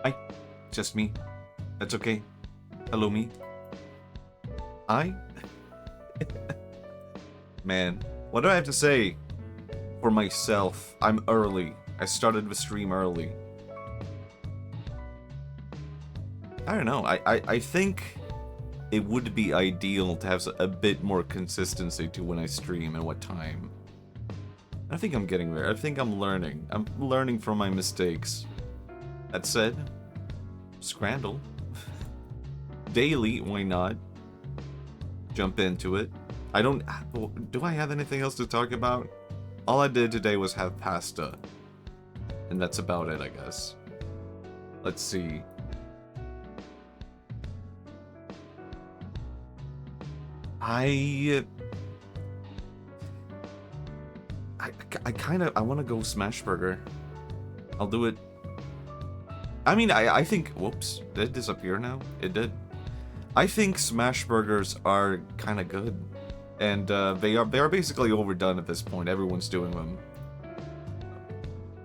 Hi, just me. That's okay. Hello, me. I? Man, what do I have to say for myself? I'm early. I started the stream early. I don't know. I think it would be ideal to have a bit more consistency to when I stream and what time. I think I'm getting there. I think I'm learning. I'm learning from my mistakes. That said, Scrandle. Daily, why not? Jump into it. I don't... Do I have anything else to talk about? All I did today was have pasta. And that's about it, I guess. Let's see. I kind of... I want to go smash burger. I'll do it. I mean, I think... Whoops. Did it disappear now? It did. I think smash burgers are kind of good. And they are basically overdone at this point. Everyone's doing them.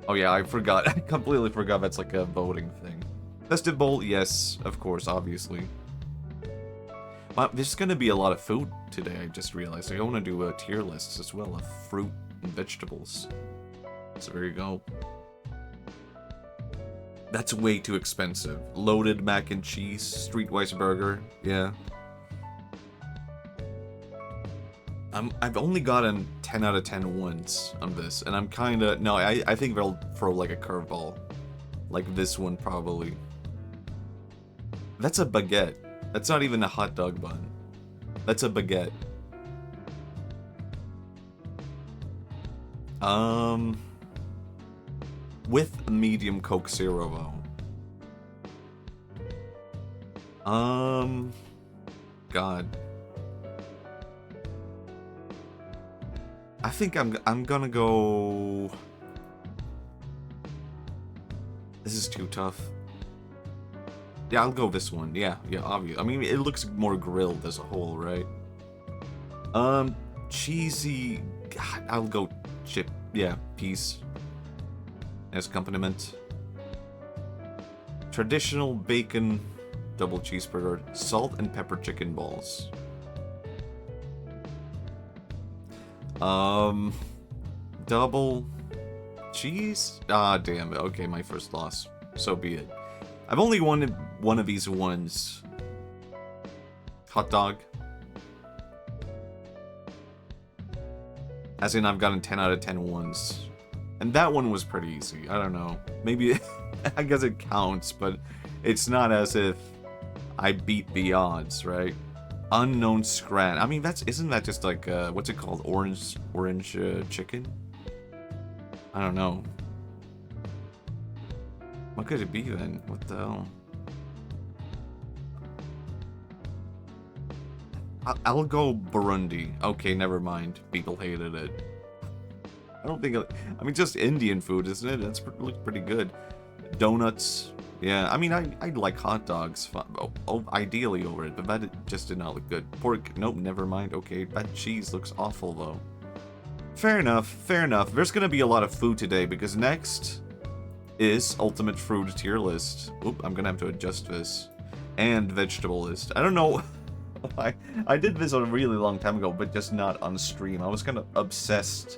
Oh yeah, I forgot. I completely forgot that's like a voting thing. Festive Bowl, yes, of course, obviously. Wow, there's gonna be a lot of food today, I just realized. I want to do tier lists as well of fruit and vegetables. So there you go. That's way too expensive. Loaded mac and cheese, streetwise burger, yeah. I've only gotten 10 out of 10 once on this, and I'm kinda... No, I think they'll throw like a curveball. Like this one, probably. That's a baguette. That's not even a hot dog bun. That's a baguette. With medium Coke Zero, though. God. I think I'm gonna go... This is too tough. Yeah, I'll go this one. Yeah, obvious. I mean, it looks more grilled as a whole, right? Cheesy... God, I'll go chip. Yeah, peas. As accompaniment. Traditional bacon double cheeseburger. Salt and pepper chicken balls. Double cheese? Ah, damn it. Okay, my first loss. So be it. I've only wanted one of these once. Hot dog. As in, I've gotten 10 out of 10 once. And that one was pretty easy. I don't know. Maybe, I guess it counts, but it's not as if I beat the odds, right? Unknown scran. I mean, isn't that just like, what's it called? Orange chicken? I don't know. What could it be then? What the hell? I'll go Burundi. Okay, never mind. People hated it. I don't think... I mean, just Indian food, isn't it? That's looks pretty good. Donuts. Yeah, I mean, I like hot dogs. Ideally over it, but that just did not look good. Pork. Nope, never mind. Okay, that cheese looks awful, though. Fair enough. Fair enough. There's gonna be a lot of food today, because next is Ultimate Food Tier List. Oop, I'm gonna have to adjust this. And Vegetable List. I don't know... I did this a really long time ago, but just not on stream. I was kind of obsessed.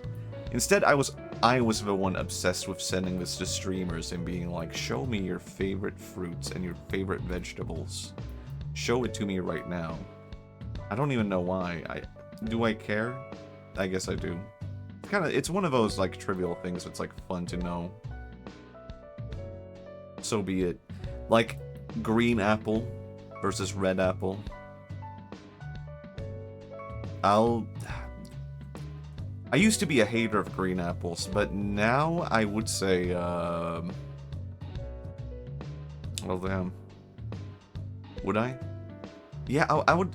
Instead, I was the one obsessed with sending this to streamers and being like, show me your favorite fruits and your favorite vegetables. Show it to me right now. I don't even know why. Do I care? I guess I do. It's one of those like trivial things that's like fun to know. So be it. Like green apple versus red apple. I used to be a hater of green apples, but now I would say, well, damn. Would I? Yeah,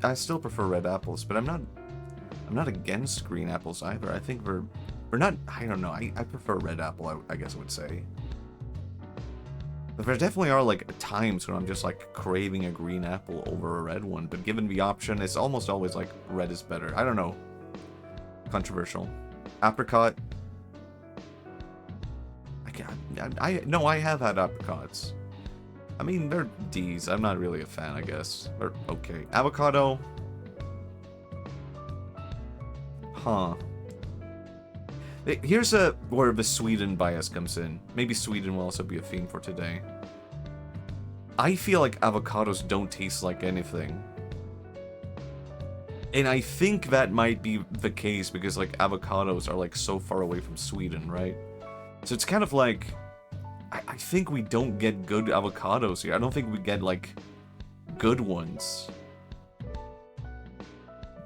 I still prefer red apples, but I'm not against green apples either. I think we're not, I don't know, I prefer red apple, I guess I would say. But there definitely are, like, times when I'm just, like, craving a green apple over a red one. But given the option, it's almost always, like, red is better. I don't know. Controversial. Apricot. I can't... No, I have had apricots. I mean, they're D's. I'm not really a fan, I guess. They're okay. Avocado. Huh. Here's where the Sweden bias comes in. Maybe Sweden will also be a theme for today. I feel like avocados don't taste like anything. And I think that might be the case because, like, avocados are, like, so far away from Sweden, right? So it's kind of like... I think we don't get good avocados here. I don't think we get, like, good ones.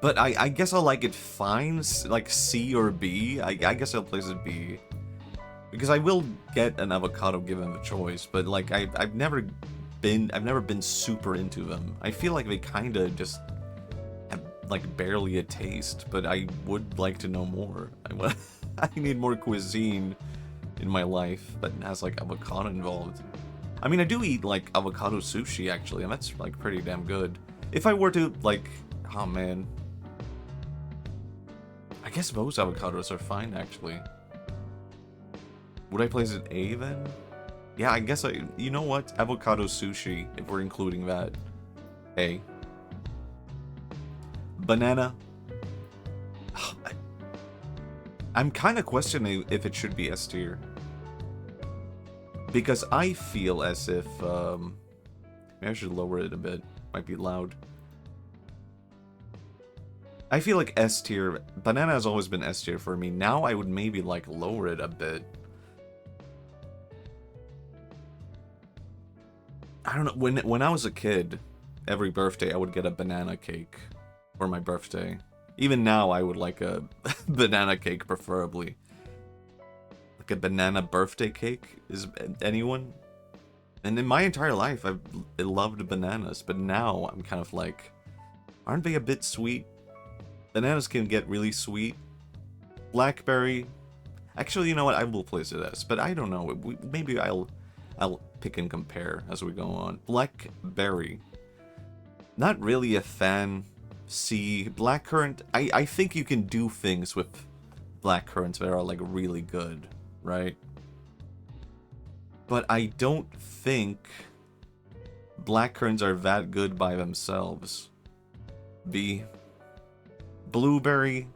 But I guess I'll like it fine, like C or B. I guess I'll place it B. Because I will get an avocado given the choice, but like I've never been super into them. I feel like they kinda just have like barely a taste, but I would like to know more. I need more cuisine in my life that has like avocado involved. I mean, I do eat like avocado sushi actually, and that's like pretty damn good. If I were to like, oh man. I guess those avocados are fine, actually. Would I place it A, then? Yeah, I guess you know what? Avocado sushi, if we're including that. A. Banana. I'm kind of questioning if it should be S tier. Because I feel as if... maybe I should lower it a bit. Might be loud. I feel like S tier. Banana has always been S tier for me. Now I would maybe like lower it a bit. I don't know. When I was a kid, every birthday I would get a banana cake for my birthday. Even now I would like a banana cake preferably. Like a banana birthday cake? Is anyone? And in my entire life I've loved bananas, but now I'm kind of like, aren't they a bit sweet? Bananas can get really sweet. Blackberry. Actually, you know what? I will place it as, but I don't know. Maybe I'll pick and compare as we go on. Blackberry. Not really a fan. C. Blackcurrant. I think you can do things with blackcurrants that are like really good, right? But I don't think blackcurrants are that good by themselves. B. Blueberry.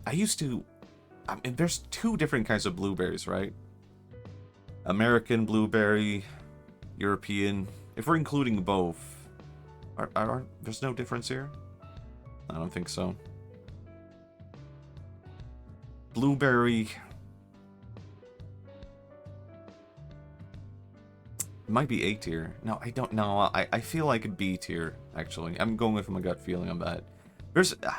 I mean, there's two different kinds of blueberries, right? American blueberry, European. If we're including both, there's no difference here? I don't think so. Blueberry. It might be A tier. No, I don't know. I feel like B tier, actually. I'm going with my gut feeling on that.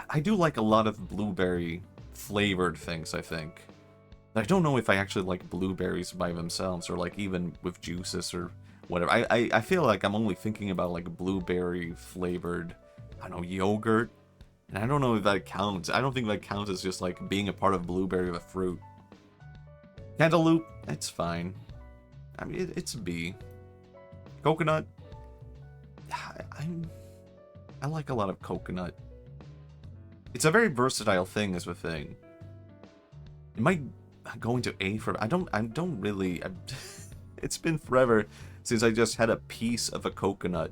I do like a lot of blueberry flavored things, I think. But I don't know if I actually like blueberries by themselves, or like even with juices or whatever. I feel like I'm only thinking about like blueberry flavored, I don't know, yogurt. And I don't know if that counts. I don't think that counts as just like being a part of blueberry, the fruit. Cantaloupe, it's fine. I mean, it's a B. Coconut. I like a lot of coconut. It's a very versatile thing, is the thing. It might go into A for... I don't really... it's been forever since I just had a piece of a coconut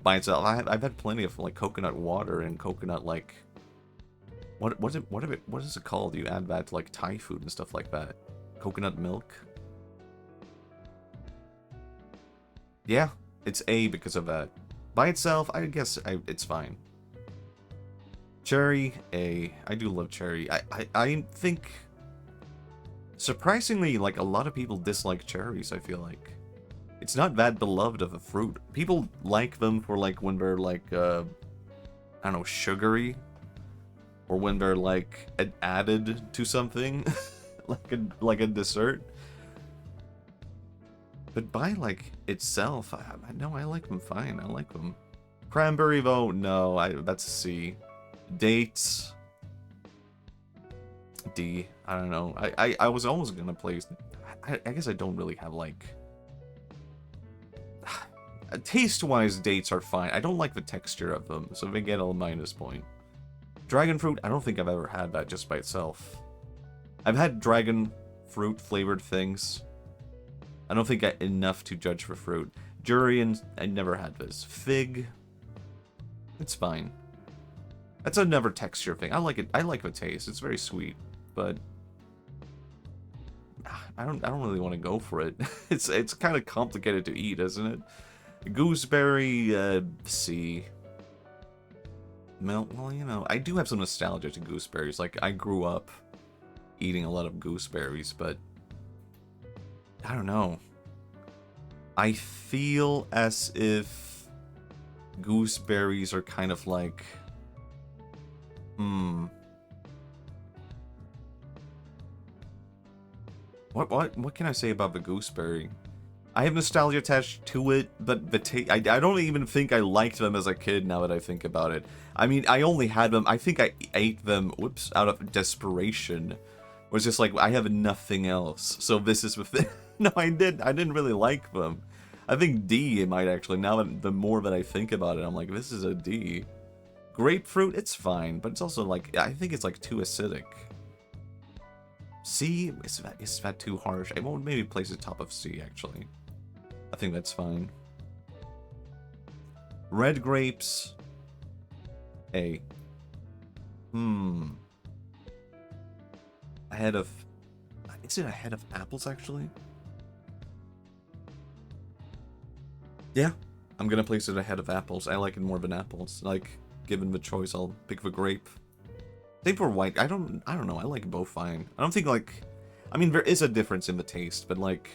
by itself. I've had plenty of like coconut water and coconut like... What is it called? You add that to like Thai food and stuff like that. Coconut milk? Yeah, it's A because of that. By itself, I guess it's fine. Cherry, A. I do love cherry. I think... Surprisingly, like, a lot of people dislike cherries, I feel like. It's not that beloved of a fruit. People like them for, like, when they're, like, I don't know, sugary. Or when they're, like, added to something. like a dessert. But by, like, itself, no, I like them fine. I like them. Cranberry, though, no, that's a C. Dates. D. I don't know. I was almost gonna place... I guess I don't really have, like... Taste-wise, dates are fine. I don't like the texture of them, so they get a minus point. Dragon fruit, I don't think I've ever had that just by itself. I've had dragon fruit flavored things. I don't think enough to judge for fruit. Durian, I never had this. Fig, it's fine. That's another texture thing. I like it. I like the taste. It's very sweet, but I don't really want to go for it. It's kind of complicated to eat, isn't it? Gooseberry, C. Well, you know, I do have some nostalgia to gooseberries. Like, I grew up eating a lot of gooseberries, but I don't know. I feel as if gooseberries are kind of like, What can I say about the gooseberry? I have nostalgia attached to it, but the I don't even think I liked them as a kid now that I think about it. I mean, I only had them, I think I ate them, whoops, out of desperation. It was just like, I have nothing else, so this is the thing. No, I didn't really like them. I think D it might actually, now that the more that I think about it, I'm like, this is a D. Grapefruit, it's fine, but it's also like, I think it's like too acidic. C, is that too harsh? I won't maybe place it top of C, actually. I think that's fine. Red grapes, A. Ahead of... Is it ahead of apples, actually? Yeah, I'm gonna place it ahead of apples. I like it more than apples. Like, given the choice, I'll pick the grape. Same for white. I don't know. I like both fine. I don't think, like... I mean, there is a difference in the taste, but, like...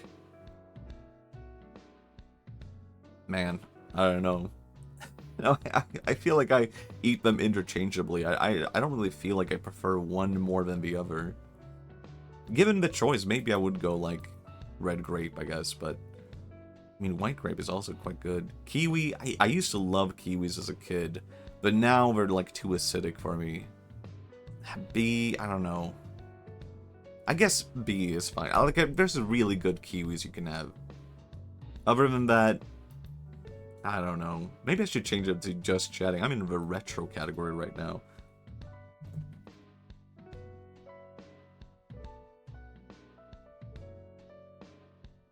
Man, I don't know. No, I feel like I eat them interchangeably. I don't really feel like I prefer one more than the other. Given the choice, maybe I would go, like, red grape, I guess, but... I mean, white grape is also quite good. Kiwi, I used to love kiwis as a kid, but now they're, like, too acidic for me. B, I don't know. I guess B is fine. There's really good kiwis you can have. Other than that, I don't know. Maybe I should change it to just chatting. I'm in the retro category right now.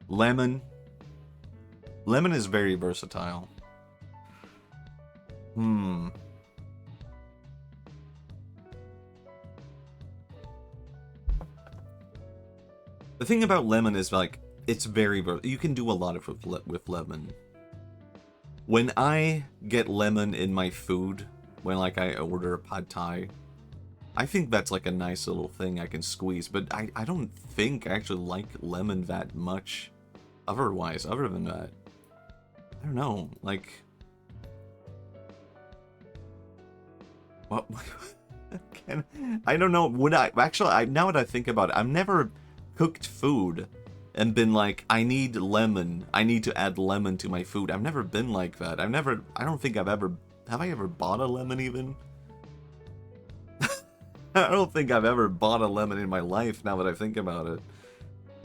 Lemon. Lemon is very versatile. The thing about lemon is, like, it's very... You can do a lot of with lemon. When I get lemon in my food, when, like, I order a pad thai, I think that's, like, a nice little thing I can squeeze. But I don't think I actually like lemon that much otherwise, other than that. I don't know, like... What? I don't know, would I... Actually, now that I think about it, I've never cooked food and been like, I need lemon. I need to add lemon to my food. I've never been like that. I don't think I've ever... Have I ever bought a lemon, even? I don't think I've ever bought a lemon in my life, now that I think about it.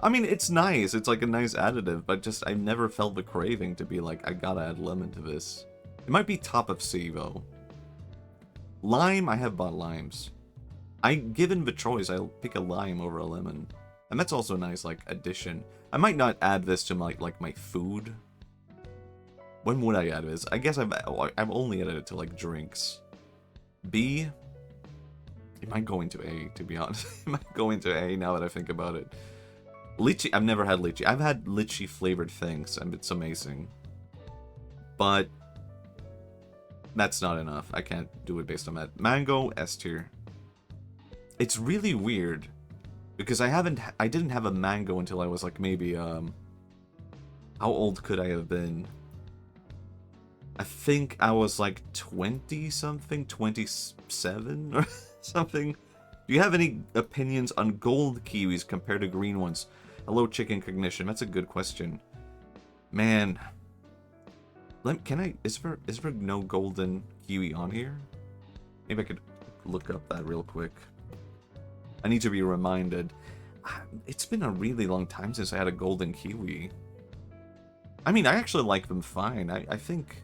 I mean, it's nice. It's like a nice additive, but just, I've never felt the craving to be like, I gotta add lemon to this. It might be top of C, though. Lime, I have bought limes. Given the choice, I'll pick a lime over a lemon. And that's also a nice, like, addition. I might not add this to my, like, my food. When would I add this? I guess I've only added it to, like, drinks. B? It might go into A, to be honest. It might go into A now that I think about it. Lychee, I've never had lychee. I've had lychee flavored things, and it's amazing. But that's not enough. I can't do it based on that. Mango, S tier. It's really weird, because I didn't have a mango until I was like maybe, how old could I have been? I think I was like 20-something, 27 or something. Do you have any opinions on gold kiwis compared to green ones? Hello, Chicken Cognition. That's a good question. Man. Is there no golden kiwi on here? Maybe I could look up that real quick. I need to be reminded. It's been a really long time since I had a golden kiwi. I mean, I actually like them fine. I think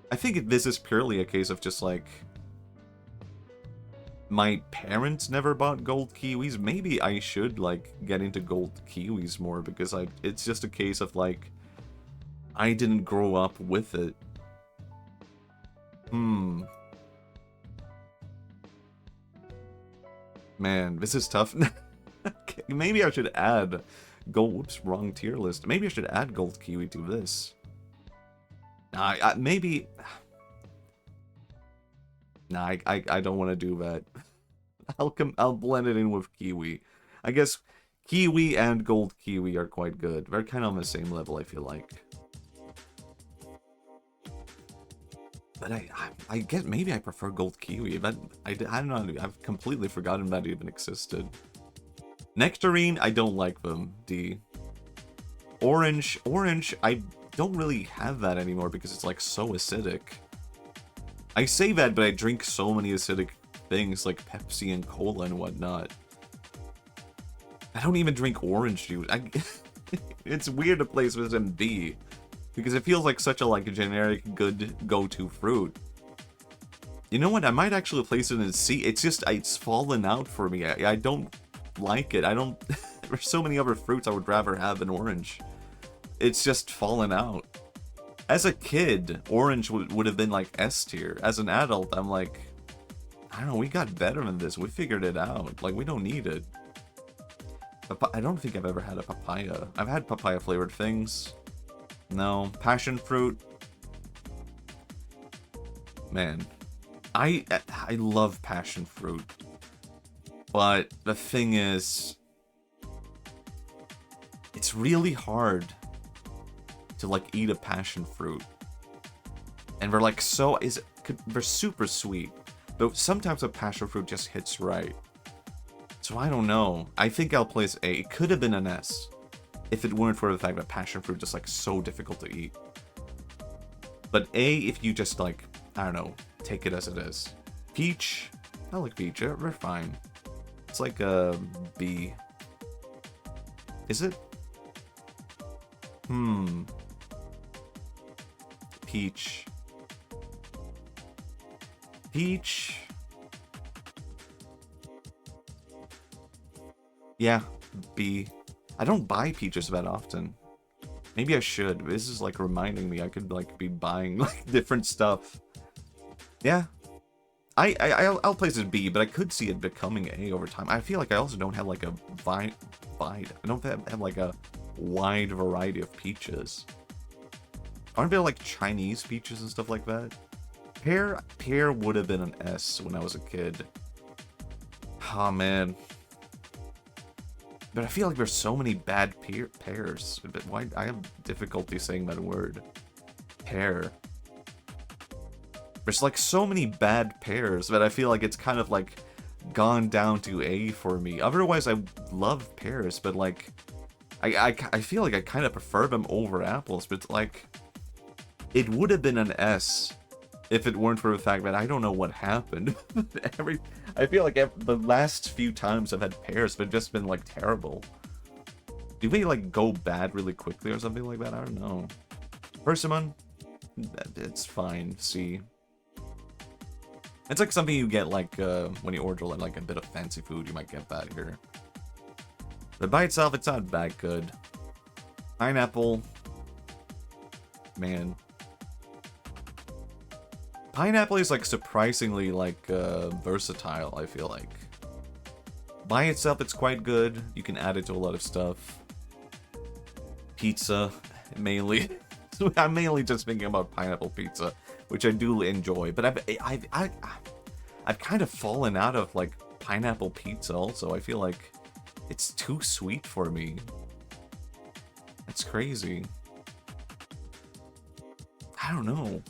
this is purely a case of just like... My parents never bought gold kiwis. Maybe I should, like, get into gold kiwis more, because, like, it's just a case of, like, I didn't grow up with it. Man, this is tough. Okay, maybe I should add gold... Whoops, wrong tier list. Maybe I should add gold kiwi to this. Nah, maybe... Nah, I don't want to do that. I'll blend it in with kiwi. I guess kiwi and gold kiwi are quite good. They're kind of on the same level, I feel like. But I guess maybe I prefer gold kiwi. But I don't know. I've completely forgotten that even existed. Nectarine, I don't like them. D. Orange, I don't really have that anymore because it's like so acidic. I say that, but I drink so many acidic things like Pepsi and cola and whatnot. I don't even drink orange juice. It's weird to place this in B, because it feels like such a like a generic good go-to fruit. You know what? I might actually place it in C. It's just it's fallen out for me. I don't like it. I don't. There's so many other fruits I would rather have than orange. It's just fallen out. As a kid, orange would have been like S tier. As an adult, I'm like, I don't know, we got better than this. We figured it out. Like, we don't need it. I don't think I've ever had a papaya. I've had papaya flavored things. No. Passion fruit. Man. I love passion fruit. But the thing is, it's really hard to like eat a passion fruit. And they're like they're super sweet. But sometimes a passion fruit just hits right. So I don't know. I think I'll place A. It could have been an S if it weren't for the fact that passion fruit is like so difficult to eat. But A, if you just like, I don't know, take it as it is. Peach, I like peach. They're fine. It's like a B. Is it? Peach. Peach. Yeah, B. I don't buy peaches that often. Maybe I should. This is like reminding me I could like be buying like different stuff. Yeah. I'll place it B, but I could see it becoming A over time. I feel like I also don't have like a I don't have like a wide variety of peaches. Aren't there like Chinese peaches and stuff like that? Pear would have been an S when I was a kid. Oh man. But I feel like there's so many bad pears. Why I have difficulty saying that word. Pear. There's like so many bad pears that I feel like it's kind of like gone down to A for me. Otherwise, I love pears, but like I feel like I kind of prefer them over apples. But like it would have been an S if it weren't for the fact that I don't know what happened. I feel like the last few times I've had pears, they've just been like terrible. Do they like go bad really quickly or something like that? I don't know. Persimmon, it's fine. C. It's like something you get like when you order like a bit of fancy food. You might get that here. But by itself, it's not that good. Pineapple, man. Pineapple is like surprisingly like versatile, I feel like. By itself, it's quite good. You can add it to a lot of stuff. Pizza, mainly. I'm mainly just thinking about pineapple pizza, which I do enjoy. But I've kind of fallen out of like pineapple pizza also. I feel like it's too sweet for me. That's crazy. I don't know.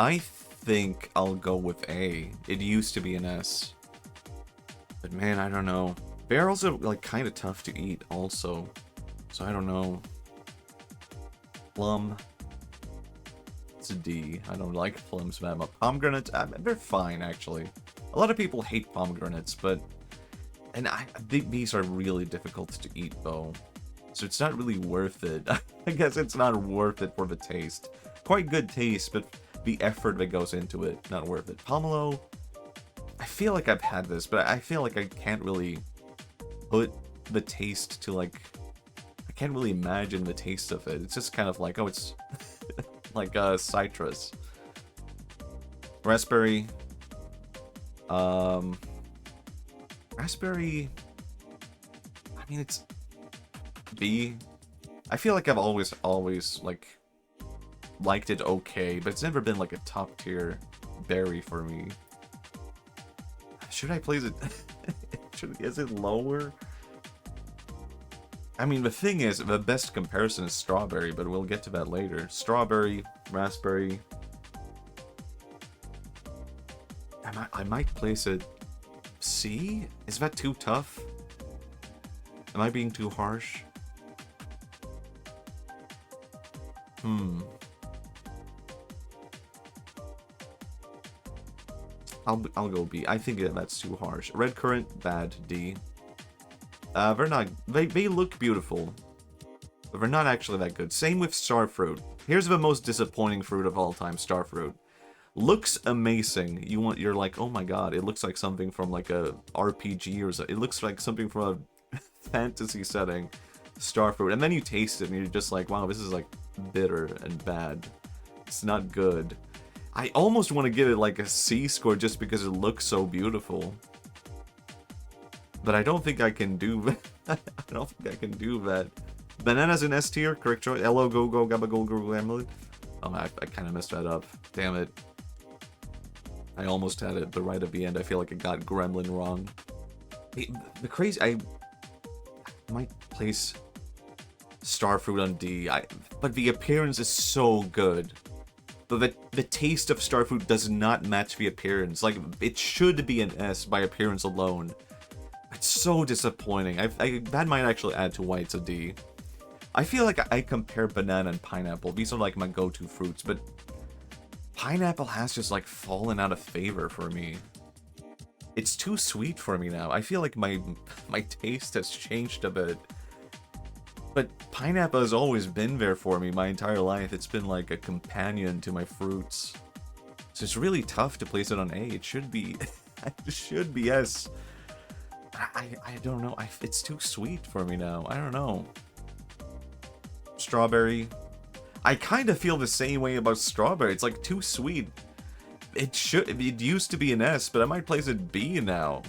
I think I'll go with A. It used to be an S. But man, I don't know. They're also like kind of tough to eat also. So I don't know. Plum. It's a D. I don't like plums that much. Pomegranates, they're fine actually. A lot of people hate pomegranates, but And I think these are really difficult to eat, though. So it's not really worth it. I guess it's not worth it for the taste. Quite good taste, but the effort that goes into it, not worth it. Pomelo, I feel like I've had this, but I feel like I can't really put the taste to, like... I can't really imagine the taste of it. It's just kind of like, oh, it's like citrus. Raspberry. Raspberry... I mean, it's... B. I feel like I've always, like, liked it okay, but it's never been, like, a top-tier berry for me. Should I place it... is it lower? I mean, the thing is, the best comparison is strawberry, but we'll get to that later. Strawberry, raspberry... I might place it... C? Is that too tough? Am I being too harsh? I'll go B. I think that's too harsh. Red currant, bad. D. They're not... They look beautiful, but they're not actually that good. Same with starfruit. Here's the most disappointing fruit of all time, starfruit. Looks amazing. You're like, oh my god, it looks like something from like a RPG or something. It looks like something from a fantasy setting. Starfruit. And then you taste it and you're just like, wow, this is like bitter and bad. It's not good. I almost want to give it like a C score just because it looks so beautiful. But I don't think I can do that. I don't think I can do that. Bananas in S tier, correct choice. Elo go go gabba go go gamma. Oh, I kind of messed that up. Damn it. I almost had it, but right at the end I feel like I got Gremlin wrong. The crazy... I might place starfruit on D, but the appearance is so good. But the taste of starfruit does not match the appearance. Like, it should be an S by appearance alone. It's so disappointing. That might actually add to why it's a D. I feel like I compare banana and pineapple. These are like my go-to fruits, but pineapple has just like fallen out of favor for me. It's too sweet for me now. I feel like my taste has changed a bit. But pineapple has always been there for me my entire life. It's been like a companion to my fruits. So it's really tough to place it on A. It should be... it should be S. I don't know. It's too sweet for me now. I don't know. Strawberry. I kind of feel the same way about strawberry. It's like too sweet. It used to be an S, but I might place it B now.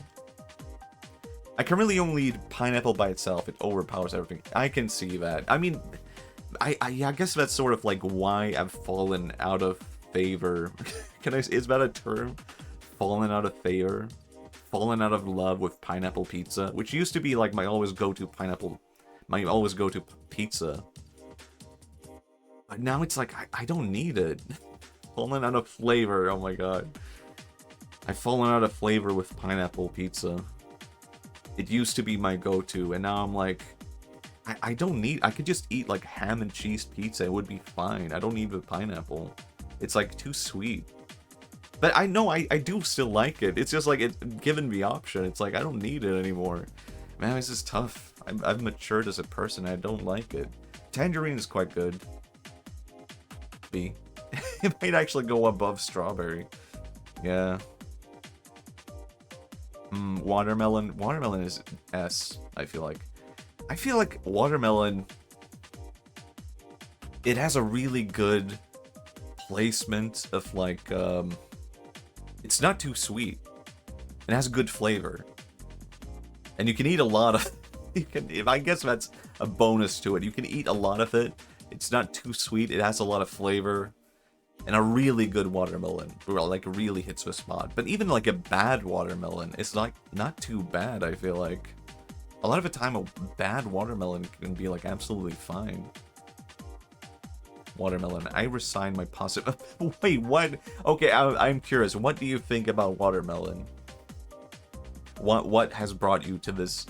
I can really only eat pineapple by itself. It overpowers everything. I can see that. I mean, I guess that's sort of like why I've fallen out of favor. Is that a term? Fallen out of favor? Fallen out of love with pineapple pizza, which used to be like my always go-to pizza. But now it's like, I don't need it. Fallen out of flavor, oh my god. I've fallen out of flavor with pineapple pizza. It used to be my go-to, and now I'm like, I don't need... I could just eat like ham and cheese pizza, it would be fine. I don't need the pineapple. It's like too sweet. But I know I do still like it. It's just like, given the option, it's like I don't need it anymore. Man, this is tough. I've matured as a person, I don't like it. Tangerine is quite good. B. It might actually go above strawberry. Yeah. Watermelon. Watermelon is S, I feel like. I feel like watermelon... It has a really good placement of like... It's not too sweet. It has good flavor. And you can eat a lot of... I guess that's a bonus to it. You can eat a lot of it. It's not too sweet. It has a lot of flavor. And a really good watermelon. Like, really hits the spot. But even like a bad watermelon, it's like not too bad, I feel like. A lot of the time, a bad watermelon can be like absolutely fine. Watermelon. I resign my positive... Wait, what? Okay, I'm curious. What do you think about watermelon? What has brought you to this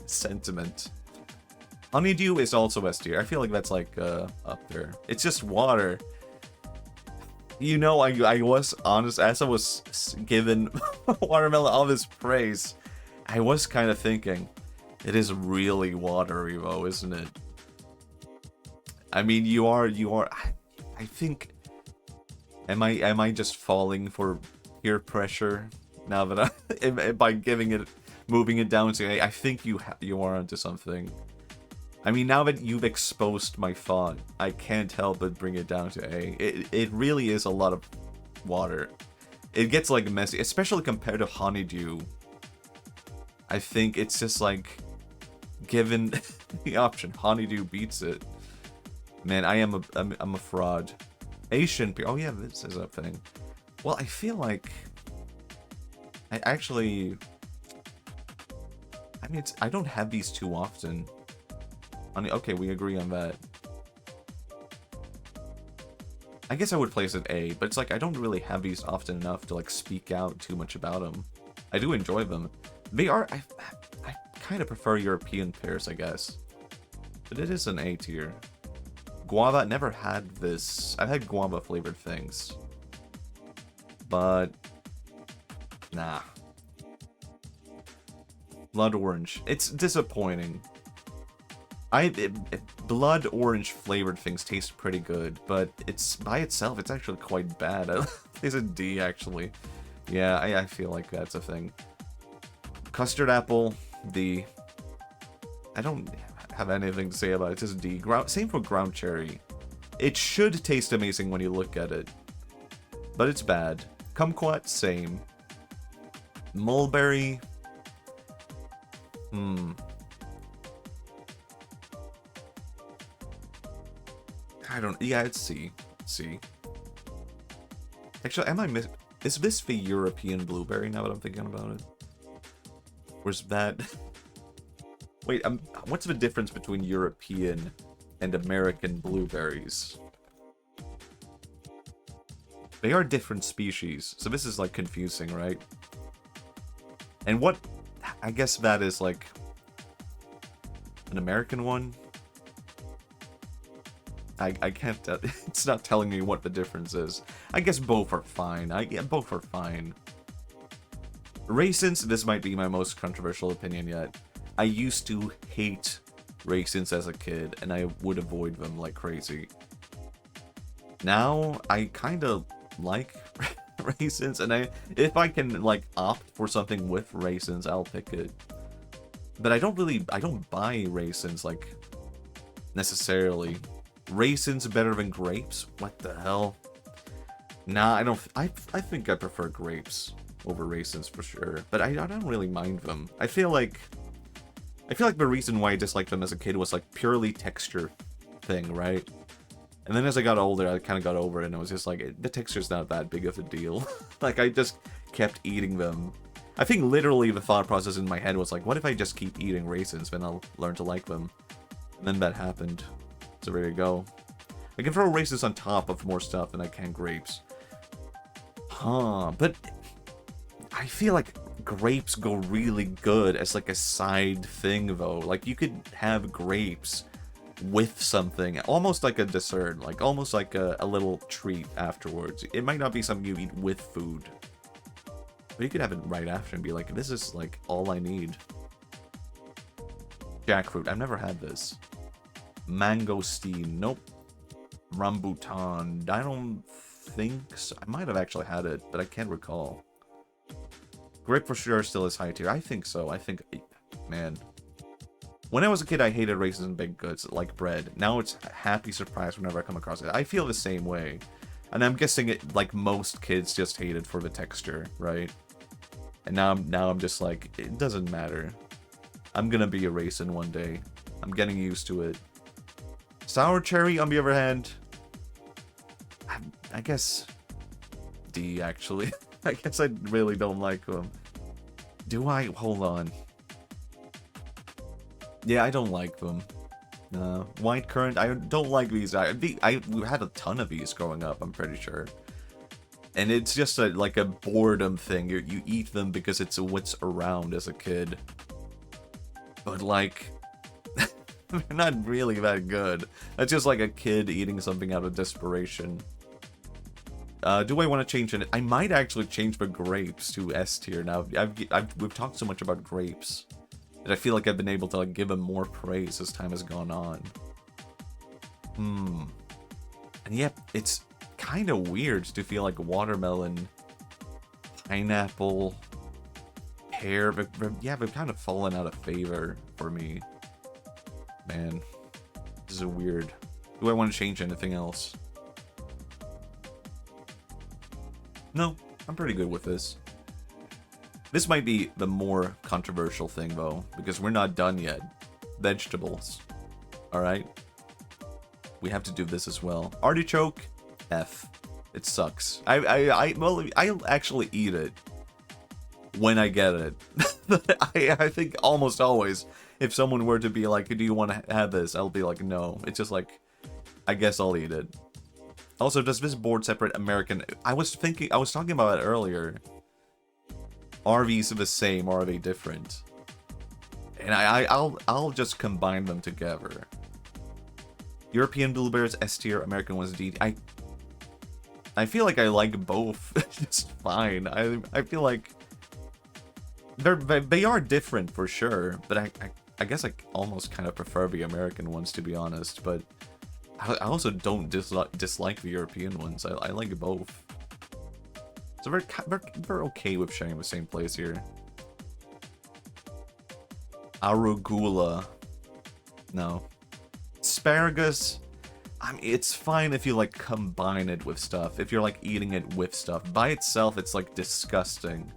sentiment? Honeydew is also S tier. I feel like that's like up there. It's just water. You know, I was honest as I was given watermelon all this praise. I was kind of thinking, it is really watery though, isn't it? I mean, you are, I think, am I just falling for peer pressure now that by moving it down to A? I think you are onto something. I mean, now that you've exposed my thought, I can't help but bring it down to A. It really is a lot of water. It gets, like, messy, especially compared to Honeydew. I think it's just, like, given the option, Honeydew beats it. Man, I'm a fraud. Asian people. Oh yeah, this is a thing. Well, I feel like I actually. I mean, I don't have these too often. Okay, we agree on that. I guess I would place it A, but it's like I don't really have these often enough to like speak out too much about them. I do enjoy them. They are. I kind of prefer European pears, I guess. But it is an A tier. Guava, never had this. I've had guava flavored things. But nah. Blood orange. It's disappointing. Blood orange flavored things taste pretty good, but it's by itself, it's actually quite bad. It's a D, actually. Yeah, I feel like that's a thing. Custard apple, D. I don't have anything to say about it. It's just D. Same for ground cherry. It should taste amazing when you look at it, but it's bad. Kumquat, same. Mulberry. I don't. Yeah, it's C. C. Actually, is this the European blueberry now that I'm thinking about it? Where's that? Wait, what's the difference between European and American blueberries? They are different species, so this is like confusing, right? And what? I guess that is like an American one. I can't. It's not telling me what the difference is. I guess both are fine. Yeah, both are fine. Raisins. This might be my most controversial opinion yet. I used to hate raisins as a kid, and I would avoid them like crazy. Now I kind of like raisins, and if I can like opt for something with raisins, I'll pick it. But I don't buy raisins like necessarily. Raisins better than grapes? What the hell? Nah, I don't. I think I prefer grapes over raisins for sure, but I don't really mind them. I feel like the reason why I disliked them as a kid was like purely texture thing, right? And then as I got older, I kind of got over it, and I was just like, the texture's not that big of a deal. Like, I just kept eating them. I think literally the thought process in my head was like, what if I just keep eating raisins, then I'll learn to like them. And then that happened. So there you go. I can throw raisins on top of more stuff than I can grapes. Huh, but I feel like grapes go really good as like a side thing though. Like you could have grapes with something, almost like a dessert, like almost like a little treat afterwards. It might not be something you eat with food, but you could have it right after and be like, this is like all I need. Jackfruit, I've never had this. Mangosteen, nope. Rambutan, I don't think so. I might have actually had it, but I can't recall. Grape for sure still is high tier. I think so. I think, man. When I was a kid, I hated raisins and baked goods like bread. Now it's a happy surprise whenever I come across it. I feel the same way. And I'm guessing it, like most kids just hate it for the texture, right? And now I'm just like, it doesn't matter. I'm gonna be a raisin one day. I'm getting used to it. Sour cherry, on the other hand, I guess D, actually. I guess I really don't like them. Do I? Hold on. Yeah, I don't like them. White currant, I don't like these. We had a ton of these growing up, I'm pretty sure. And it's just like a boredom thing. You eat them because it's what's around as a kid. But like, they're not really that good. That's just like a kid eating something out of desperation. Do I want to change it? I might actually change the grapes to S tier. Now, we've talked so much about grapes that I feel like I've been able to like give them more praise as time has gone on. And yep, it's kind of weird to feel like watermelon, pineapple, pear, yeah, they've kind of fallen out of favor for me. Man, this is weird. Do I want to change anything else? No, I'm pretty good with this. This might be the more controversial thing, though, because we're not done yet. Vegetables. Alright? We have to do this as well. Artichoke, F. It sucks. Well, I'll actually eat it when I get it. I think almost always, if someone were to be like, do you want to have this? I'll be like, no. It's just like, I guess I'll eat it. Also, does this board separate American? I was talking about it earlier. Are these the same or are they different? And I'll just combine them together. European blueberries S tier, American ones D. I feel like I like both just fine. I feel like they are different for sure, but I guess I almost kind of prefer the American ones, to be honest. But I also don't dislike the European ones. I like both. So we're okay with sharing the same place here. Arugula. No. Asparagus. I mean, it's fine if you like combine it with stuff. If you're like eating it with stuff. By itself, it's like disgusting.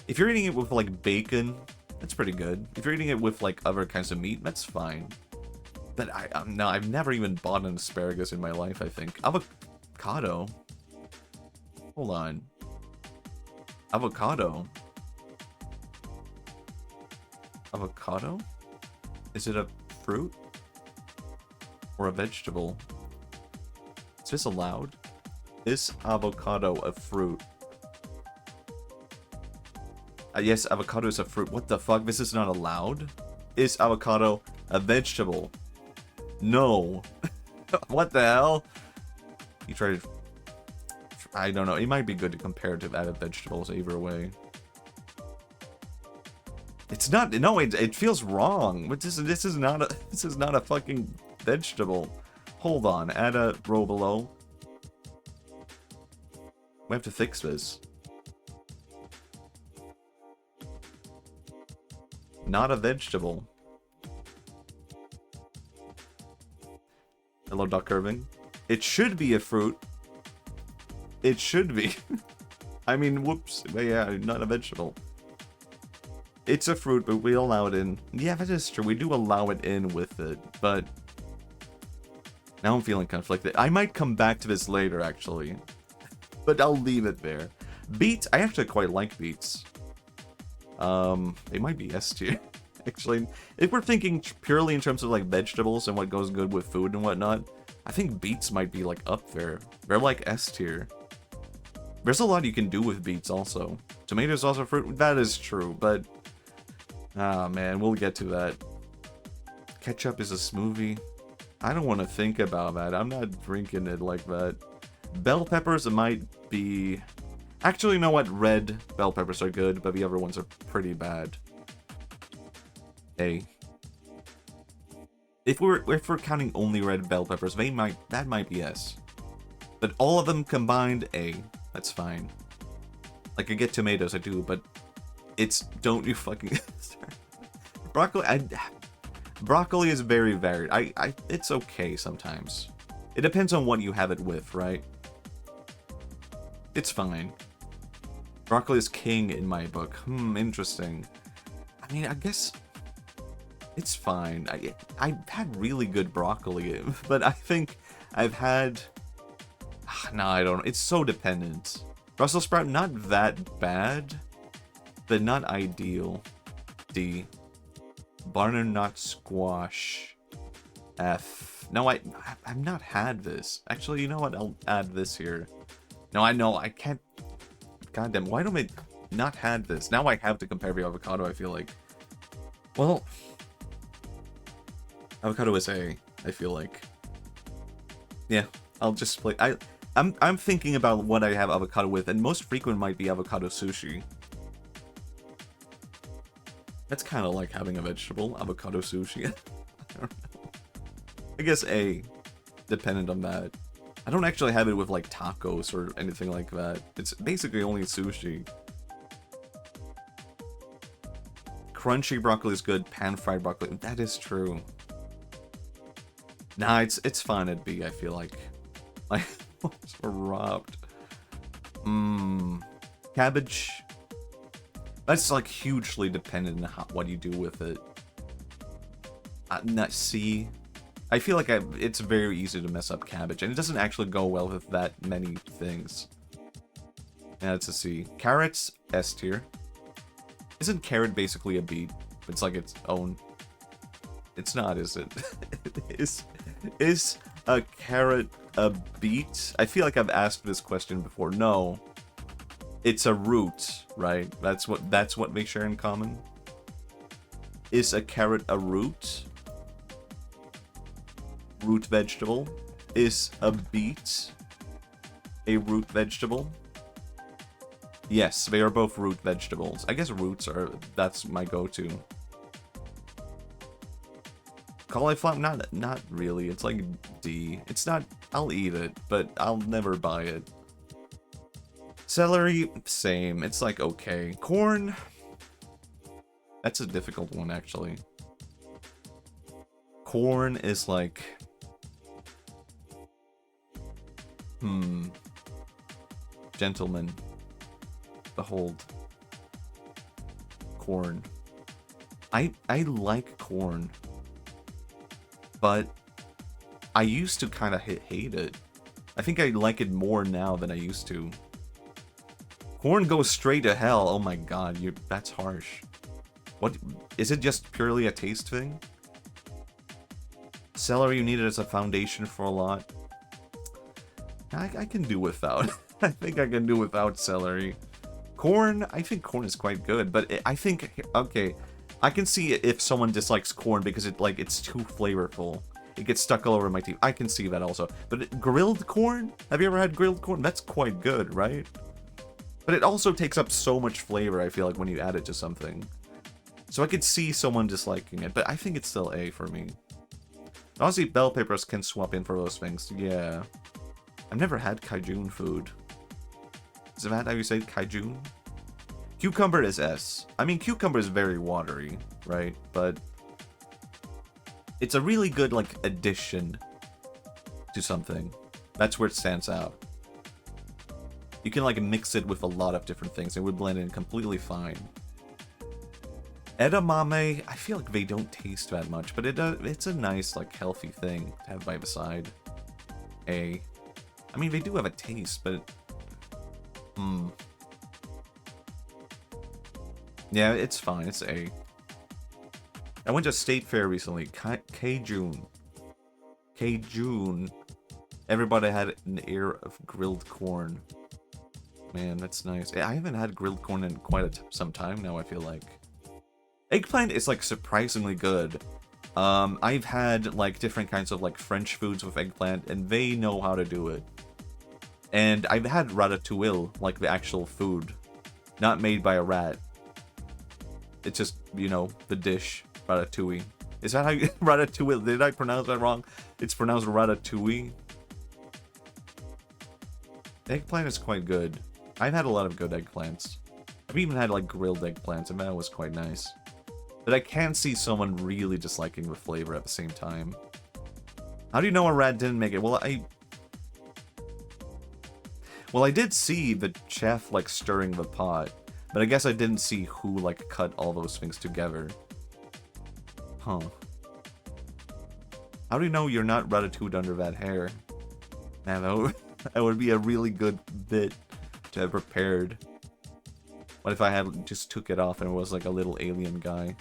If you're eating it with like bacon, that's pretty good. If you're eating it with like other kinds of meat, that's fine. But no, I've never even bought an asparagus in my life, I think. Avocado? Hold on. Avocado? Avocado? Is it a fruit? Or a vegetable? Is this allowed? Is avocado a fruit? Yes, avocado is a fruit. What the fuck? This is not allowed? Is avocado a vegetable? No. What the hell? You try to... I don't know. It might be good to compare to added vegetables either way. It's not... No, it feels wrong. But this is not a... This is not a fucking vegetable. Hold on. Add a row below. We have to fix this. Not a vegetable. Hello, Duck Irving. It should be a fruit. It should be. I mean, whoops. But yeah, not a vegetable. It's a fruit, but we allow it in. Yeah, that is true. We do allow it in with it, but... Now I'm feeling conflicted. I might come back to this later, actually. But I'll leave it there. Beets. I actually quite like beets. They might be S tier. Actually, if we're thinking purely in terms of like vegetables and what goes good with food and whatnot, I think beets might be like up there. They're like S tier. There's a lot you can do with beets also. Tomatoes also fruit. That is true, but ah man, we'll get to that. Ketchup is a smoothie. I don't want to think about that. I'm not drinking it like that. Bell peppers might be... Actually, you know what? Red bell peppers are good, but the other ones are pretty bad. A. If we're counting only red bell peppers, that might be S. But all of them combined, A. That's fine. Like, I get tomatoes, I do, but it's... Don't you fucking... Broccoli... Broccoli is very varied. It's okay sometimes. It depends on what you have it with, right? It's fine. Broccoli is king in my book. Interesting. I mean, I guess... It's fine. I've had really good broccoli, but I think I've had... No, I don't know. It's so dependent. Brussels sprout, not that bad, but not ideal. D. Butternut squash. F. No, I've not had this. Actually, you know what? I'll add this here. No, I know. I can't... Goddamn, why don't I not had this? Now I have to compare the avocado, I feel like. Well... Avocado is A, I feel like. Yeah, I'll just play... I'm thinking about what I have avocado with, and most frequent might be avocado sushi. That's kind of like having a vegetable, avocado sushi. I don't know. I guess A, dependent on that. I don't actually have it with like tacos or anything like that. It's basically only sushi. Crunchy broccoli is good, pan-fried broccoli. That is true. Nah, it's fine at B, I feel like. Like, we're robbed. Cabbage. That's like hugely dependent on what you do with it. Not C. I feel like it's very easy to mess up cabbage, and it doesn't actually go well with that many things. Yeah, it's a C. Carrots, S tier. Isn't carrot basically a beet? It's like its own. It's not, is it? Is a carrot a beet? I feel like I've asked this question before. No. It's a root, right? That's what they share in common. Is a carrot a root? Root vegetable? Is a beet a root vegetable? Yes, they are both root vegetables. I guess roots are, that's my go-to. Cauliflower? Not really. It's like D. It's not, I'll eat it, but I'll never buy it. Celery, same. It's like okay. Corn? That's a difficult one, actually. Corn is like... Gentlemen. Behold. Corn. I like corn. But I used to kind of hate it. I think I like it more now than I used to. Corn goes straight to hell. Oh my god, that's harsh. What is it, just purely a taste thing? Celery, you need it as a foundation for a lot. I can do without. I think I can do without celery. Corn, I think corn is quite good, but I think, okay, I can see if someone dislikes corn because it's too flavorful. It gets stuck all over my teeth. I can see that also. But grilled corn? Have you ever had grilled corn? That's quite good, right? But it also takes up so much flavor, I feel like, when you add it to something. So I could see someone disliking it, but I think it's still A for me. Honestly, bell peppers can swap in for those things. Yeah. I've never had Cajun food. Is that how you say Cajun? Cucumber is S. I mean, cucumber is very watery, right? But it's a really good, like, addition to something. That's where it stands out. You can, like, mix it with a lot of different things. It would blend in completely fine. Edamame, I feel like they don't taste that much, but it's a nice, like, healthy thing to have by the side. A. I mean, they do have a taste, but... Yeah, it's fine. It's A. I went to State Fair recently. Cajun. Cajun. Everybody had an ear of grilled corn. Man, that's nice. I haven't had grilled corn in quite some time now, I feel like. Eggplant is, like, surprisingly good. I've had, like, different kinds of, like, French foods with eggplant, and they know how to do it. And I've had ratatouille, like the actual food. Not made by a rat. It's just, you know, the dish. Ratatouille. Is that how you... Ratatouille. Did I pronounce that wrong? It's pronounced ratatouille. Eggplant is quite good. I've had a lot of good eggplants. I've even had, like, grilled eggplants, and that was quite nice. But I can see someone really disliking the flavor at the same time. How do you know a rat didn't make it? Well, I did see the chef, like, stirring the pot. But I guess I didn't see who, like, cut all those things together. Huh. How do you know you're not ratatouille under that hair? Man, that would be a really good bit to have prepared. What if I had just took it off and it was like a little alien guy?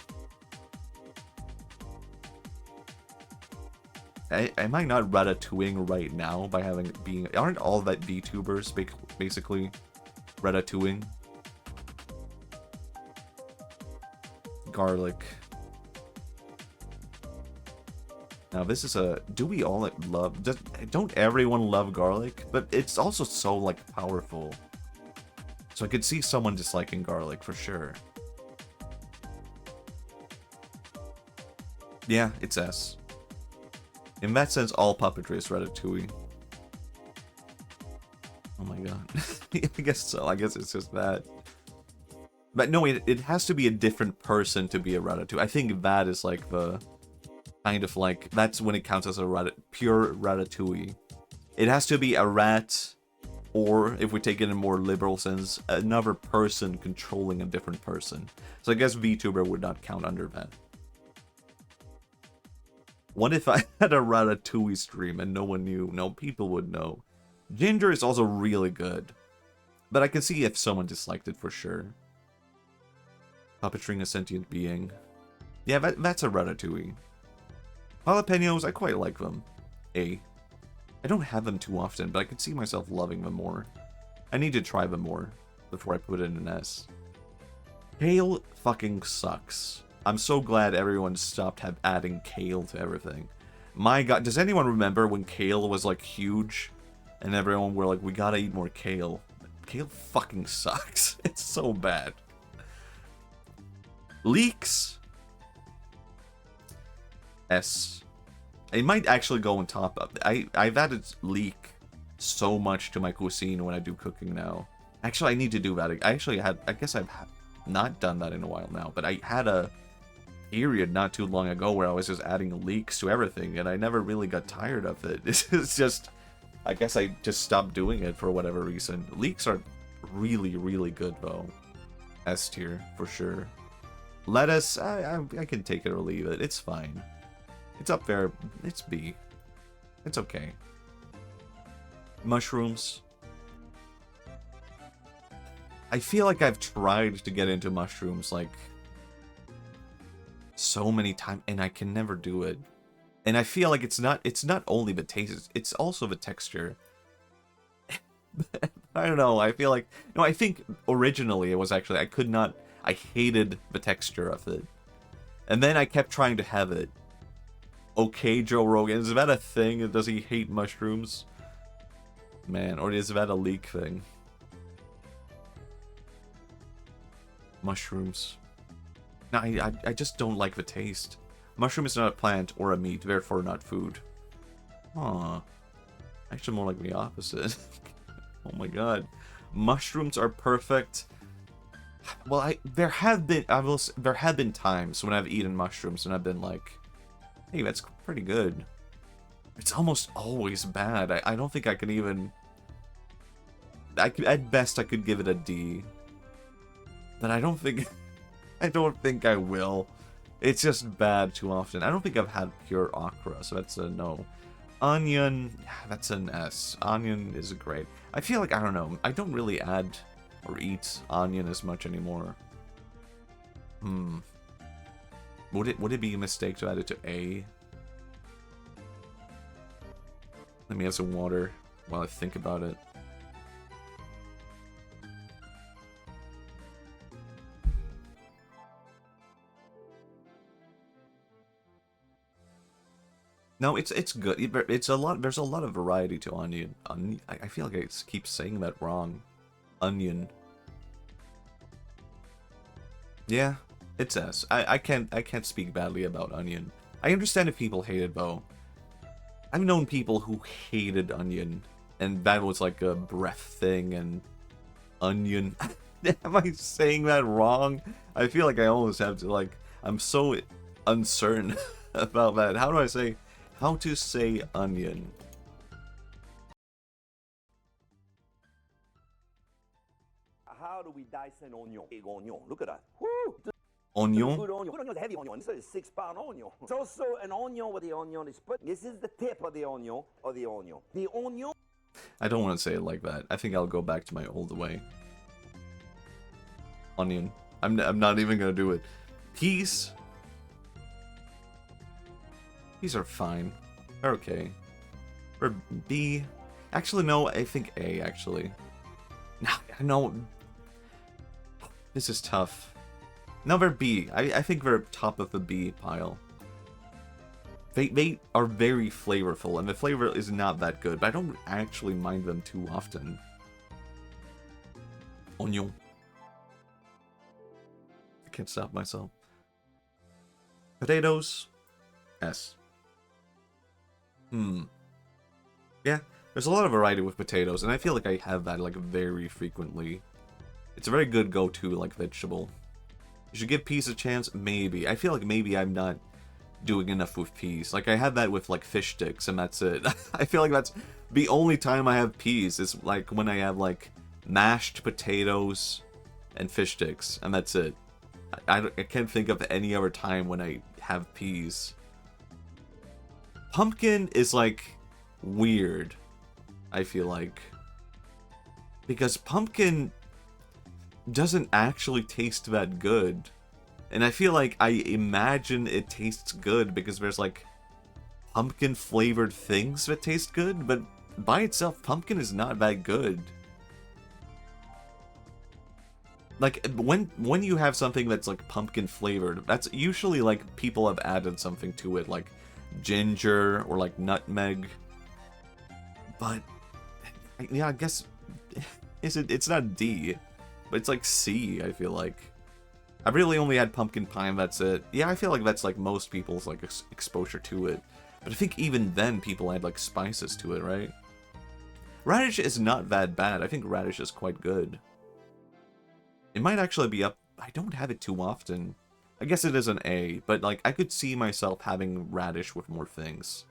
Am I not ratatouilleing right now by having it being... Aren't all that VTubers basically ratatouilleing? Garlic. Now this is a... Do we all love... Don't everyone love garlic? But it's also so, like, powerful. So I could see someone disliking garlic, for sure. Yeah, it's S. In that sense, all puppetry is Ratatouille. Oh my god. I guess so. I guess it's just that. But no, it has to be a different person to be a Ratatouille. I think that is like the... Kind of like... That's when it counts as a pure Ratatouille. It has to be a rat... Or, if we take it in a more liberal sense, another person controlling a different person. So I guess VTuber would not count under that. What if I had a Ratatouille stream and no one knew? No, people would know. Ginger is also really good. But I can see if someone disliked it for sure. Puppetering a sentient being. Yeah, that's a Ratatouille. Jalapenos, I quite like them. A. I don't have them too often, but I could see myself loving them more. I need to try them more before I put it in an S. Kale fucking sucks. I'm so glad everyone stopped adding kale to everything. My god, does anyone remember when kale was like huge? And everyone were like, we gotta eat more kale. Kale fucking sucks. It's so bad. Leeks. S. It might actually go on top of... I've added leek so much to my cuisine when I do cooking now. Actually, I need to do that. I guess I've not done that in a while now, but I had a period not too long ago where I was just adding leeks to everything, and I never really got tired of it. It's just... I guess I just stopped doing it for whatever reason. Leeks are really, really good, though. S tier, for sure. Lettuce, I can take it or leave it. It's fine. It's up there. It's B. It's okay. Mushrooms. I feel like I've tried to get into mushrooms, like, so many times, and I can never do it. And I feel like it's not only the taste, it's also the texture. I don't know, I feel like... No, I think originally it was actually... I hated the texture of it. And then I kept trying to have it. Okay, Joe Rogan, is that a thing? Does he hate mushrooms? Man, or is that a leak thing? Mushrooms. No, I just don't like the taste. Mushroom is not a plant or a meat, therefore not food. Aw. Actually more like the opposite. Oh my god. Mushrooms are perfect. Well, there have been times when I've eaten mushrooms and I've been like, hey, that's pretty good. It's almost always bad. I don't think I can even... at best, I could give it a D. But I don't think... I don't think I will. It's just bad too often. I don't think I've had pure okra, so that's a no. Onion, that's an S. Onion is great. I feel like, I don't know, I don't really add or eat onion as much anymore. Would it be a mistake to add it to A? Let me have some water while I think about it. No, it's good. It's a lot. There's a lot of variety to onion. I feel like I keep saying that wrong. Onion. Yeah, it's S. I can't speak badly about onion. I understand if people hate it though. I've known people who hated onion, and that was like a breath thing. And onion. Am I saying that wrong? I feel like I always have to like. I'm so uncertain about that. How do I say? How to say onion? How do we dice an onion? Big onion. Look at that. Woo! Onion? Good onion. Good onion is a heavy onion. This is a 6-pound onion. It's also an onion where the onion is put. This is the tip of the onion or the onion. The onion. I don't want to say it like that. I think I'll go back to my old way. Onion. I'm not even gonna do it. Peas. These are fine. They're okay. Or B. Actually, no, I think A, actually. No. This is tough. No, they're B. I think they're top of the B pile. They are very flavorful, and the flavor is not that good, but I don't actually mind them too often. Onion. I can't stop myself. Potatoes. S. Yeah, there's a lot of variety with potatoes, and I feel like I have that, like, very frequently. It's a very good go-to, like, vegetable. You should give peas a chance? Maybe. I feel like maybe I'm not doing enough with peas. Like, I had that with, like, fish sticks, and that's it. I feel like that's the only time I have peas, is, like, when I have, like, mashed potatoes and fish sticks, and that's it. I can't think of any other time when I have peas. Pumpkin is, like, weird, I feel like. Because pumpkin doesn't actually taste that good. And I feel like I imagine it tastes good because there's, like, pumpkin-flavored things that taste good, but by itself, pumpkin is not that good. Like, when you have something that's, like, pumpkin-flavored, that's usually, like, people have added something to it, like ginger or, like, nutmeg. But, yeah, I guess, it's not D, but it's, like, C, I feel like. I've really only had pumpkin pie and that's it. Yeah, I feel like that's, like, most people's, like, exposure to it. But I think even then people add, like, spices to it, right? Radish is not that bad. I think radish is quite good. It might actually be up. I don't have it too often. I guess it is an A, but, like, I could see myself having radish with more things.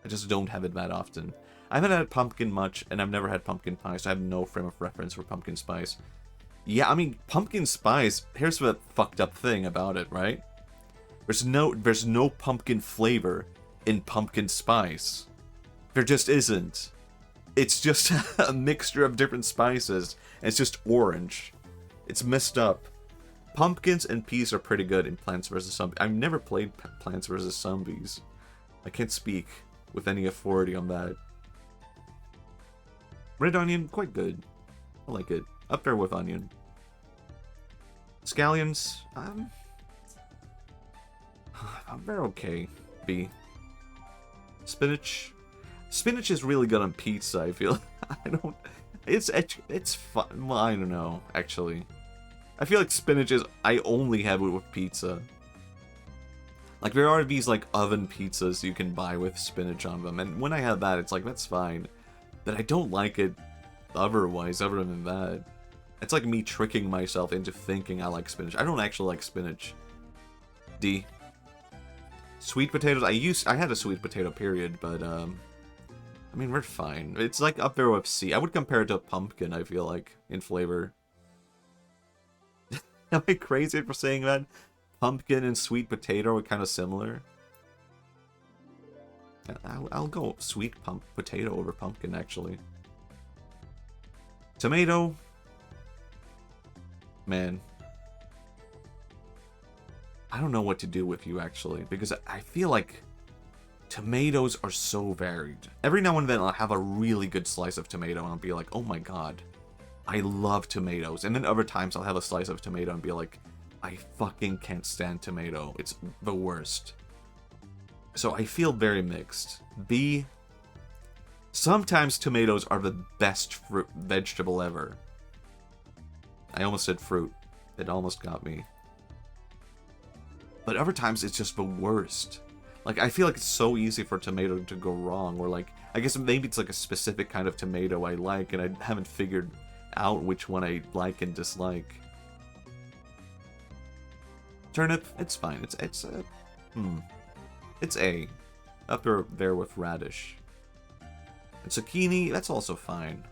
I just don't have it that often. I haven't had pumpkin much, and I've never had pumpkin pie, so I have no frame of reference for pumpkin spice. Yeah, I mean, pumpkin spice, here's the fucked up thing about it, right? There's no pumpkin flavor in pumpkin spice. There just isn't. It's just a mixture of different spices, and it's just orange. It's messed up. Pumpkins and peas are pretty good in Plants vs. Zombies. I've never played Plants vs. Zombies. I can't speak with any authority on that. Red onion, quite good. I like it. Up there with onion. Scallions, they're okay. B. Spinach. Spinach is really good on pizza, I feel. It's fun. Well, I don't know, actually. I feel like spinach is, I only have it with pizza. Like, there are these, like, oven pizzas you can buy with spinach on them, and when I have that, it's like, that's fine. But I don't like it otherwise, other than that. It's like me tricking myself into thinking I like spinach. I don't actually like spinach. D. Sweet potatoes, I had a sweet potato period, but, I mean, we're fine. It's, like, up there with C. I would compare it to pumpkin, I feel like, in flavor. Am I crazy for saying that? Pumpkin and sweet potato are kind of similar. I'll go sweet potato over pumpkin, actually. Tomato. Man. I don't know what to do with you, actually, because I feel like tomatoes are so varied. Every now and then I'll have a really good slice of tomato and I'll be like, oh my god, I love tomatoes. And then other times I'll have a slice of tomato and be like, I fucking can't stand tomato. It's the worst. So I feel very mixed. B. Sometimes tomatoes are the best vegetable ever. I almost said fruit. It almost got me. But other times it's just the worst. Like, I feel like it's so easy for a tomato to go wrong. Or, like, I guess maybe it's like a specific kind of tomato I like, and I haven't figured out which one I like and dislike. Turnip, it's fine. It's A. Up there with radish. And zucchini, that's also fine.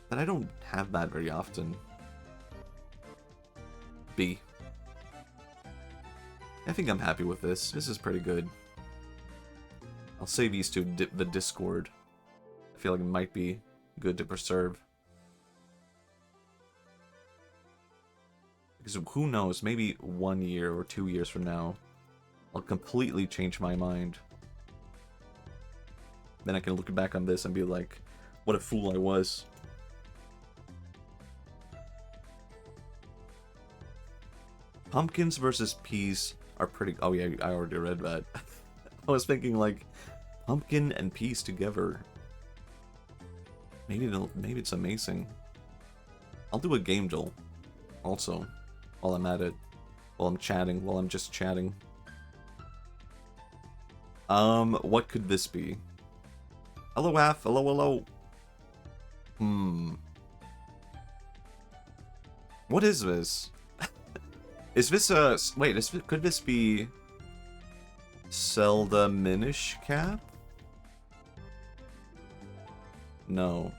But I don't have that very often. B. I think I'm happy with this. This is pretty good. I'll save these to the Discord. I feel like it might be good to preserve. Because who knows, maybe 1 year or 2 years from now, I'll completely change my mind. Then I can look back on this and be like, what a fool I was. Pumpkins versus peas are pretty... Oh yeah, I already read that. I was thinking like pumpkin and peas together. Maybe it's amazing. I'll do a game duel also while I'm at it. While I'm just chatting. What could this be? Hello, Af. Hello, hello. What is this? Is this a... Wait, could this be... Zelda Minish Cap? No.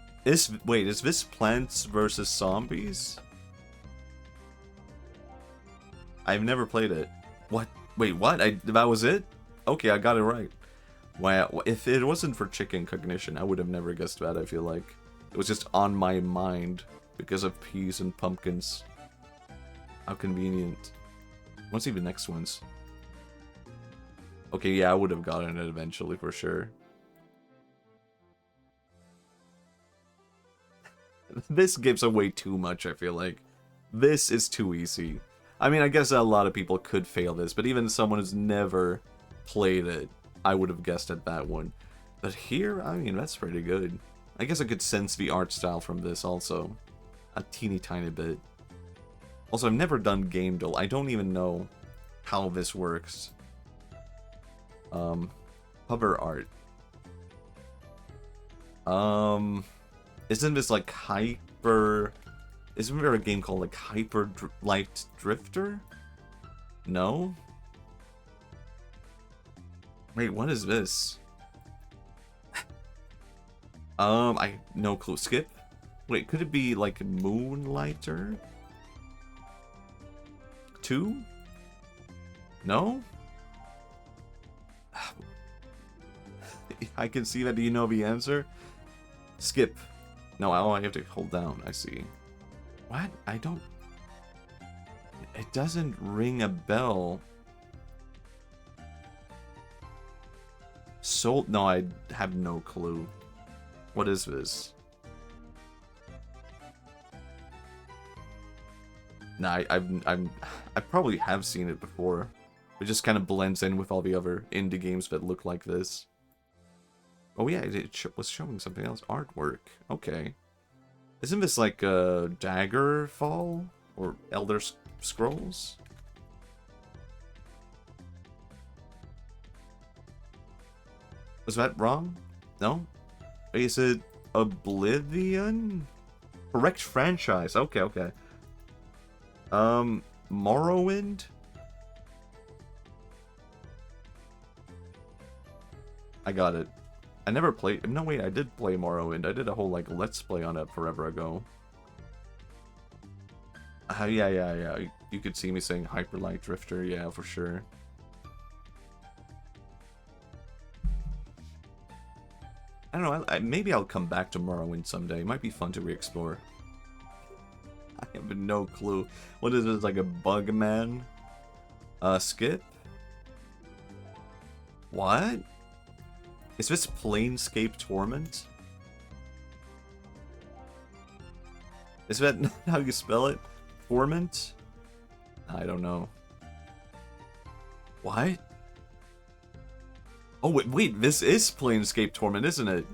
Wait, is this Plants vs. Zombies? I've never played it. What? Wait, what? That was it? Okay, I got it right. Wow, if it wasn't for chicken cognition, I would have never guessed that, I feel like. It was just on my mind because of peas and pumpkins. How convenient. What's even next ones? Okay, yeah, I would have gotten it eventually for sure. This gives away too much, I feel like. This is too easy. I mean, I guess a lot of people could fail this, but even someone who's never played it, I would have guessed at that one. But here, I mean, that's pretty good. I guess I could sense the art style from this also. A teeny tiny bit. Also, I've never done game duel. I don't even know how this works. Cover art. Isn't this like hyper... Isn't there a game called like Hyper Light Drifter? No? Wait, what is this? I no clue. Skip? Wait, could it be like Moonlighter? 2? No? I can see that. Do you know the answer? Skip. No, I have to hold down. I see. What? I don't... It doesn't ring a bell. Soul... No, I have no clue. What is this? Nah, I probably have seen it before. It just kind of blends in with all the other indie games that look like this. Oh yeah, it was showing something else. Artwork. Okay. Isn't this like Daggerfall? Or Elder Scrolls? Was that wrong? No? Is it Oblivion? Correct franchise. Okay, okay. Morrowind? I got it. I never played... No, wait, I did play Morrowind. I did a whole, like, Let's Play on it forever ago. Yeah. You could see me saying Hyper Light Drifter. Yeah, for sure. I don't know. Maybe I'll come back to Morrowind someday. It might be fun to re-explore. I have no clue. What is this, like a bug man? Skip? What? Is this Planescape Torment? Is that how you spell it? Torment? I don't know. What? Oh, wait, this is Planescape Torment, isn't it?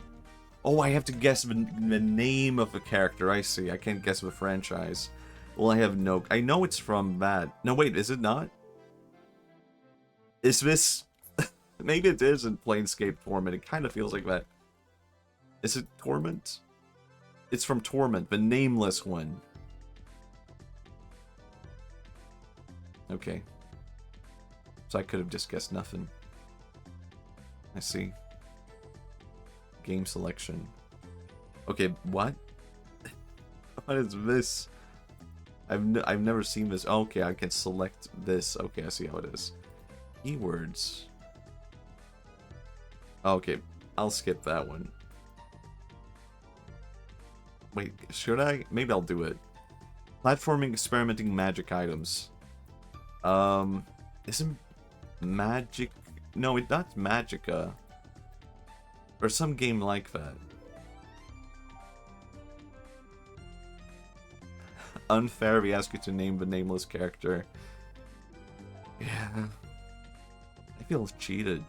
Oh, I have to guess the name of the character. I see. I can't guess the franchise. Well, I have no... I know it's from that. No, wait, is it not? Is this... Maybe it isn't Planescape Torment. It kind of feels like that. Is it Torment? It's from Torment, the nameless one. Okay. So I could have just guessed nothing. I see. Game selection. Okay, what? What is this? I've never seen this. Oh, okay, I can select this. Okay, I see how it is. Keywords. Okay, I'll skip that one. Wait, should I? Maybe I'll do it. Platforming, experimenting, magic items. Isn't magic... No, it's not Magica. Or some game like that. Unfair, we ask you to name the nameless character. Yeah. I feel cheated.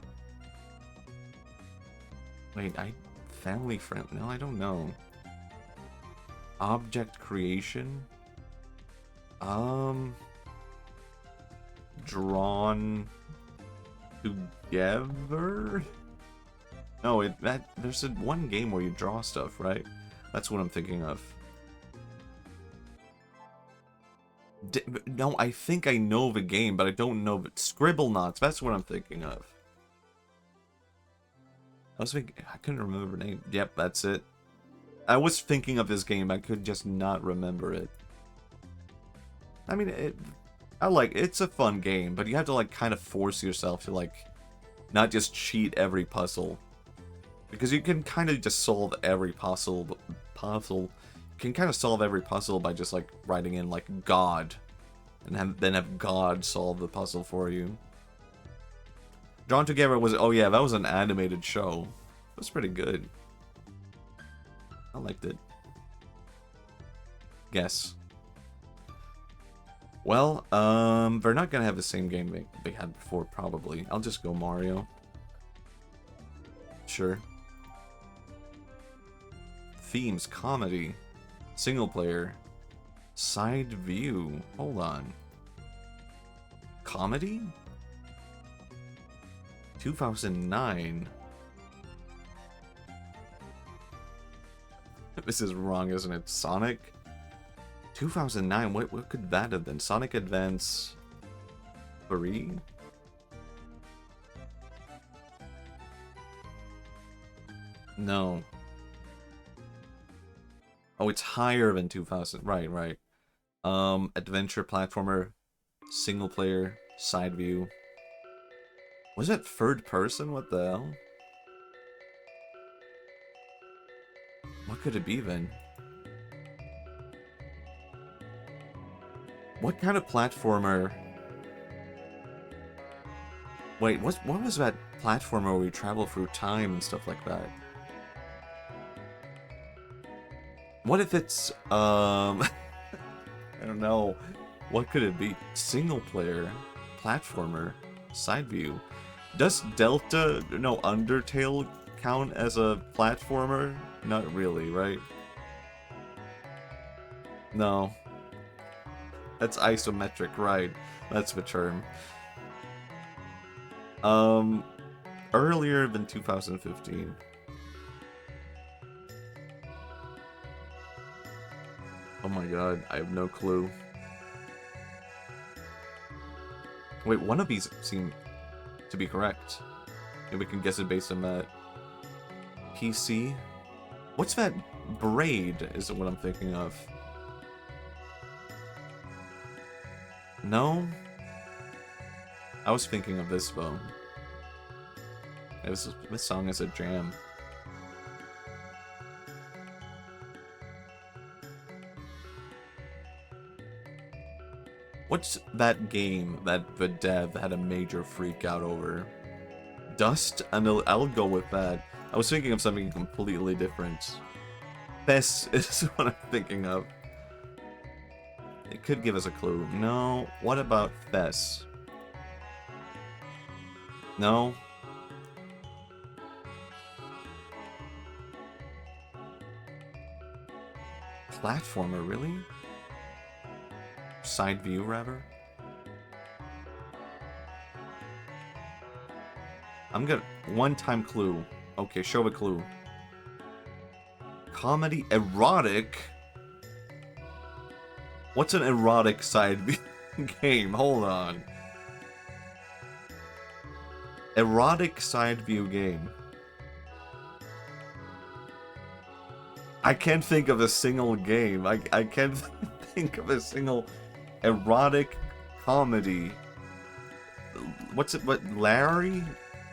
Wait, family friend? No, I don't know. Object creation? Drawn together? No, there's one game where you draw stuff, right? That's what I'm thinking of. No, I think I know the game, but I don't know. Scribble Knots, that's what I'm thinking of. I couldn't remember the name. Yep, that's it. I was thinking of this game, I could just not remember it. I mean, it's a fun game, but you have to, like, kind of force yourself to, like, not just cheat every puzzle. Because you can kind of just solve every puzzle. You can kind of solve every puzzle by just, like, writing in, like, God. And then have God solve the puzzle for you. Drawn Together was, oh yeah, that was an animated show. It was pretty good. I liked it. Guess. Well, they're not gonna have the same game they had before, probably. I'll just go Mario. Sure. Themes, comedy, single player, side view. Hold on. Comedy? 2009. This is wrong, isn't it? Sonic? 2009, what could that have been? Sonic Advance 3? No. Oh, it's higher than 2000. Right, right. Adventure platformer, single player, side view. Was it third person? What the hell? What could it be then? What kind of platformer? Wait, what was that platformer where we travel through time and stuff like that? What if it's, I don't know. What could it be? Single player, platformer, side view. Does Undertale count as a platformer? Not really, right? No. That's isometric, right. That's the term. Earlier than 2015. Oh my god, I have no clue. Wait, one of these seem to be correct. Maybe we can guess it based on that. PC? What's that? Braid is what I'm thinking of. No? I was thinking of this though. This song is a jam. What's that game that the dev had a major freak out over? Dust? And I'll go with that. I was thinking of something completely different. Fess is what I'm thinking of. It could give us a clue. No. What about Fess? No? Platformer, really? Side view, rather? I'm gonna... One-time clue. Okay, show a clue. Comedy? Erotic? What's an erotic side view game? Hold on. Erotic side view game. I can't think of a single game. I can't think of a single erotic comedy. What's it? What? Larry?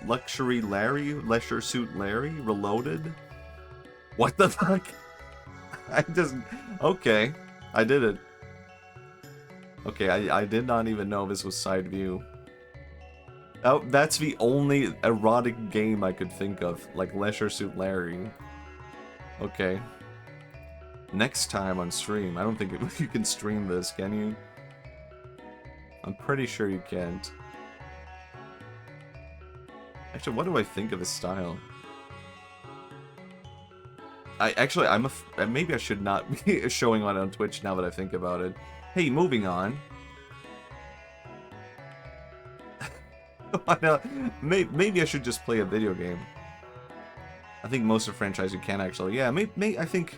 Luxury Larry? Leisure Suit Larry? Reloaded? What the fuck? I just... Okay. I did it. Okay, I did not even know this was side view. Oh, that's the only erotic game I could think of. Like Leisure Suit Larry. Okay. Next time on stream. I don't think you can stream this, can you? I'm pretty sure you can't. Actually, what do I think of his style? maybe I should not be showing on Twitch now that I think about it. Hey, moving on. Why not? Maybe I should just play a video game. I think most of franchise you can actually. Yeah, I think.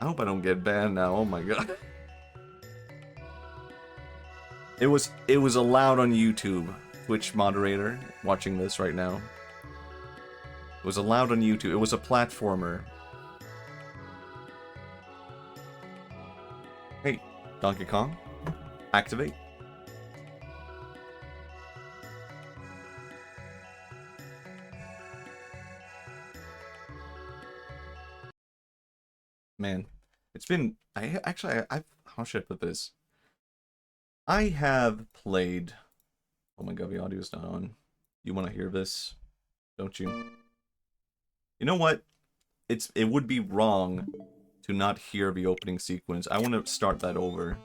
I hope I don't get banned now. Oh my god. It was allowed on YouTube. Twitch moderator watching this right now. It was allowed on YouTube. It was a platformer. Hey, Donkey Kong, activate. Man, it's been. How should I put this? I have played. Oh my god, the audio's not on. You want to hear this, don't you? You know what? It would be wrong to not hear the opening sequence. I want to start that over.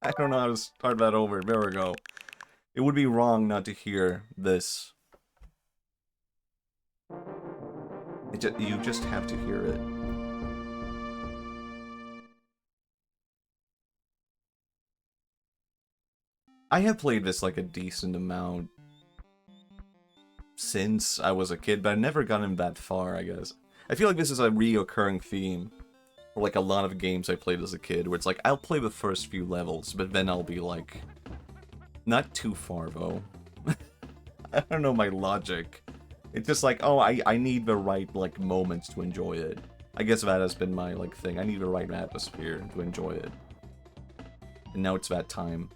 I don't know how to start that over. There we go. It would be wrong not to hear this. You just have to hear it. I have played this like a decent amount since I was a kid, but I've never gotten that far, I guess. I feel like this is a reoccurring theme for like a lot of games I played as a kid, where it's like, I'll play the first few levels, but then I'll be like, not too far though. I don't know my logic. It's just like, oh, I need the right, like, moments to enjoy it. I guess that has been my, like, thing. I need the right atmosphere to enjoy it. And now it's that time.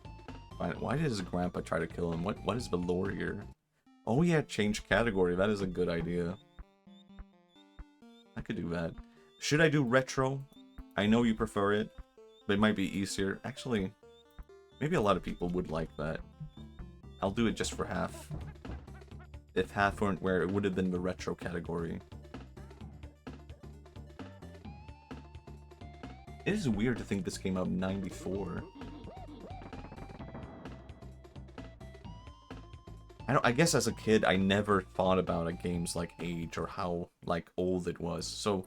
Why did his grandpa try to kill him? What is the lore here? Oh yeah, change category. That is a good idea. I could do that. Should I do retro? I know you prefer it, but it might be easier. Actually, maybe a lot of people would like that. I'll do it just for half. If half weren't where it would have been the retro category. It is weird to think this came out in '94. I guess as a kid, I never thought about a game's like age or how like old it was. So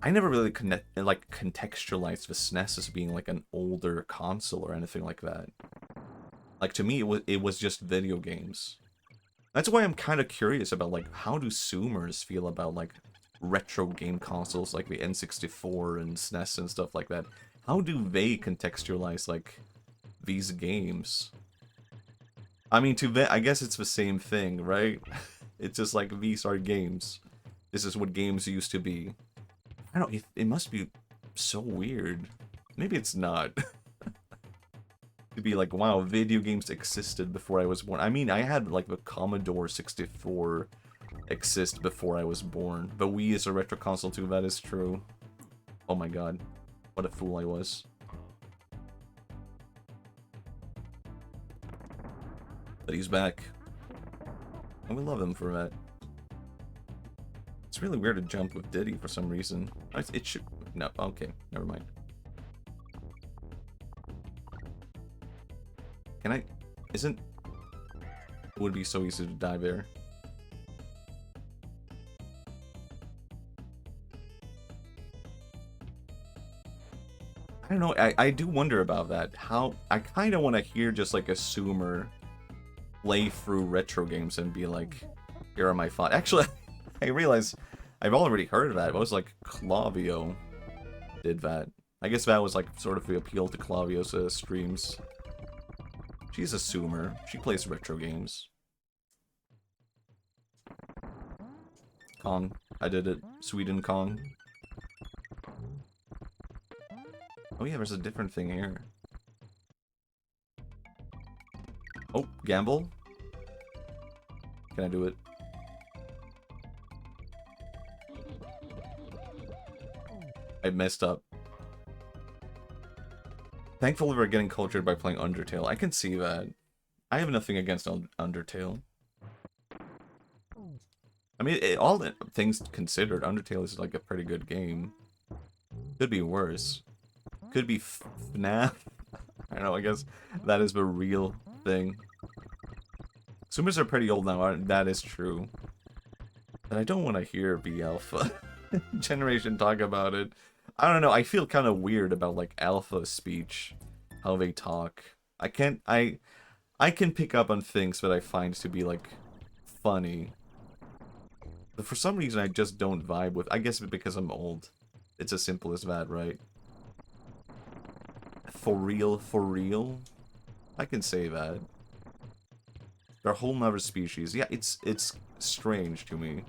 I never really contextualized the SNES as being like an older console or anything like that. Like to me, it was just video games. That's why I'm kind of curious about like how do Zoomers feel about like retro game consoles like the N64 and SNES and stuff like that. How do they contextualize like these games? I mean, I guess it's the same thing, right? It's just like, these are games. This is what games used to be. I don't know, it must be so weird. Maybe it's not. To be like, wow, video games existed before I was born. I mean, I had like the Commodore 64 exist before I was born. The Wii is a retro console too, that is true. Oh my god. What a fool I was. But he's back. And we love him for that. It's really weird to jump with Diddy for some reason. It should... No, okay, never mind. Can I... Isn't... It would be so easy to die there. I don't know, I do wonder about that. How... I kind of want to hear just like a Zoomer play through retro games and be like, here are my thoughts. Actually, I realize I've already heard of that. It was like Clavio did that. I guess that was like sort of the appeal to Clavio's streams. She's a Zoomer. She plays retro games. Kong. I did it. Sweden Kong. Oh yeah, there's a different thing here. Oh, gamble? Can I do it? I messed up. Thankfully we're getting cultured by playing Undertale. I can see that. I have nothing against Undertale. I mean, all the things considered, Undertale is like a pretty good game. Could be worse. Could be FNAF. I don't know, I guess that is the real thing. Zoomers are pretty old now, that is true. And I don't want to hear the alpha generation talk about it. I don't know, I feel kind of weird about, like, alpha speech. How they talk. I can pick up on things that I find to be, like, funny. But for some reason, I just don't vibe with... I guess because I'm old. It's as simple as that, right? For real, for real? I can say that. They're a whole nother species. Yeah, it's strange to me.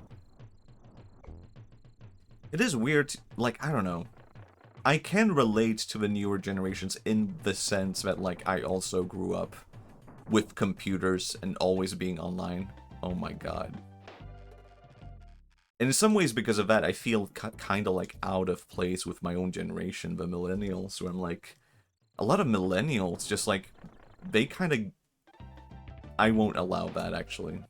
It is weird, like, I don't know. I can relate to the newer generations in the sense that, like, I also grew up with computers and always being online. Oh my god. And in some ways, because of that, I feel kind of, like, out of place with my own generation, the millennials, where I'm like... A lot of millennials just, like, they kind of... I won't allow that, actually.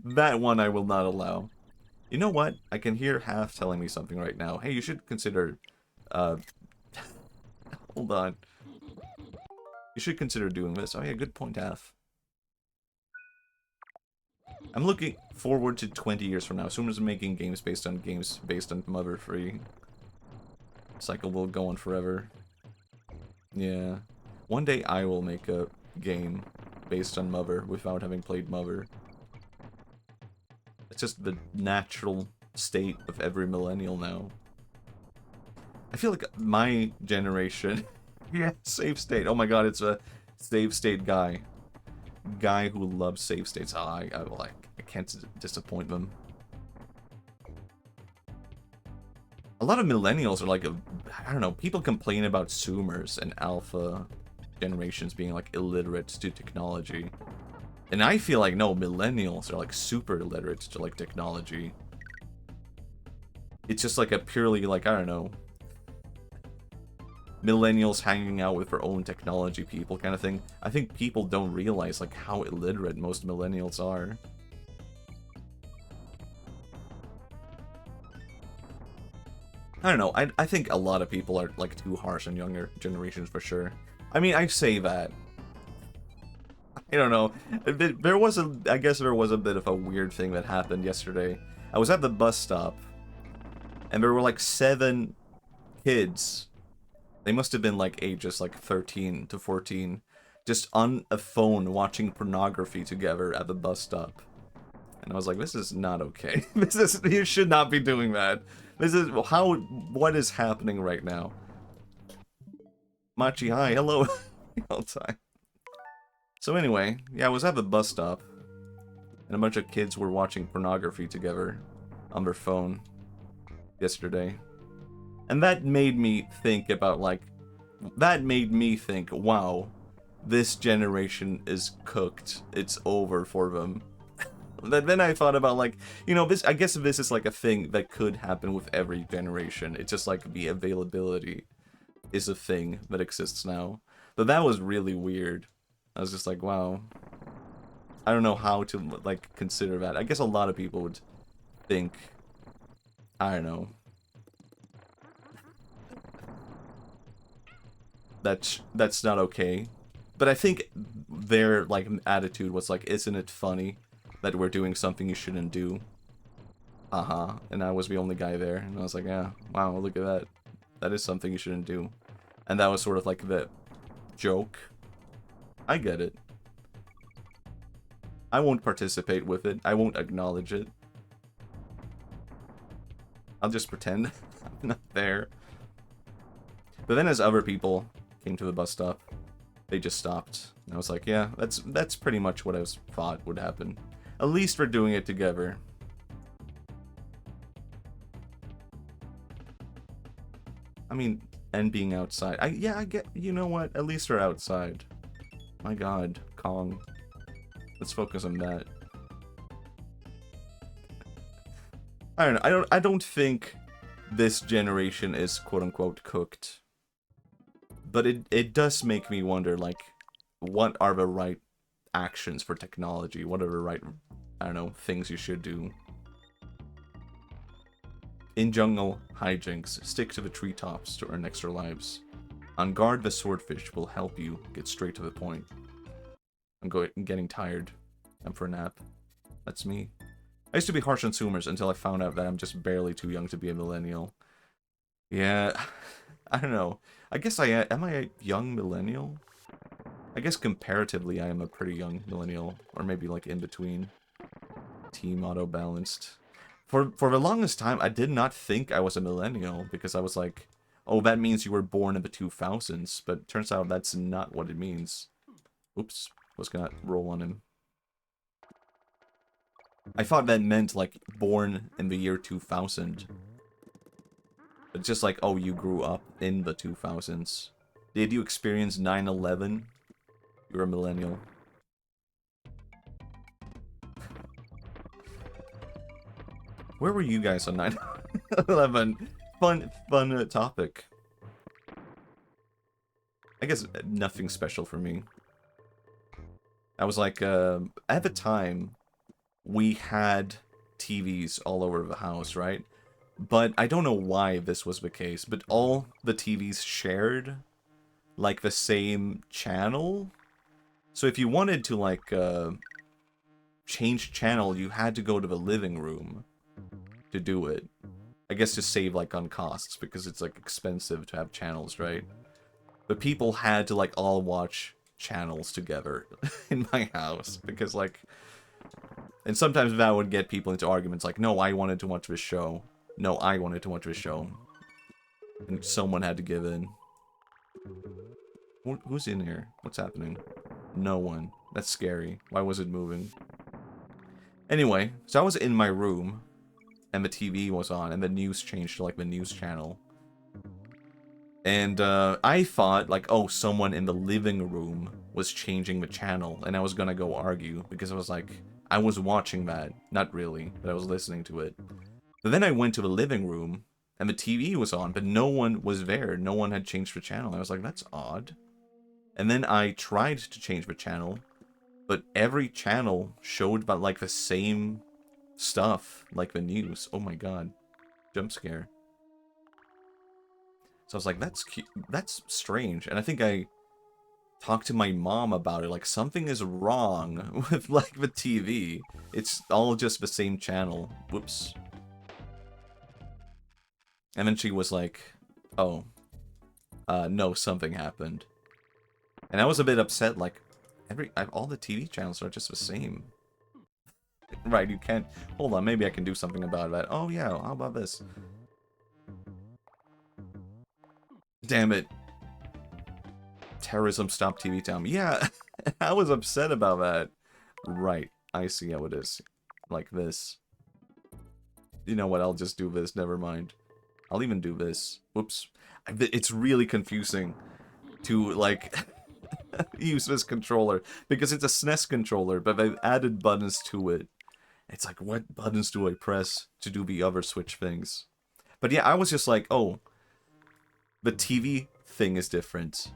That one I will not allow. You know what? I can hear Half telling me something right now. Hey, you should consider... Hold on. You should consider doing this. Oh yeah, good point, Half. I'm looking forward to 20 years from now. As soon as I'm making games based on Mother Free. Cycle will go on forever. Yeah. One day I will make a game based on Mother without having played Mother. It's just the natural state of every millennial now. I feel like my generation... yeah, save state. Oh my god, it's a save state guy. Guy who loves save states. Oh, I can't disappoint them. A lot of millennials are like, I don't know, people complain about Zoomers and alpha generations being like illiterate to technology. And I feel like, no, millennials are like super illiterate to like technology. It's just like a purely like, I don't know, millennials hanging out with their own technology people kind of thing. I think people don't realize like how illiterate most millennials are. I don't know, I think a lot of people are like too harsh on younger generations for sure. I mean, I say that. I don't know. There was I guess there was a bit of a weird thing that happened yesterday. I was at the bus stop, and there were like 7 kids. They must have been like ages like 13 to 14, just on a phone watching pornography together at the bus stop. And I was like, this is not okay. You should not be doing that. What is happening right now? Machi, hi, hello. All time. So anyway, yeah, I was at the bus stop, and a bunch of kids were watching pornography together on their phone yesterday. And that made me think about, like, wow, this generation is cooked. It's over for them. Then I thought about, like, you know, I guess this is like a thing that could happen with every generation. It's just like the availability is a thing that exists now. But that was really weird. I was just like, wow. I don't know how to, like, consider that. I guess a lot of people would think, I don't know, that's not okay. But I think their, like, attitude was like, isn't it funny that we're doing something you shouldn't do? And I was the only guy there, and I was like, yeah, wow, look at that. That is something you shouldn't do. And that was sort of like the joke. I get it. I won't participate with it. I won't acknowledge it. I'll just pretend I'm not there. But then as other people came to the bus stop, they just stopped. And I was like, yeah, that's pretty much what I thought would happen. At least we're doing it together. I mean, and being outside. Yeah, I get, you know what? At least we're outside. My god, Kong. Let's focus on that. I don't know. I don't think this generation is quote-unquote cooked. But it does make me wonder, like, what are the right actions for technology? What are the right, I don't know, things you should do? In jungle hijinks, stick to the treetops to earn extra lives. On guard, the swordfish will help you get straight to the point. I'm getting tired. I'm for a nap. That's me. I used to be harsh on Zoomers until I found out that I'm just barely too young to be a millennial. Yeah, I don't know. I guess am I a young millennial? I guess comparatively I am a pretty young millennial, or maybe like in between. Team auto balanced. For the longest time, I did not think I was a millennial because I was like, oh, that means you were born in the 2000s, but it turns out that's not what it means. Oops, was gonna roll on him. I thought that meant like born in the year 2000. But just like, oh, you grew up in the 2000s. Did you experience 9/11? You're a millennial. Where were you guys on 9/11? Fun topic. I guess nothing special for me. I was like, at the time, we had TVs all over the house, right? But I don't know why this was the case, but all the TVs shared, like, the same channel. So if you wanted to, like, change channel, you had to go to the living room to do it. I guess to save, like, on costs, because it's, like, expensive to have channels, right? But people had to, like, all watch channels together in my house, because, like... And sometimes that would get people into arguments, like, no, I wanted to watch this show. No, I wanted to watch this show. And someone had to give in. Who's in here? What's happening? No one. That's scary. Why was it moving? Anyway, so I was in my room, and the TV was on, and the news changed to, like, the news channel. And, I thought, like, oh, someone in the living room was changing the channel, and I was gonna go argue, because I was like, I was watching that. Not really, but I was listening to it. But then I went to the living room, and the TV was on, but no one was there. No one had changed the channel. I was like, that's odd. And then I tried to change the channel, but every channel showed about, like, the same stuff, like the news. Oh my god. Jump scare. So I was like, that's cute. That's strange. And I think I talked to my mom about it. Like, something is wrong with, like, the TV. It's all just the same channel. Whoops. And then she was like, oh, no, something happened. And I was a bit upset, like, all the TV channels are just the same. Right, you can't... Hold on, maybe I can do something about that. Oh, yeah, how about this? Damn it. Terrorism Stop TV Town. Yeah, I was upset about that. Right, I see how it is. Like this. You know what, I'll just do this, never mind. I'll even do this. Whoops. It's really confusing to, like, use this controller. Because it's a SNES controller, but they've added buttons to it. It's like, what buttons do I press to do the other Switch things? But yeah, I was just like, oh, the TV thing is different.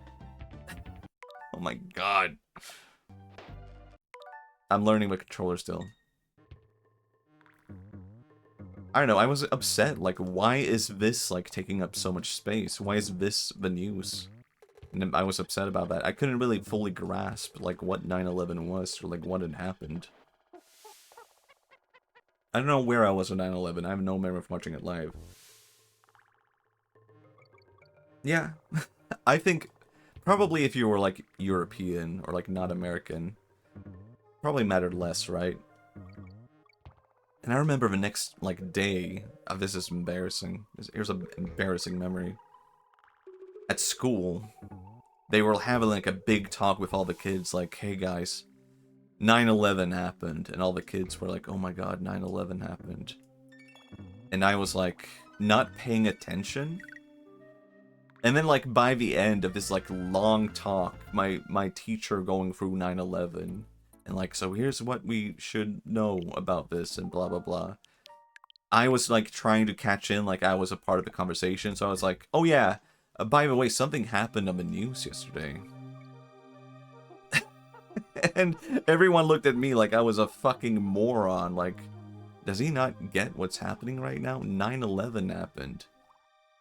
Oh my god. I'm learning the controller still. I don't know, I was upset. Like, why is this, like, taking up so much space? Why is this the news? And I was upset about that. I couldn't really fully grasp, like, what 9/11 was, or, like, what had happened. I don't know where I was on 9/11. I have no memory of watching it live. Yeah. I think, probably if you were, like, European, or, like, not American, probably mattered less, right? And I remember the next, like, day... Oh, this is embarrassing. Here's an embarrassing memory. At school, they were having, like, a big talk with all the kids, like, hey, guys, 9/11 happened. And all the kids were like, oh my god, 9/11 happened. And I was, like, not paying attention. And then, like, by the end of this, like, long talk, my teacher going through 9/11... And like, so here's what we should know about this, and blah, blah, blah. I was, like, trying to catch in, like, I was a part of the conversation, so I was like, oh yeah, by the way, something happened on the news yesterday. And everyone looked at me like I was a fucking moron, like, does he not get what's happening right now? 9/11 happened.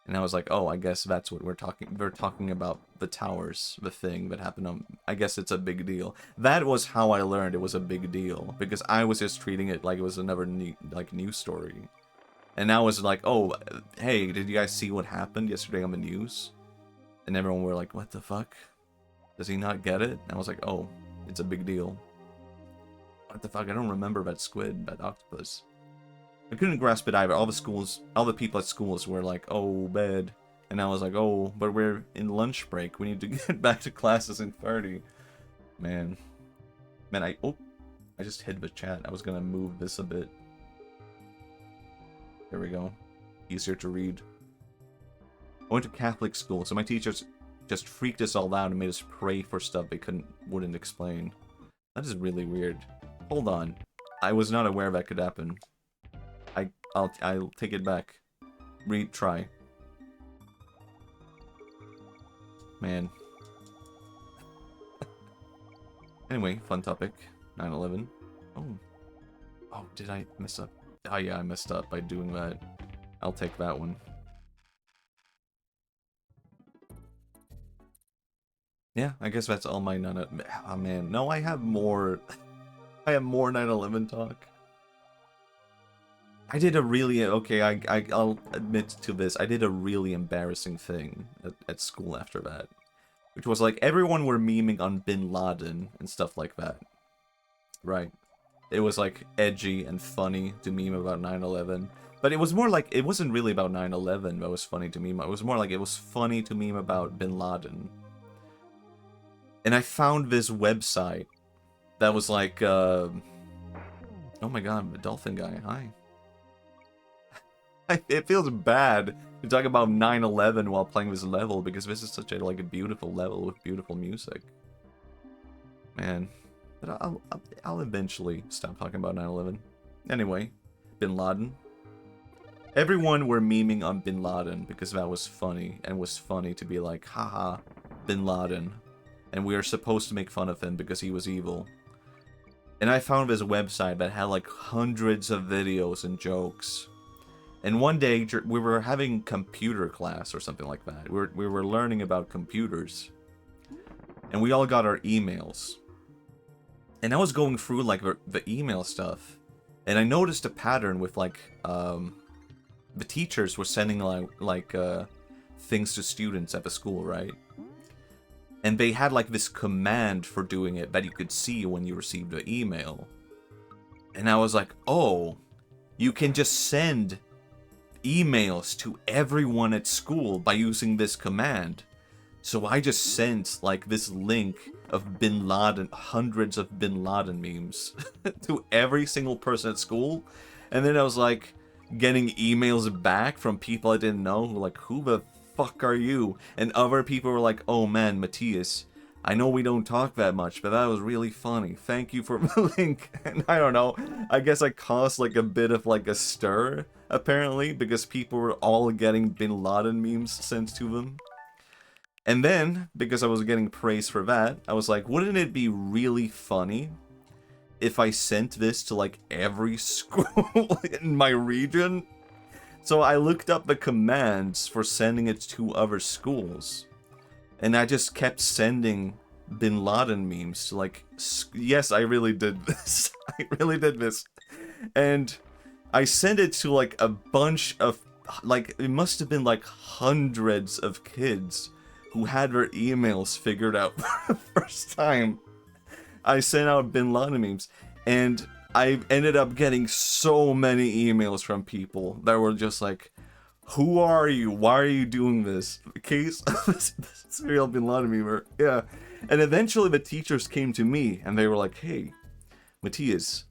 And I was like, oh, I guess that's what we're talking about, the towers, the thing that happened on... I guess it's a big deal. That was how I learned it was a big deal, because I was just treating it like it was another news story. And now it's like, oh, hey, did you guys see what happened yesterday on the news? And everyone were like, what the fuck? Does he not get it? And I was like, oh, it's a big deal. What the fuck? I don't remember that squid, that octopus. I couldn't grasp it either. All the people at schools were like, oh, bad. And I was like, oh, but we're in lunch break. We need to get back to classes in 30. Man, I just hid the chat. I was gonna move this a bit. There we go. Easier to read. I went to Catholic school, so my teachers just freaked us all out and made us pray for stuff they wouldn't explain. That is really weird. Hold on. I was not aware that could happen. I'll take it back. Retry. Man. Anyway, fun topic. 9/11. Oh. Oh, did I mess up? Oh yeah, I messed up by doing that. I'll take that one. Yeah, I guess that's all my 9/11. Oh man, no, I have more. I have more 9/11 talk. I did a really, okay, I'll admit to this, I did a really embarrassing thing at school after that. Which was like, everyone were memeing on Bin Laden and stuff like that. Right. It was like edgy and funny to meme about 9/11. But it was more like, it wasn't really about 9/11 that was funny to meme. It was more like, it was funny to meme about Bin Laden. And I found this website that was like, oh my god, the dolphin guy, hi. It feels bad to talk about 9/11 while playing this level, because this is such a a beautiful level with beautiful music. Man, but I'll eventually stop talking about 9/11. Anyway, Bin Laden. Everyone were memeing on Bin Laden because that was funny, and was funny to be like, haha, Bin Laden. And we are supposed to make fun of him because he was evil. And I found this website that had like hundreds of videos and jokes. And one day, we were having computer class or something like that. We were learning about computers. And we all got our emails. And I was going through, like, the email stuff. And I noticed a pattern with, like, the teachers were sending, like things to students at the school, right? And they had, like, this command for doing it that you could see when you received the email. And I was like, oh, you can just send emails to everyone at school by using this command. So I just sent like this link of Bin Laden, hundreds of Bin Laden memes to every single person at school. And then I was like getting emails back from people I didn't know, like, who the fuck are you? And other people were like, oh man, Matthias, I know we don't talk that much, but that was really funny. Thank you for the link. And I don't know, I guess I caused like a bit of like a stir, apparently, because people were all getting Bin Laden memes sent to them. And then, because I was getting praise for that, I was like, wouldn't it be really funny if I sent this to like every school in my region? So I looked up the commands for sending it to other schools. And I just kept sending Bin Laden memes to like, yes, I really did this. I really did this. And I sent it to like a bunch of, like, it must have been like hundreds of kids who had their emails figured out for the first time. I sent out Bin Laden memes, and I ended up getting so many emails from people that were just like, who are you? Why are you doing this? Case this serial Bin Laden memer. Yeah. And eventually the teachers came to me and they were like, hey, Matthias,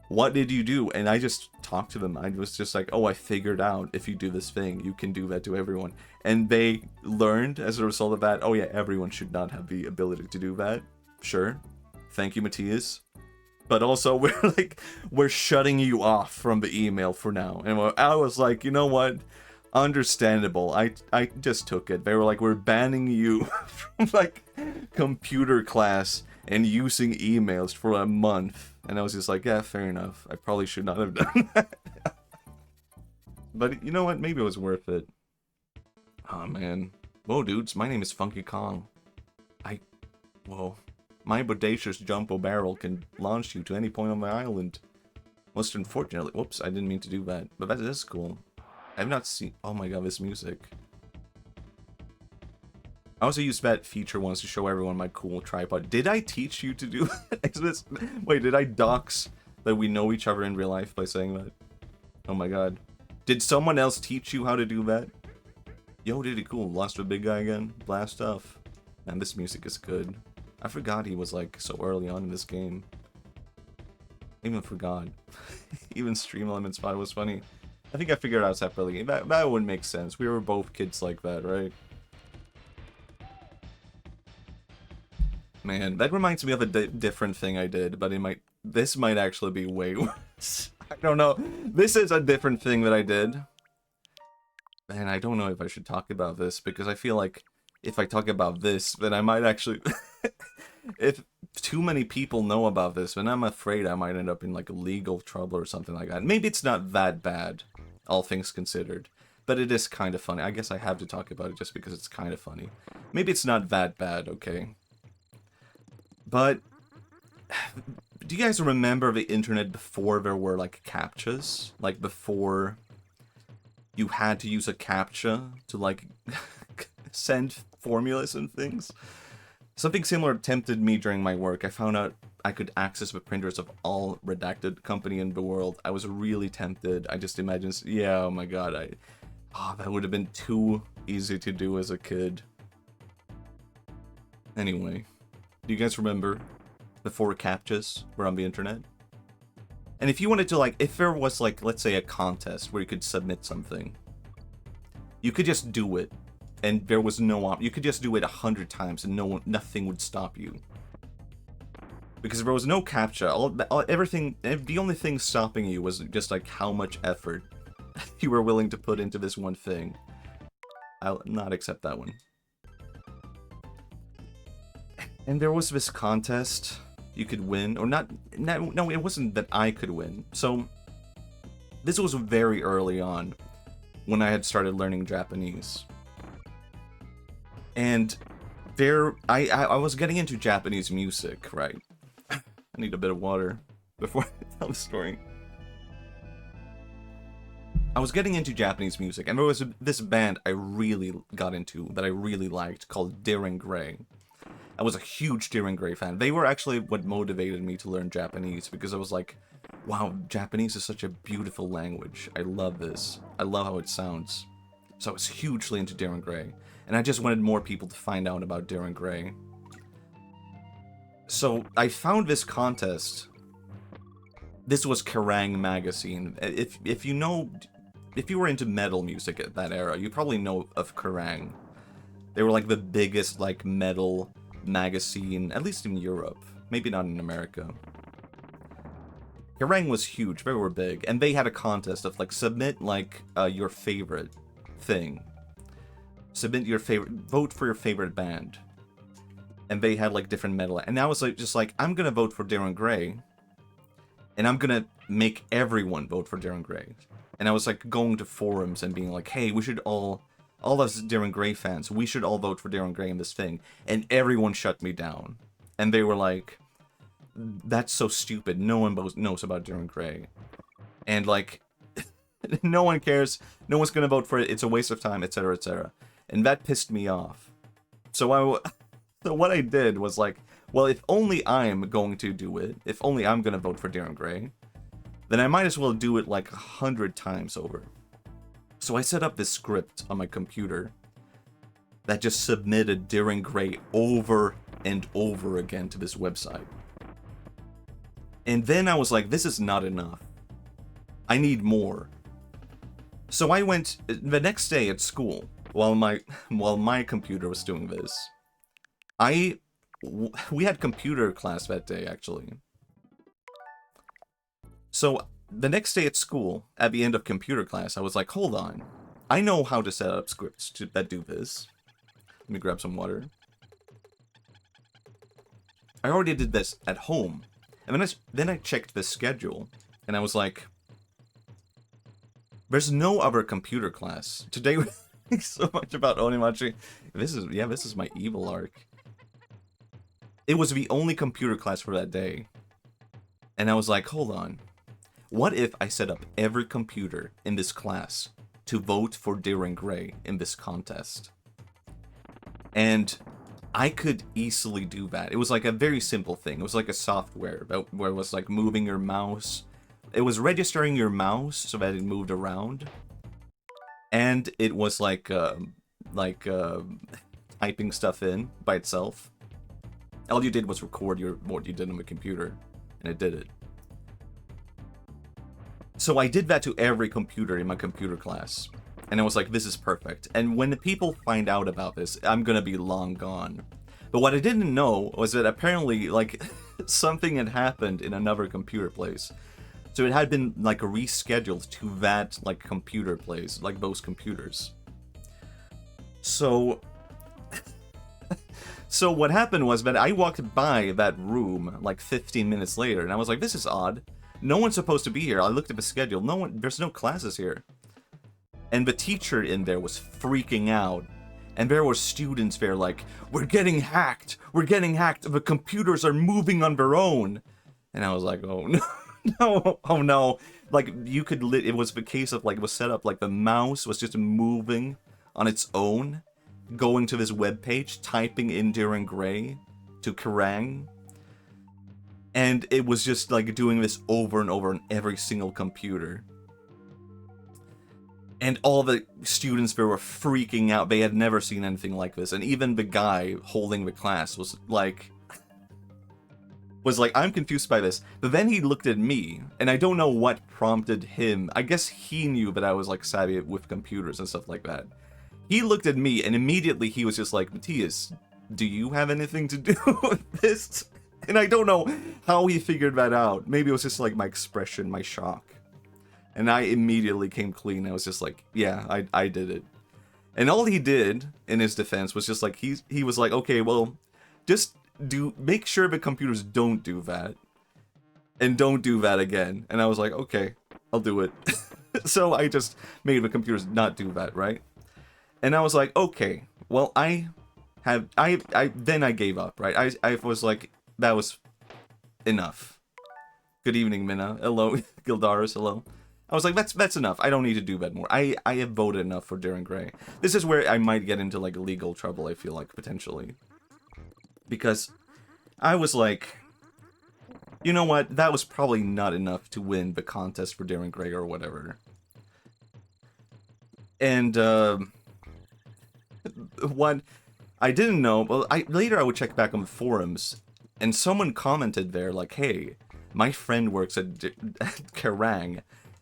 what did you do? And I just talked to them. I was just like, oh, I figured out if you do this thing, you can do that to everyone. And they learned as a result of that, oh yeah, everyone should not have the ability to do that. Sure. Thank you, Matthias. But also, we're shutting you off from the email for now. And I was like, you know what? Understandable. I just took it. They were like, we're banning you from, like, computer class and using emails for a month. And I was just like, yeah, fair enough. I probably should not have done that. But you know what? Maybe it was worth it. Oh man. Whoa, dudes, my name is Funky Kong. Whoa. My bodacious jumbo barrel can launch you to any point on my island. Most unfortunately, whoops, I didn't mean to do that, but that is cool. I've not seen, oh my god, this music. I also used that feature once to show everyone my cool tripod. Did I teach you to do this? Wait, did I dox that we know each other in real life by saying that? Oh my god. Did someone else teach you how to do that? Yo, did he cool. Lost to a big guy again. Blast off. Man, this music is good. I forgot he was like so early on in this game. Even forgot. Even Stream Elements Spot was funny. I think I figured it out separately. That would make sense. We were both kids like that, right? Man, that reminds me of a different thing I did, but this might actually be way worse. I don't know. This is a different thing that I did. Man, I don't know if I should talk about this, because I feel like if I talk about this, then I might actually... if too many people know about this, then I'm afraid I might end up in like legal trouble or something like that. Maybe it's not that bad, all things considered. But it is kind of funny. I guess I have to talk about it just because it's kind of funny. Maybe it's not that bad, okay? But... do you guys remember the internet before there were like CAPTCHAs? Like before you had to use a CAPTCHA to like send formulas and things? Something similar tempted me during my work. I found out I could access the printers of all redacted company in the world. I was really tempted. I just imagined, yeah, oh my god, that would have been too easy to do as a kid. Anyway, do you guys remember before CAPTCHAs were on the internet? And if you wanted to, like, if there was, like, let's say a contest where you could submit something, you could just do it. And there was no you could just do it 100 times and nothing would stop you. Because there was no CAPTCHA. Everything, the only thing stopping you was just like how much effort you were willing to put into this one thing. I'll not accept that one. And there was this contest you could win, or no, it wasn't that I could win. So this was very early on when I had started learning Japanese. And I was getting into Japanese music, right? I need a bit of water before I tell the story. I was getting into Japanese music, and there was this band I really got into, that I really liked, called Daring Gray. I was a huge Daring Gray fan. They were actually what motivated me to learn Japanese, because I was like, wow, Japanese is such a beautiful language. I love this. I love how it sounds. So I was hugely into Daring Gray. And I just wanted more people to find out about Daring Gray. So I found this contest. This was Kerrang! Magazine. If you were into metal music at that era, you probably know of Kerrang! They were like the biggest like metal magazine, at least in Europe. Maybe not in America. Kerrang! Was huge. They were big. And they had a contest of like submit like your favorite thing. Submit your favorite, vote for your favorite band. And they had like different metal. And I was like, just like, I'm gonna vote for Daring Gray. And I'm gonna make everyone vote for Daring Gray. And I was like going to forums and being like, hey, we should all us Daring Gray fans, we should all vote for Daring Gray in this thing. And everyone shut me down. And they were like, that's so stupid. No one knows about Daring Gray. And like, no one cares. No one's gonna vote for it. It's a waste of time, etc., etc. And that pissed me off. So what I did was like, well, if only I'm going to do it, if only I'm gonna vote for Daring Gray, then I might as well do it like 100 times over. So I set up this script on my computer that just submitted Daring Gray over and over again to this website. And then I was like, this is not enough. I need more. So I went the next day at school, while my computer was doing this. We had computer class that day, actually. So the next day at school, at the end of computer class, I was like, hold on. I know how to set up scripts that do this. Let me grab some water. I already did this at home. And then I checked the schedule, and I was like, there's no other computer class. Today so much about Onimachi. This is my evil arc. It was the only computer class for that day. And I was like, hold on. What if I set up every computer in this class to vote for Darren Gray in this contest? And I could easily do that. It was like a very simple thing. It was like a software where it was like moving your mouse. It was registering your mouse so that it moved around. And it was like typing stuff in by itself. All you did was record what you did on the computer, and it did it. So I did that to every computer in my computer class. And I was like, this is perfect. And when the people find out about this, I'm gonna be long gone. But what I didn't know was that apparently, like, something had happened in another computer place. So it had been, like, rescheduled to that, like, computer place, like those computers. So... So what happened was that I walked by that room, like, 15 minutes later, and I was like, this is odd. No one's supposed to be here. I looked at the schedule. There's no classes here. And the teacher in there was freaking out. And there were students there like, we're getting hacked. We're getting hacked. The computers are moving on their own. And I was like, oh no, no, oh no. Like, you could, it was the case of, like, it was set up, like, the mouse was just moving on its own, going to this webpage, typing in Darren Gray to Kerrang. And it was just, like, doing this over and over on every single computer. And all the students there were freaking out. They had never seen anything like this. And even the guy holding the class was like, I'm confused by this. But then he looked at me, and I don't know what prompted him. I guess he knew that I was, like, savvy with computers and stuff like that. He looked at me, and immediately he was just like, Matthias, do you have anything to do with this? And I don't know how he figured that out. Maybe it was just, like, my expression, my shock. And I immediately came clean. I was just like, yeah, I did it. And all he did, in his defense, was just like, he was like, okay, well, just make sure the computers don't do that. And don't do that again. And I was like, okay, I'll do it. So I just made the computers not do that, right? And I was like, okay, well, then I gave up, right? I was like, that was enough. Good evening, Minna. Hello, Gildaris, hello. I was like, that's enough. I don't need to do that more. I have voted enough for Darren Gray. This is where I might get into, like, legal trouble, I feel like, potentially. Because I was like, you know what? That was probably not enough to win the contest for Darren Gray or whatever. And, what I didn't know, well, later I would check back on the forums, and someone commented there, like, hey, my friend works at Kerrang,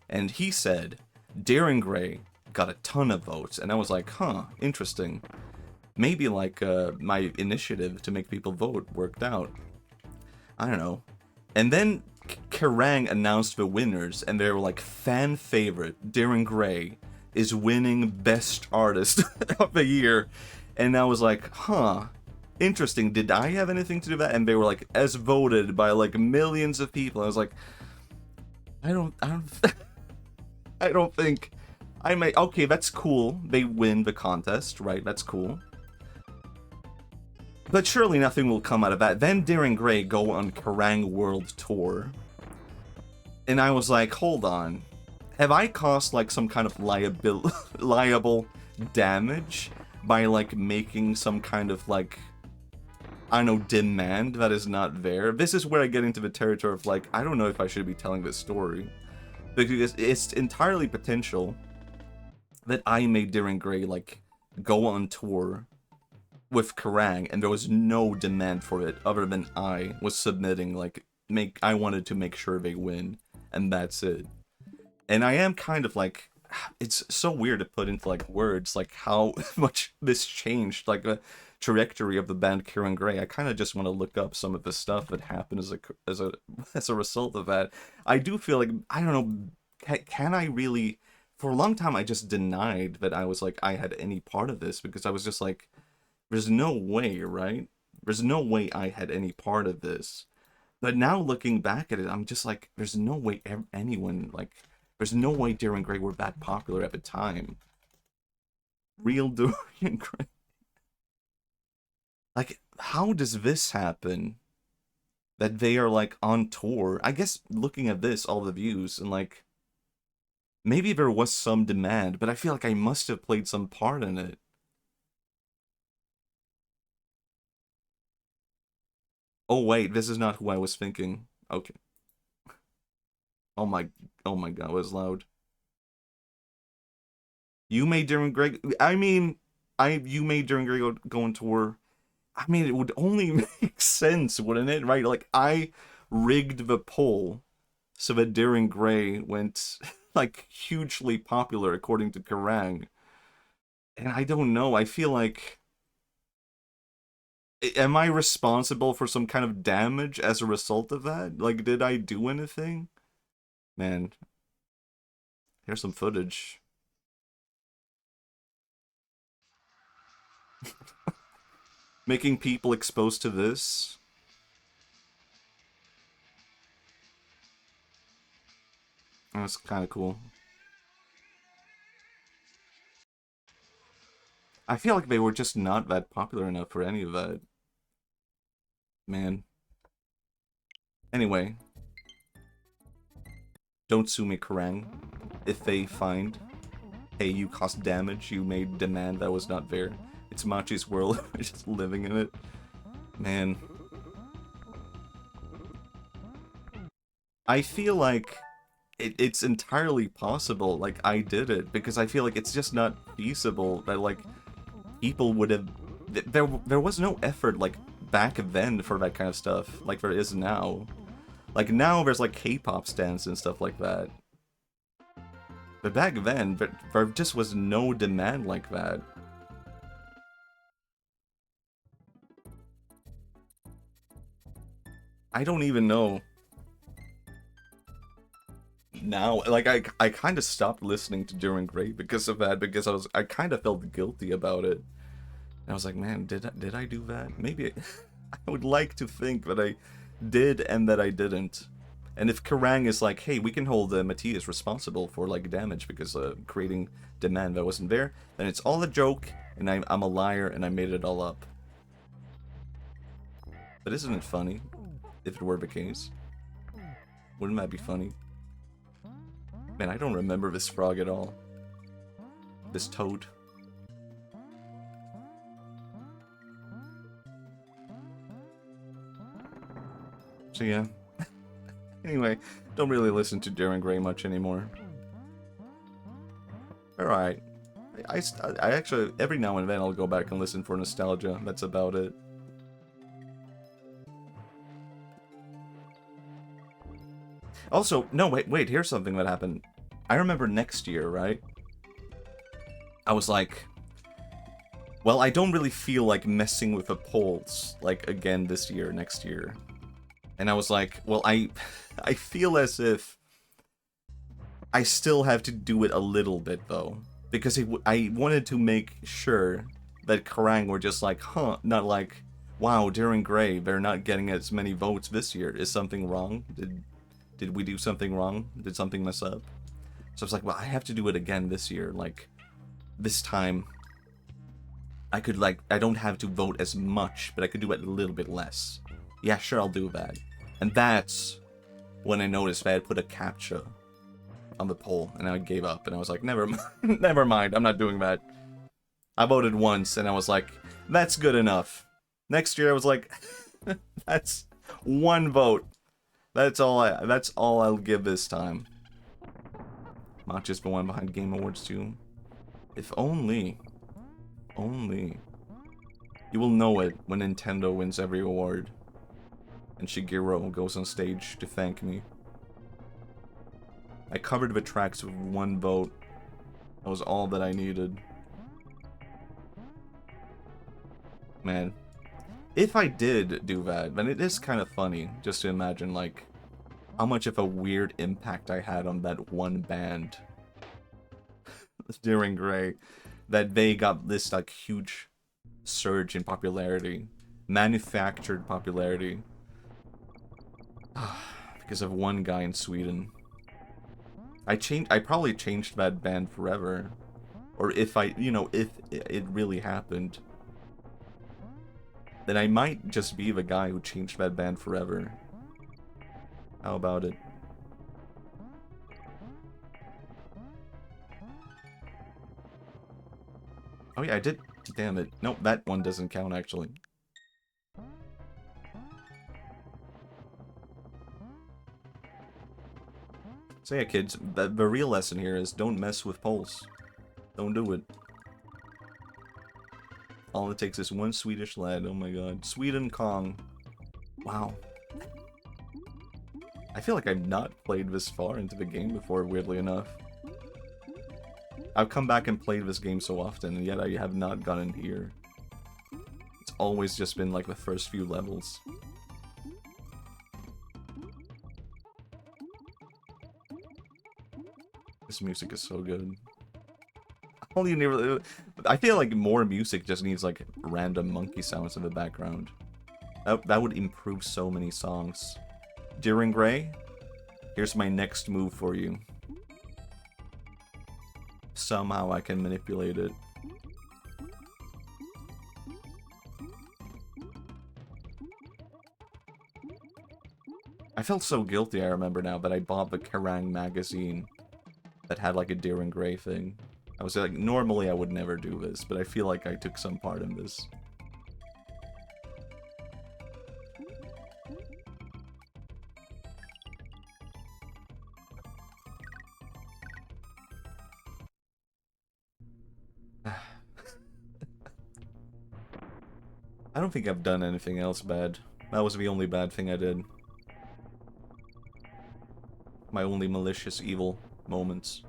and he said, Darren Gray got a ton of votes. And I was like, huh, interesting. Maybe, like, my initiative to make people vote worked out. I don't know. And then Kerrang announced the winners, and they were like, fan favorite, Darren Gray is winning Best Artist of the Year. And I was like, huh, interesting. Did I have anything to do with that? And they were like, as voted by, like, millions of people. I was like, I don't I don't think I may. Okay, that's cool. They win the contest, right? That's cool. But surely nothing will come out of that. Then Darren Gray go on Kerrang World Tour. And I was like, hold on. Have I caused, like, some kind of liable damage by, like, making some kind of, like, I don't know, demand that is not there? This is where I get into the territory of, like, I don't know if I should be telling this story. Because it's entirely potential that I made Darren Gray, like, go on tour with Kerrang, and there was no demand for it other than I was submitting, like, I wanted to make sure they win, and that's it. And I am kind of like, it's so weird to put into, like, words, like, how much this changed, like, the trajectory of the band Darren Gray. I kind of just want to look up some of the stuff that happened as a result of that. I do feel like, I don't know, can I really, for a long time I just denied that I was like, I had any part of this, because I was just like, there's no way, right? There's no way I had any part of this. But now looking back at it, I'm just like, there's no way anyone, like, there's no way Darren Gray were that popular at the time. Real Dorian Gray. Like, how does this happen? That they are, like, on tour? I guess looking at this, all the views, and, like, maybe there was some demand, but I feel like I must have played some part in it. Oh, wait, this is not who I was thinking. Okay. Oh my, oh my god, it was loud. You made Darren Gray, I mean, you made Darren Gray go on tour. I mean, it would only make sense, wouldn't it? Right? Like, I rigged the poll so that Darren Gray went, like, hugely popular according to Kerrang. And I don't know, I feel like... Am I responsible for some kind of damage as a result of that? Like, did I do anything? Man, here's some footage. Making people exposed to this. That's kind of cool. I feel like they were just not that popular enough for any of that. Man. Anyway. Don't sue me, Kerrang. If they find, hey, you caused damage, you made demand that was not fair. It's Machi's world, we're just living in it. Man. I feel like it's entirely possible, like, I did it, because I feel like it's just not feasible that, like, people would have... There was no effort, like, back then for that kind of stuff, like there is now. Like, now there's, like, K-pop stands and stuff like that. But back then, there just was no demand like that. I don't even know. Now, like, I kind of stopped listening to Darren Gray because of that, because I kind of felt guilty about it. And I was like, man, did I do that? Maybe I would like to think that I did and that I didn't. And if Kerrang is like, hey, we can hold Matthias responsible for, like, damage because creating demand that wasn't there, then it's all a joke, and I'm a liar, and I made it all up. But isn't it funny, if it were the case? Wouldn't that be funny? Man, I don't remember this frog at all. This toad. So yeah. Anyway, don't really listen to Darren Gray much anymore. Alright. I actually, every now and then I'll go back and listen for nostalgia. That's about it. Also, no, wait, here's something that happened. I remember next year, right? I was like, well, I don't really feel like messing with the polls, like, again this year, next year. And I was like, well, I feel as if I still have to do it a little bit, though. Because I wanted to make sure that Kerrang were just like, huh, not like, wow, Darren Gray, they're not getting as many votes this year. Is something wrong? Did we do something wrong? Did something mess up? So I was like, well, I have to do it again this year. Like, this time, I could, like, I don't have to vote as much, but I could do it a little bit less. Yeah, sure, I'll do that. And that's when I noticed that I had put a CAPTCHA on the poll, and I gave up, and I was like, never mind, never mind, I'm not doing that. I voted once, and I was like, that's good enough. Next year, I was like, that's one vote. That's all I'll give this time. Matcha's the one behind Game Awards too. If only. Only. You will know it when Nintendo wins every award. And Shigeru goes on stage to thank me. I covered the tracks with one vote. That was all that I needed. Man. If I did do that, then it is kind of funny just to imagine, like, how much of a weird impact I had on that one band during Gray, that they got this, like, huge surge in popularity, manufactured popularity, because of one guy in Sweden. I probably changed that band forever. or if I, you know, if it really happened, then I might just be the guy who changed that band forever. How about it? Oh yeah, I did. Damn it. Nope, that one doesn't count, actually. So yeah, kids, the real lesson here is don't mess with polls. Don't do it. All it takes is one Swedish lad. Oh my god. Sweden Kong. Wow. I feel like I've not played this far into the game before, weirdly enough. I've come back and played this game so often, and yet I have not gotten here. It's always just been like the first few levels. This music is so good. I feel like more music just needs like random monkey sounds in the background. That would improve so many songs. Deering Gray, here's my next move for you. Somehow I can manipulate it. I felt so guilty, I remember now, that I bought the Kerrang magazine that had like a Deering Gray thing. I was like, normally I would never do this, but I feel like I took some part in this. I don't think I've done anything else bad. That was the only bad thing I did. My only malicious evil moments.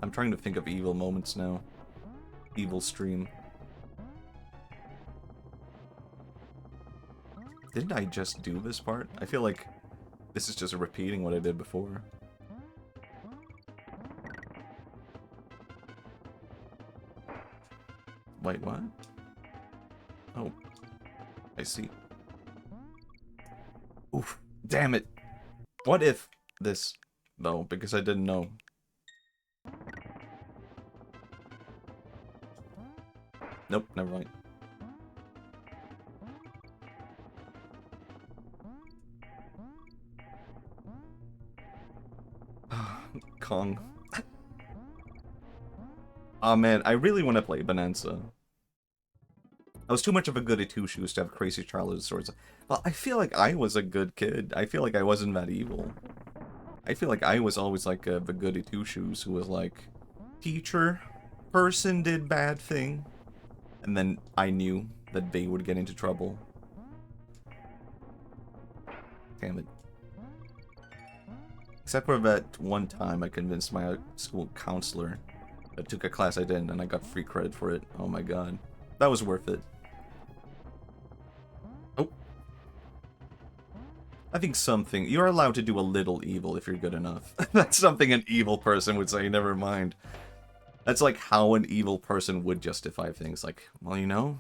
I'm trying to think of evil moments now. Evil stream. Didn't I just do this part? I feel like this is just repeating what I did before. Wait, what? Oh. I see. Oof. Damn it. What if this, though, because I didn't know. Nope, never mind. Kong. Oh man, I really want to play Bonanza. I was too much of a goody two-shoes to have crazy childhood stories. Well, I feel like I was a good kid. I feel like I wasn't that evil. I feel like I was always like the goody two-shoes who was like, teacher, person did bad thing. And then I knew that they would get into trouble. Damn it. Except for that one time I convinced my school counselor that took a class I didn't and I got free credit for it. Oh my god. That was worth it. Oh. I think something... You're allowed to do a little evil if you're good enough. That's something an evil person would say, never mind. That's like how an evil person would justify things. Like, well, you know,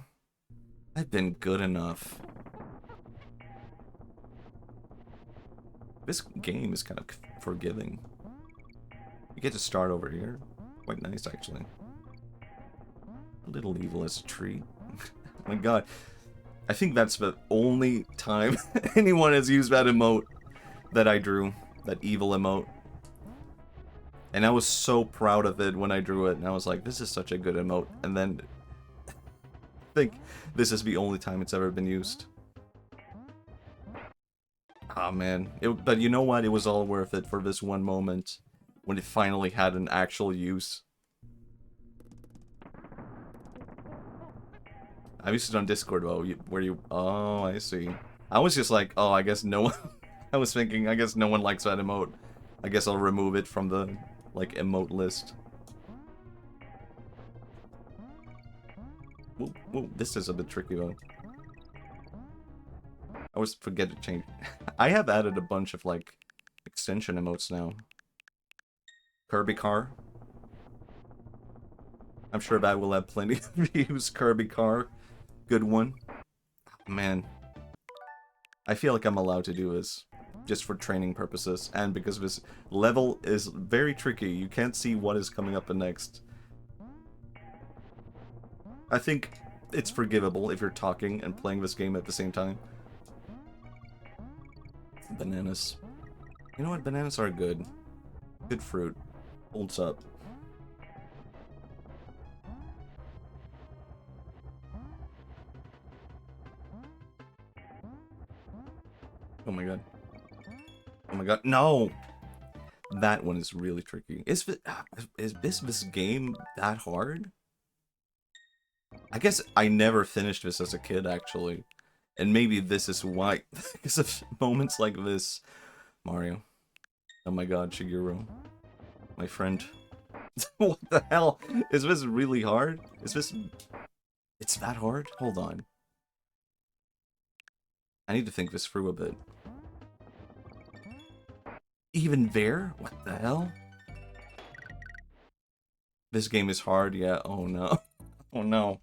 I've been good enough. This game is kind of forgiving. You get to start over here. Quite nice, actually. A little evil as a treat. Oh my god. I think that's the only time anyone has used that emote that I drew. That evil emote. And I was so proud of it when I drew it. And I was like, this is such a good emote. And then... I think this is the only time it's ever been used. Ah, man. But you know what? It was all worth it for this one moment. When it finally had an actual use. I used it on Discord, though, where you... Oh, I see. I was just like, oh, I guess no one... I was thinking, I guess no one likes that emote. I guess I'll remove it from the, like, emote list. Whoa, whoa, this is a bit tricky, though. I always forget to change... I have added a bunch of, like, extension emotes now. Kirby Car. I'm sure that will have plenty of views. Kirby Car. Good one. Man. I feel like I'm allowed to do this just for training purposes, and because this level is very tricky. You can't see what is coming up next. I think it's forgivable if you're talking and playing this game at the same time. Bananas. You know what? Bananas are good. Good fruit. Holds up. Oh my god. Oh my god. No! That one is really tricky. Is this game that hard? I guess I never finished this as a kid, actually. And maybe this is why. Because of moments like this. Mario. Oh my god, Shigeru. My friend. What the hell? Is this really hard? Is this... It's that hard? Hold on. I need to think this through a bit. Even there? What the hell? This game is hard, yeah. Oh no. Oh no.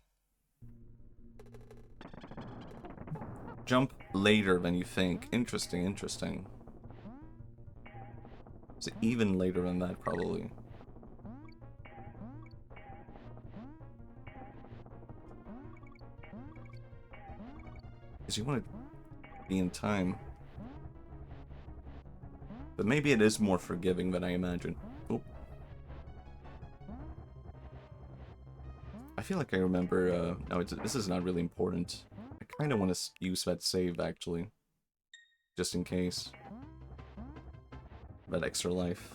Jump later than you think. Interesting, interesting. Is it even later than that, probably? Because you want to be in time. But maybe it is more forgiving than I imagine. Oh. I feel like I remember, no, this is not really important. I kind of want to use that save, actually. Just in case. That extra life.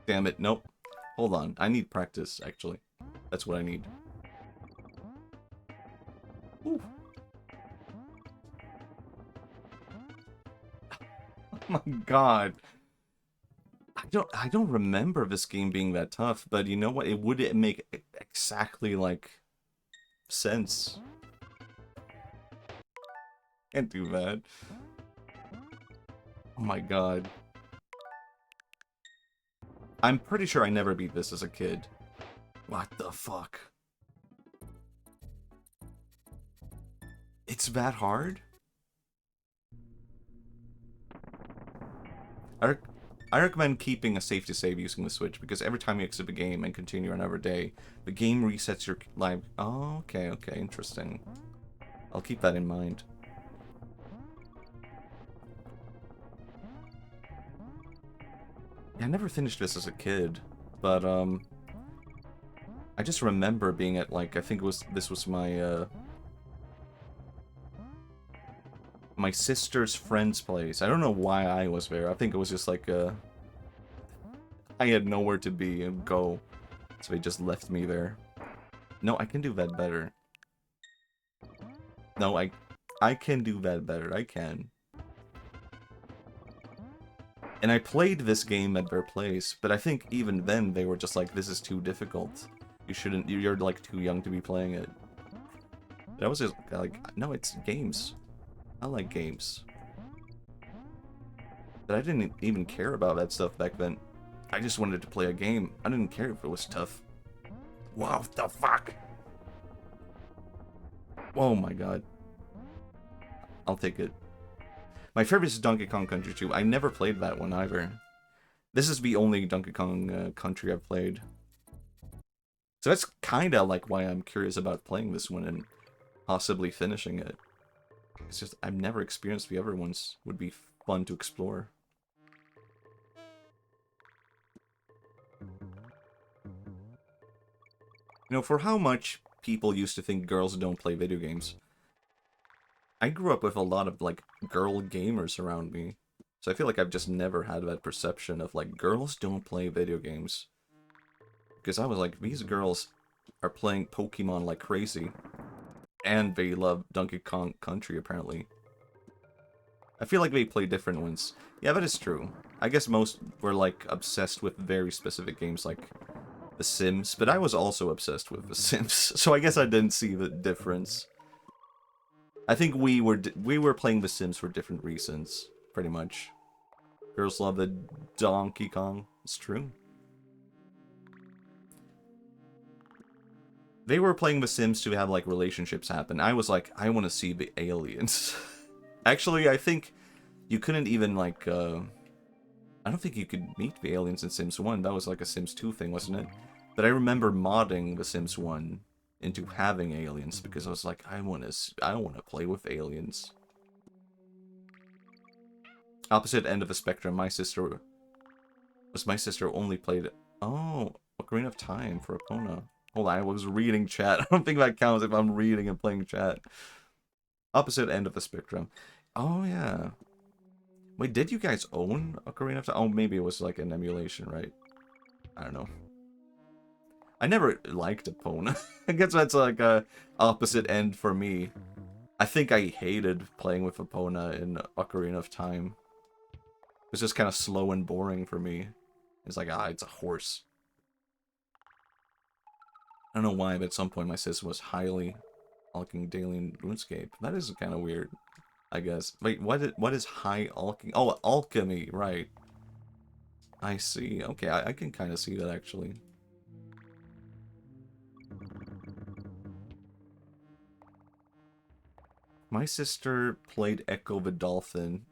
Damn it, nope. Hold on, I need practice, actually. That's what I need. Ooh. Oh my god. I don't remember this game being that tough, but you know what? It would make exactly, like, sense. Can't do that. Oh my god. I'm pretty sure I never beat this as a kid. What the fuck? It's that hard? I recommend keeping a safety save using the Switch, because every time you exit the game and continue another day, the game resets your life. Oh, okay, okay, interesting. I'll keep that in mind. I never finished this as a kid, but, I just remember being at, like, I think this was my, my sister's friend's place. I don't know why I was there. I think it was just like, I had nowhere to be and go, so they just left me there. No, I can do that better. No, I can do that better. I can. And I played this game at their place, but I think even then they were just like, this is too difficult. You shouldn't, you're like too young to be playing it. But I was just like, no, it's games. I like games. But I didn't even care about that stuff back then. I just wanted to play a game. I didn't care if it was tough. What the fuck? Oh my god. I'll take it. My favorite is Donkey Kong Country 2. I never played that one either. This is the only Donkey Kong country I've played. So that's kind of like why I'm curious about playing this one and possibly finishing it. It's just, I've never experienced the other ones. Would be fun to explore. You know, for how much people used to think girls don't play video games, I grew up with a lot of, like, girl gamers around me. So I feel like I've just never had that perception of, like, girls don't play video games. Because I was like, these girls are playing Pokemon like crazy. And they love Donkey Kong Country, apparently. I feel like they play different ones. Yeah, that is true. I guess most were, like, obsessed with very specific games like The Sims. But I was also obsessed with The Sims. So I guess I didn't see the difference. I think we were playing The Sims for different reasons, pretty much. Girls love the Donkey Kong. It's true. They were playing The Sims to have, like, relationships happen. I was like, I want to see the aliens. Actually, I think you couldn't even, like, I don't think you could meet the aliens in Sims 1. That was like a Sims 2 thing, wasn't it? But I remember modding the Sims 1 into having aliens because I was like, I want to play with aliens. Opposite end of the spectrum, my sister only played, oh, Ocarina of Time for Epona. Hold on, I was reading chat. I don't think that counts if I'm reading and playing chat. Opposite end of the spectrum. Oh, yeah. Wait, did you guys own Ocarina of Time? Oh, maybe it was like an emulation, right? I don't know. I never liked Epona. I guess that's like a opposite end for me. I think I hated playing with Epona in Ocarina of Time. It's just kind of slow and boring for me. It's like, it's a horse. I don't know why, but at some point my sis was highly alking daily in RuneScape. That is kind of weird, I guess. Wait, what is high alking? Oh, alchemy, right. I see. Okay, I can kind of see that, actually. My sister played Echo the Dolphin.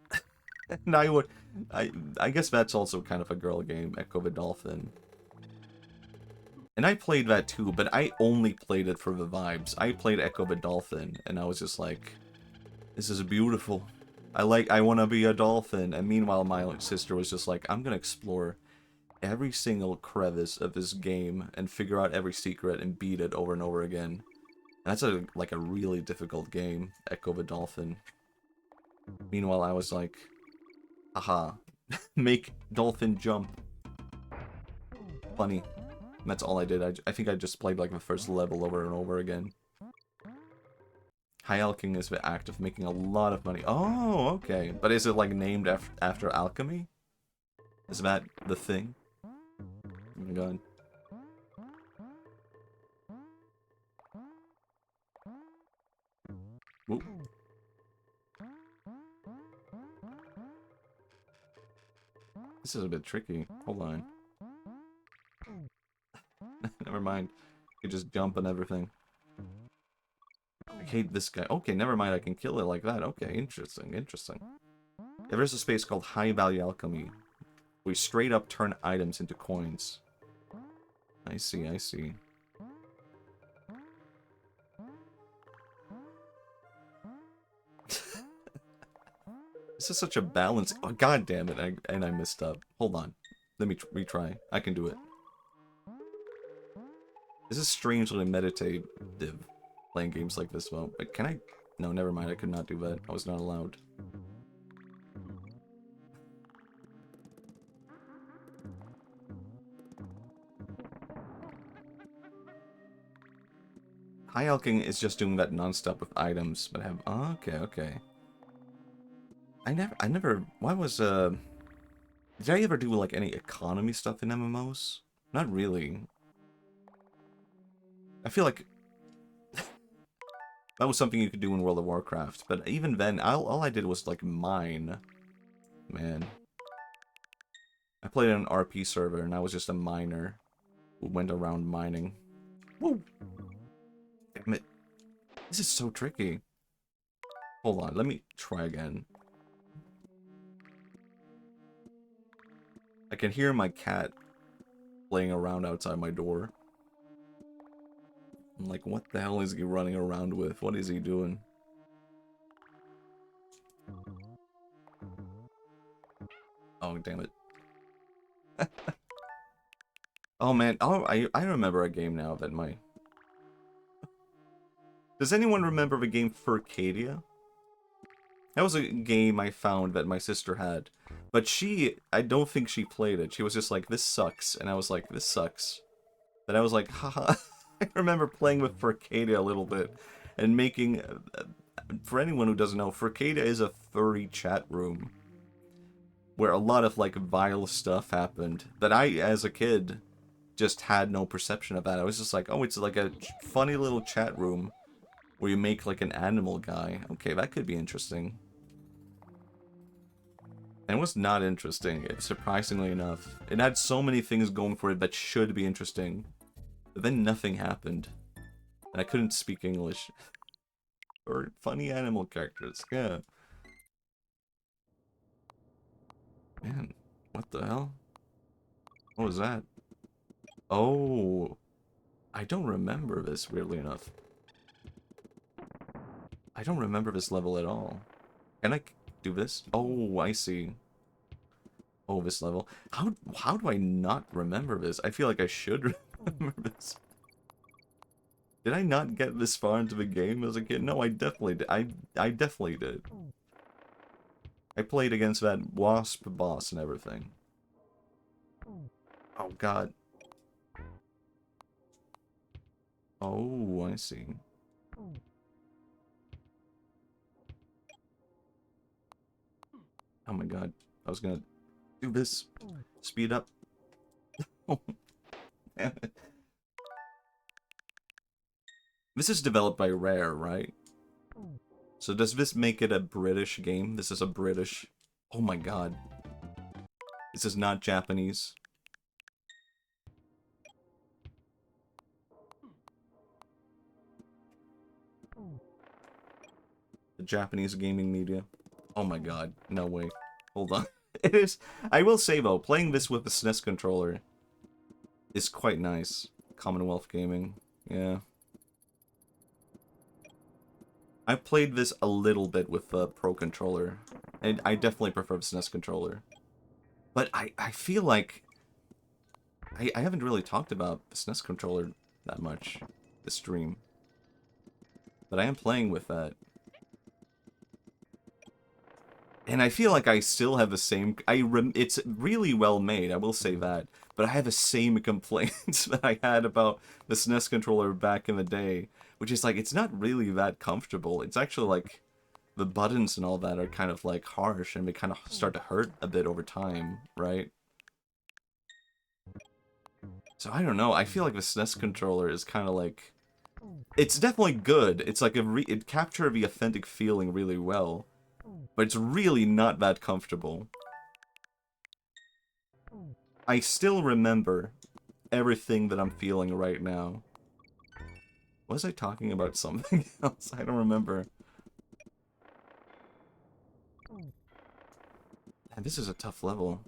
And I guess that's also kind of a girl game, Echo the Dolphin. And I played that too, but I only played it for the vibes. I played Echo the Dolphin, and I was just like, this is beautiful. I want to be a dolphin. And meanwhile, my sister was just like, I'm gonna explore every single crevice of this game and figure out every secret and beat it over and over again. And that's like a really difficult game, Echo the Dolphin. Meanwhile, I was like, aha, make dolphin jump. Funny. And that's all I did. I think I just played like the first level over and over again. High alching is the act of making a lot of money. Oh, okay. But is it like named after alchemy? Is that the thing? Oh my god. Whoop. This is a bit tricky. Hold on. Never mind. You just jump and everything. I hate this guy. Okay, never mind. I can kill it like that. Okay, interesting, interesting. Yeah, there's a space called High Value Alchemy. We straight up turn items into coins. I see, I see. This is such a balance. Oh, god damn it. And I messed up. Hold on. Let me retry. I can do it. This is strangely meditative, playing games like this. Well, but can I? No, never mind. I could not do that. I was not allowed. High alching is just doing that non-stop with items, but have. Oh, okay, okay. I never. Why was Did I ever do like any economy stuff in MMOs? Not really. I feel like that was something you could do in World of Warcraft, but even then, all I did was like mine. Man. I played on an RP server, and I was just a miner who went around mining. Woo! Damn it. This is so tricky. Hold on, let me try again. I can hear my cat playing around outside my door. I'm like, what the hell is he running around with? What is he doing? Oh, damn it. Oh, man. Oh, I remember a game now that my... Does anyone remember the game Furcadia? That was a game I found that my sister had. But I don't think she played it. She was just like, this sucks. And I was like, this sucks. But I was like, haha. I remember playing with Furcadia a little bit. And making... for anyone who doesn't know, Furcadia is a furry chat room. Where a lot of, like, vile stuff happened. That I, as a kid, just had no perception of that. I was just like, oh, it's like a funny little chat room. Where you make, like, an animal guy. Okay, that could be interesting. And it was not interesting, surprisingly enough. It had so many things going for it that should be interesting. But then nothing happened. And I couldn't speak English. Or funny animal characters, yeah. Man, what the hell? What was that? Oh, I don't remember this, weirdly enough. I don't remember this level at all. Can I do this? Oh, I see. Oh, this level. How do I not remember this? I feel like I should remember this. Did I not get this far into the game as a kid? No, I definitely did. I definitely did. I played against that wasp boss and everything. Oh, God. Oh, I see. Oh my God. I was gonna do this. Speed up. Oh, damn it. This is developed by Rare, right? So does this make it a British game? This is a British... Oh my God. This is not Japanese. The Japanese gaming media. Oh my God. No way. Hold on. It is... I will say though, playing this with the SNES controller is quite nice. Commonwealth Gaming. Yeah. I played this a little bit with the Pro Controller, and I definitely prefer the SNES controller. But I feel like I haven't really talked about the SNES controller that much this stream. But I am playing with that. And I feel like I still have the same... it's really well made, I will say that. But I have the same complaints that I had about the SNES controller back in the day. Which is like, it's not really that comfortable. It's actually like... The buttons and all that are kind of like harsh and they kind of start to hurt a bit over time, right? So I don't know, I feel like the SNES controller is kind of like... It's definitely good. It's like it captured the authentic feeling really well. But it's really not that comfortable. I still remember everything that I'm feeling right now. Was I talking about something else? I don't remember. Man, this is a tough level.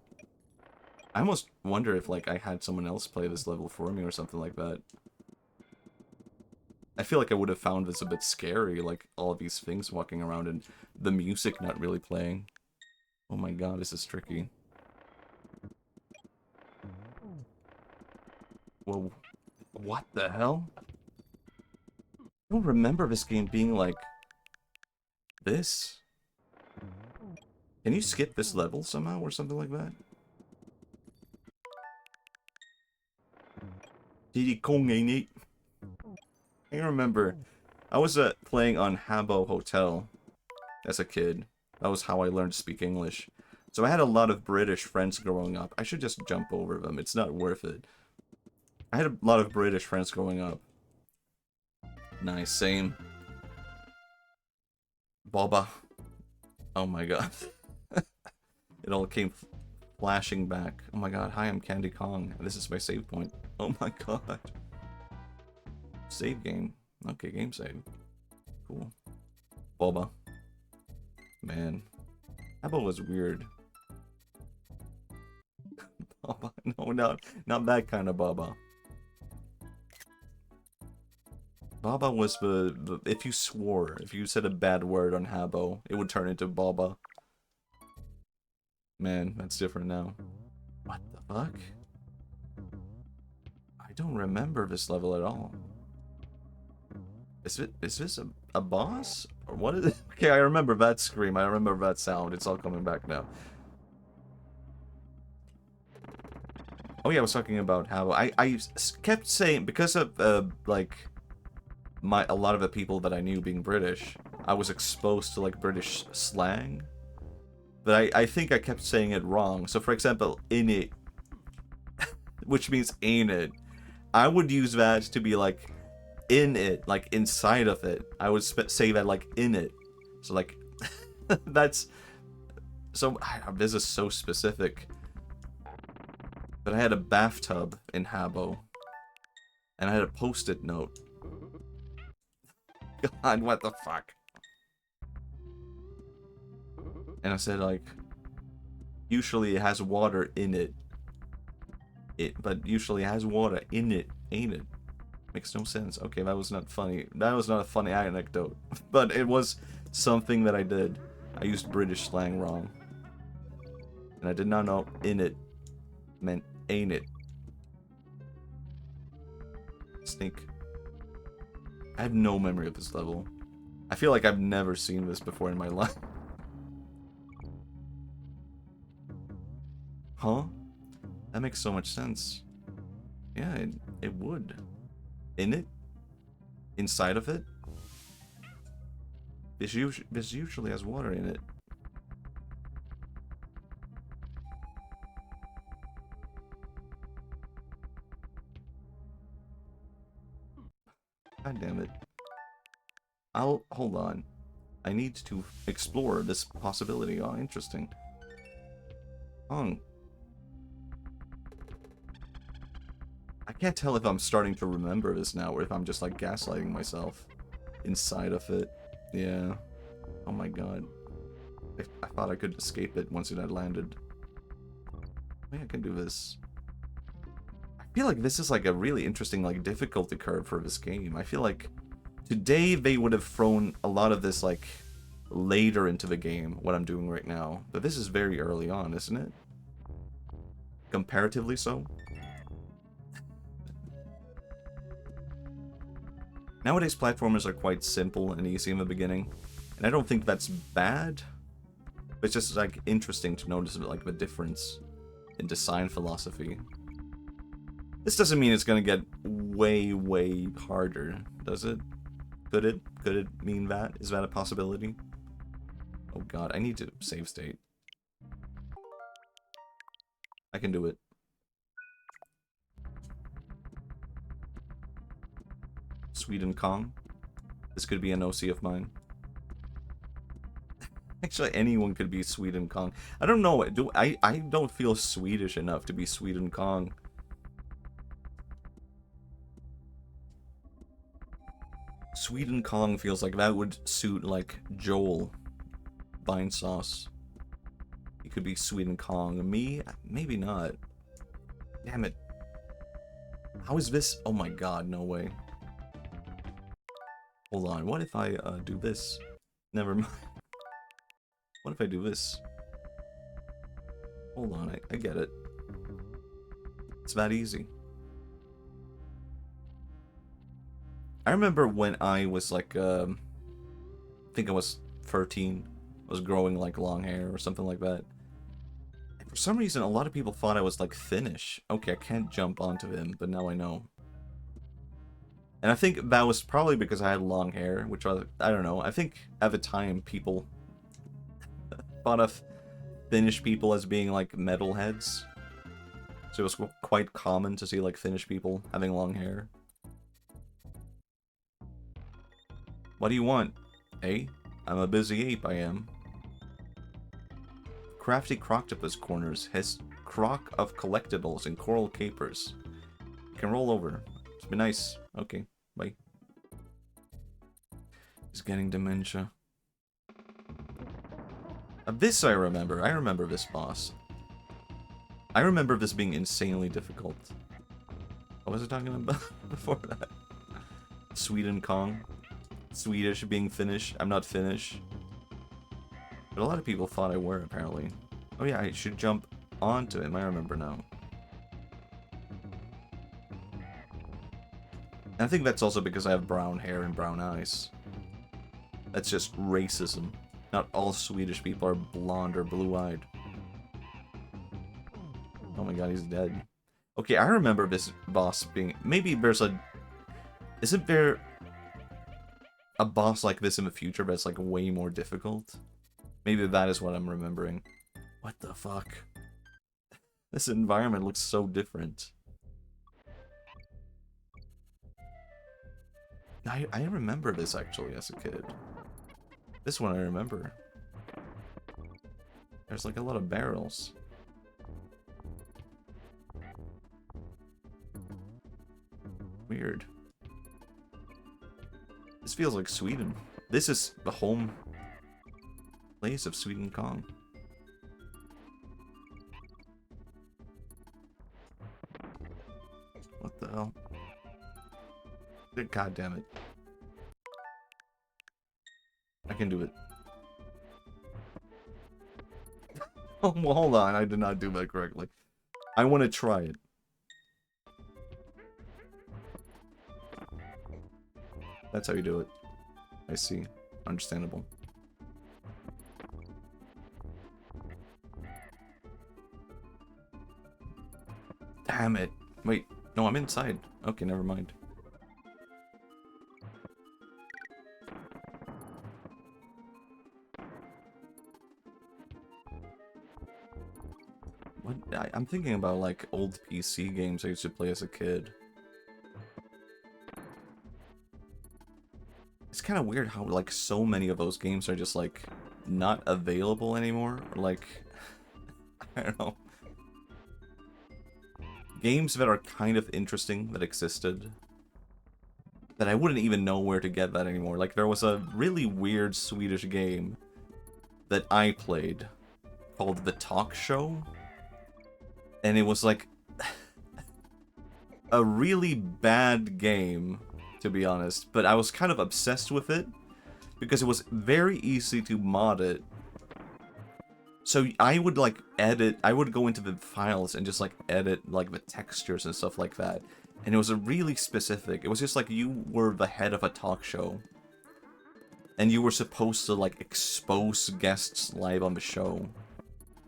I almost wonder if, like, I had someone else play this level for me or something like that. I feel like I would have found this a bit scary, like, all of these things walking around and the music not really playing. Oh my God, this is tricky. Whoa. What the hell? I don't remember this game being like... this? Can you skip this level somehow or something like that? Diddy Kong ain't it? I remember I was playing on Habbo Hotel as a kid. That was how I learned to speak English. So I had a lot of British friends growing up. I should just jump over them. It's not worth it. I had a lot of British friends growing up. Nice, same. Boba. Oh my God. It all came flashing back. Oh my God, hi, I'm Candy Kong. This is my save point. Oh my God. Save game. Okay, game save. Cool. Boba. Man. Habbo was weird. Boba. No, not that kind of Boba. Boba was the if you swore, if you said a bad word on Habbo, it would turn into Boba. Man, that's different now. What the fuck? I don't remember this level at all. Is this a boss? Or what is it? Okay, I remember that scream. I remember that sound. It's all coming back now. Oh yeah, I was talking about how I kept saying, because of like a lot of the people that I knew being British, I was exposed to like British slang. But I think I kept saying it wrong. So for example, in it, which means ain't it, I would use that to be like in it, like inside of it. I would say that like in it. So like that's so this is so specific. But I had a bathtub in Habbo, and I had a post-it note. God, what the fuck? And I said like, usually it has water in it. But usually it has water in it, ain't it? Makes no sense. Okay, that was not funny. That was not a funny anecdote. But it was something that I did. I used British slang wrong. And I did not know in it meant ain't it. Snake. I have no memory of this level. I feel like I've never seen this before in my life. Huh? That makes so much sense. Yeah, it would. In it? Inside of it? This usually has water in it. God damn it. Hold on. I need to explore this possibility. Oh, interesting. I can't tell if I'm starting to remember this now or if I'm just like gaslighting myself inside of it. Yeah. Oh my god. I thought I could escape it once it had landed. Maybe I can do this. I feel like this is like a really interesting like difficulty curve for this game. I feel like today they would have thrown a lot of this like later into the game, what I'm doing right now. But this is very early on, isn't it? Comparatively so. Nowadays, platformers are quite simple and easy in the beginning, and I don't think that's bad. But it's just like interesting to notice like the difference in design philosophy. This doesn't mean it's gonna get way, way harder, does it? Could it? Could it mean that? Is that a possibility? Oh god, I need to save state. I can do it. Sweden Kong. This could be an OC of mine. Actually, anyone could be Sweden Kong. I don't know. I don't feel Swedish enough to be Sweden Kong. Sweden Kong feels like that would suit like Joel Vine Sauce. He could be Sweden Kong. Me? Maybe not. Damn it. How is this? Oh my god, no way. Hold on, what if I do this? Never mind. What if I do this? Hold on, I get it. It's that easy. I remember when I was like, I think I was 13. I was growing like long hair or something like that. And for some reason, a lot of people thought I was like Finnish. Okay, I can't jump onto him, but now I know. And I think that was probably because I had long hair, which I don't know. I think at the time people thought of Finnish people as being like metalheads. So it was quite common to see like Finnish people having long hair. What do you want? Hey, I'm a busy ape, I am. Crafty Croctopus corners has crock of collectibles and coral capers. You can roll over. It's been nice. Okay, bye. He's getting dementia. This I remember. I remember this boss. I remember this being insanely difficult. What was I talking about before that? Sweden Kong. Swedish being Finnish. I'm not Finnish. But a lot of people thought I were, apparently. Oh yeah, I should jump onto him. I remember now. And I think that's also because I have brown hair and brown eyes. That's just racism. Not all Swedish people are blonde or blue-eyed. Oh my god, he's dead. Okay, I remember this boss being... Maybe there's a... Isn't there a boss like this in the future, but it's like way more difficult? Maybe that is what I'm remembering. What the fuck? This environment looks so different. I remember this actually as a kid. This one I remember. There's like a lot of barrels. Weird. This feels like Sweden. This is the home place of Sweden Kong. God damn it. I can do it. Oh, well, hold on. I did not do that correctly. I want to try it. That's how you do it. I see. Understandable. Damn it. Wait. No, I'm inside. Okay, never mind. What? I'm thinking about, like, old PC games I used to play as a kid. It's kind of weird how, like, so many of those games are just, like, not available anymore. Like, I don't know. Games that are kind of interesting that existed. That I wouldn't even know where to get that anymore. Like, there was a really weird Swedish game that I played called The Talk Show. And it was, like, a really bad game, to be honest. But I was kind of obsessed with it because it was very easy to mod it. So I would, like, I would go into the files and just, like, edit, like, the textures and stuff like that. And it was a really specific. It was just like you were the head of a talk show. And you were supposed to, like, expose guests live on the show.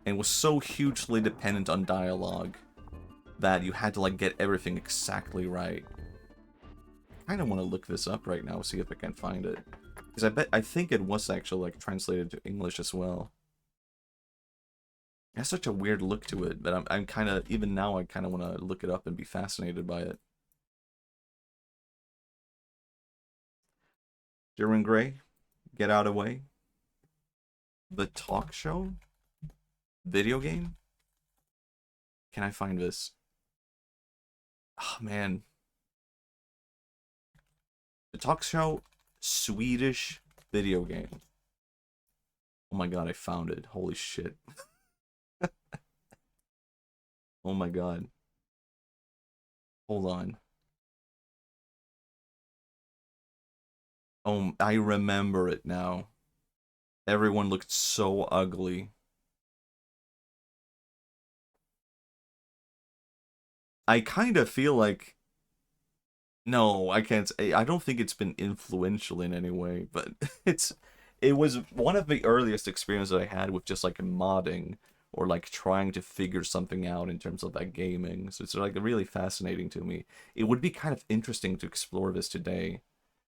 And it was so hugely dependent on dialogue that you had to, like, get everything exactly right. I kind of want to look this up right now, see if I can find it. Because I think it was actually, like, translated to English as well. It has such a weird look to it, but I'm kind of, even now, I kind of want to look it up and be fascinated by it. Duran Gray, Get Out of the Way. The Talk Show? Video game? Can I find this? Oh, man. The Talk Show, Swedish video game. Oh my god, I found it. Holy shit. Oh my god. Hold on. Oh, I remember it now. Everyone looked so ugly. I kind of feel like... No, I can't say... I don't think it's been influential in any way, but it was one of the earliest experiences I had with just, like, modding or, like, trying to figure something out in terms of, like, gaming. So it's, like, really fascinating to me. It would be kind of interesting to explore this today.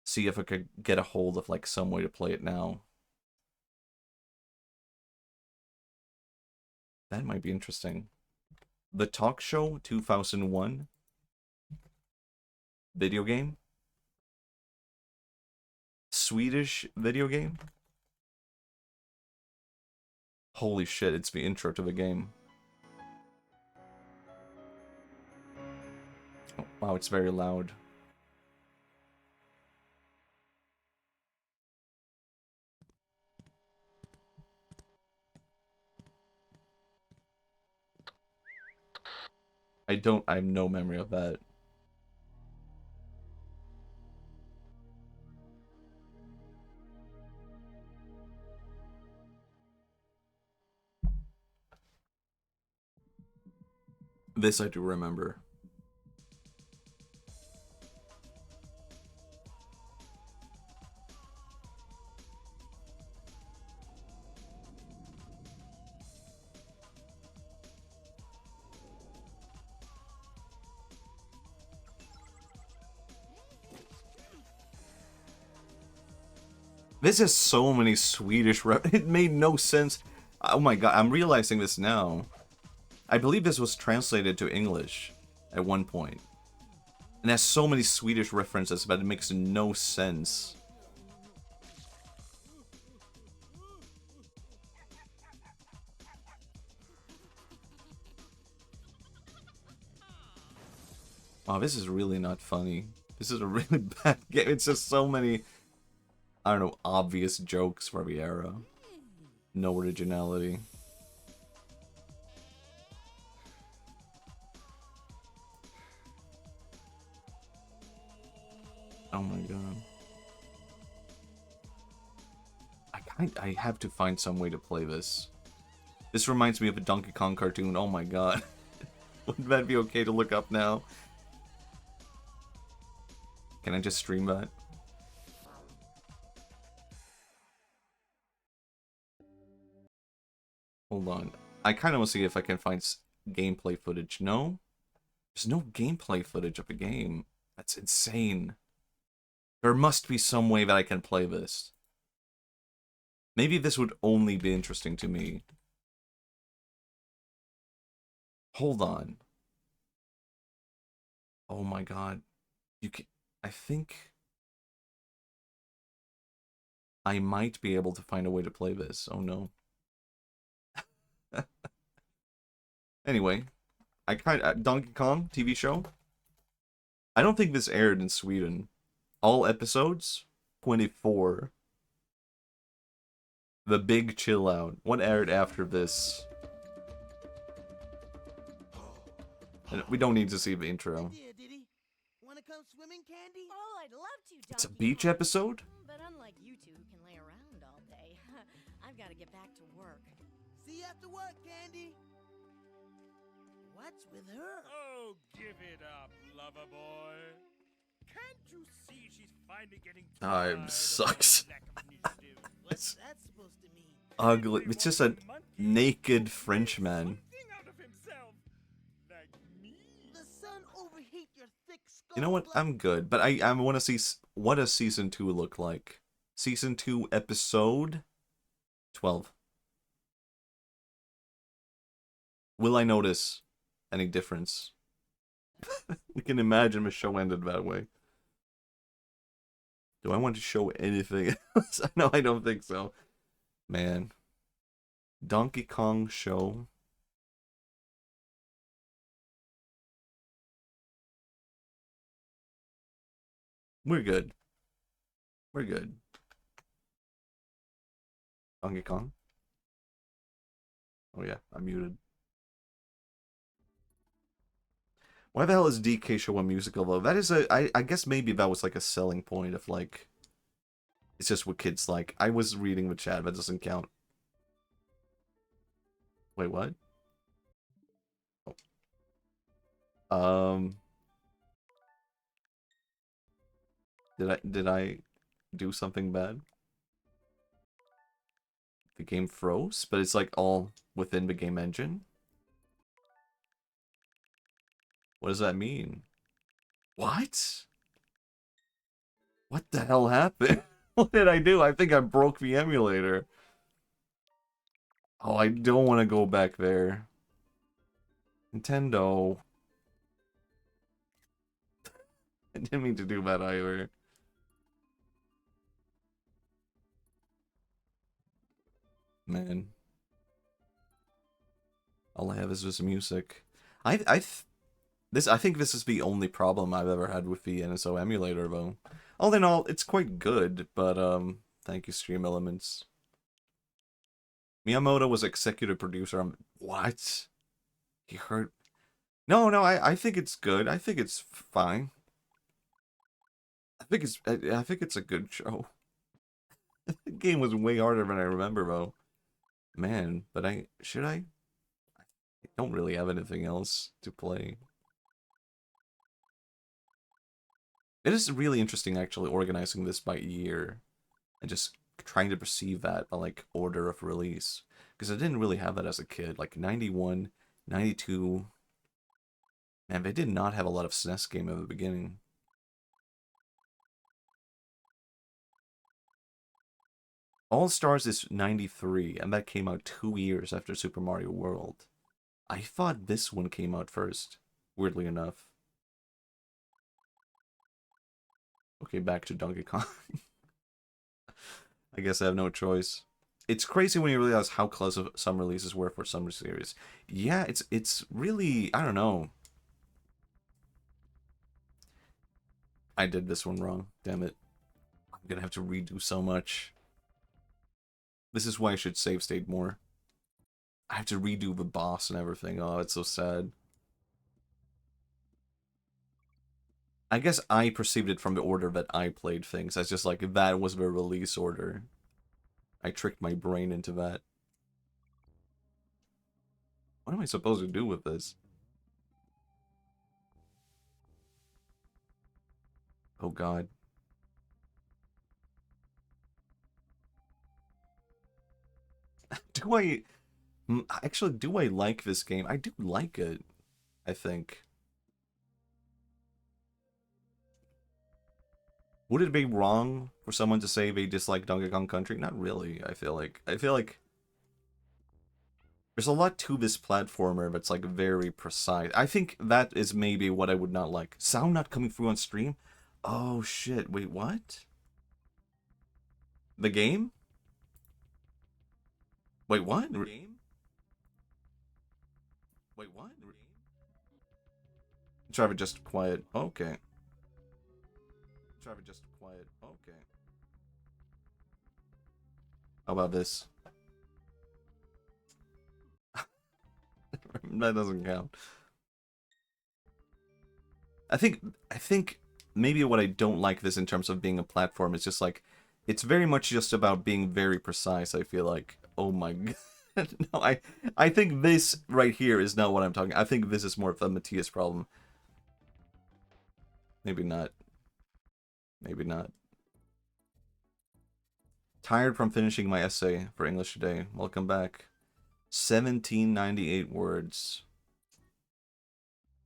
See if I could get a hold of, like, some way to play it now. That might be interesting. The Talk Show 2001 video game. Swedish video game. Holy shit, it's the intro to the game. Oh, wow, it's very loud. I have no memory of that. This I do remember. This has so many Swedish it made no sense. Oh my god, I'm realizing this now. I believe this was translated to English at one point. And has so many Swedish references, but it makes no sense. Wow, this is really not funny. This is a really bad game. It's just so many, I don't know, obvious jokes for the era. No originality. Oh my god. I have to find some way to play this. This reminds me of a Donkey Kong cartoon. Oh my god. Would that be okay to look up now? Can I just stream that? Hold on. I kind of want to see if I can find gameplay footage. No? There's no gameplay footage of a game. That's insane. There must be some way that I can play this. Maybe this would only be interesting to me. Hold on. Oh my god. You can... I think... I might be able to find a way to play this. Oh no. Anyway. Donkey Kong TV show? I don't think this aired in Sweden. All episodes? 24. The Big Chill Out. What aired after this? We don't need to see the intro. Wanna come swimming, Candy? Oh, I'd love to, It's a Donkey beach Kong. episode? But unlike you two who can lay around all day, I've got to get back to work. See you after work, Candy. What's with her? Oh, give it up, lover boy. Can't you see she's finally getting tired of Sucks. my lack of initiative? What's that supposed to mean? Ugly. It's just a naked Frenchman. Something out of himself, like me. The sun overheat your thick skull. You know what? I'm good, but I want to see what does season 2 look like. Season 2 episode 12. Will I notice any difference? We can imagine the show ended that way. Do I want to show anything else? No, I don't think so. Man. Donkey Kong show. We're good. We're good. Donkey Kong. Oh yeah, I'm muted. Why the hell is DK show a musical though? That is I guess maybe that was like a selling point of like, it's just what kids like. I was reading the chat, that doesn't count. Wait, what? Oh. Did I do something bad? The game froze, but it's like all within the game engine? What does that mean? What? What the hell happened? What did I do? I think I broke the emulator. Oh, I don't want to go back there. Nintendo. I didn't mean to do that either. Man. All I have is this music. I think this is the only problem I've ever had with the NSO emulator, though. All in all, it's quite good, but thank you, Stream Elements. Miyamoto was executive producer. What? He heard? No, I think it's good. I think it's fine. I think it's a good show. The game was way harder than I remember, though. Man, but I don't really have anything else to play. It is really interesting actually organizing this by year and just trying to perceive that by like order of release, because I didn't really have that as a kid. Like 91, 92. Man, they did not have a lot of SNES game at the beginning. All Stars is 93, and that came out 2 years after Super Mario World. I thought this one came out first, weirdly enough. Okay, back to Donkey Kong. I guess I have no choice. It's crazy when you realize how close some releases were for some series. Yeah, it's really, I don't know. I did this one wrong, damn it. I'm gonna have to redo so much. This is why I should save state more. I have to redo the boss and everything. Oh, it's so sad. I guess I perceived it from the order that I played things. As just like, that was the release order. I tricked my brain into that. What am I supposed to do with this? Oh god. Do I... Actually, do I like this game? I do like it, I think. Would it be wrong for someone to say they dislike Donkey Kong Country? Not really, I feel like. I feel like there's a lot to this platformer that's like very precise. I think that is maybe what I would not like. Sound not coming through on stream? Oh shit, wait, what? The game? Wait, what? The game? Wait, what? Trevor, just quiet. Okay. Trevor, just quiet. Okay. How about this? That doesn't count. I think maybe what I don't like this in terms of being a platform is just like, it's very much just about being very precise, I feel like. Oh my god. No, I think this right here is not what I'm talking. I think this is more of a Matthias problem. Maybe not. Maybe not. Tired from finishing my essay for English today. Welcome back. 1798 words.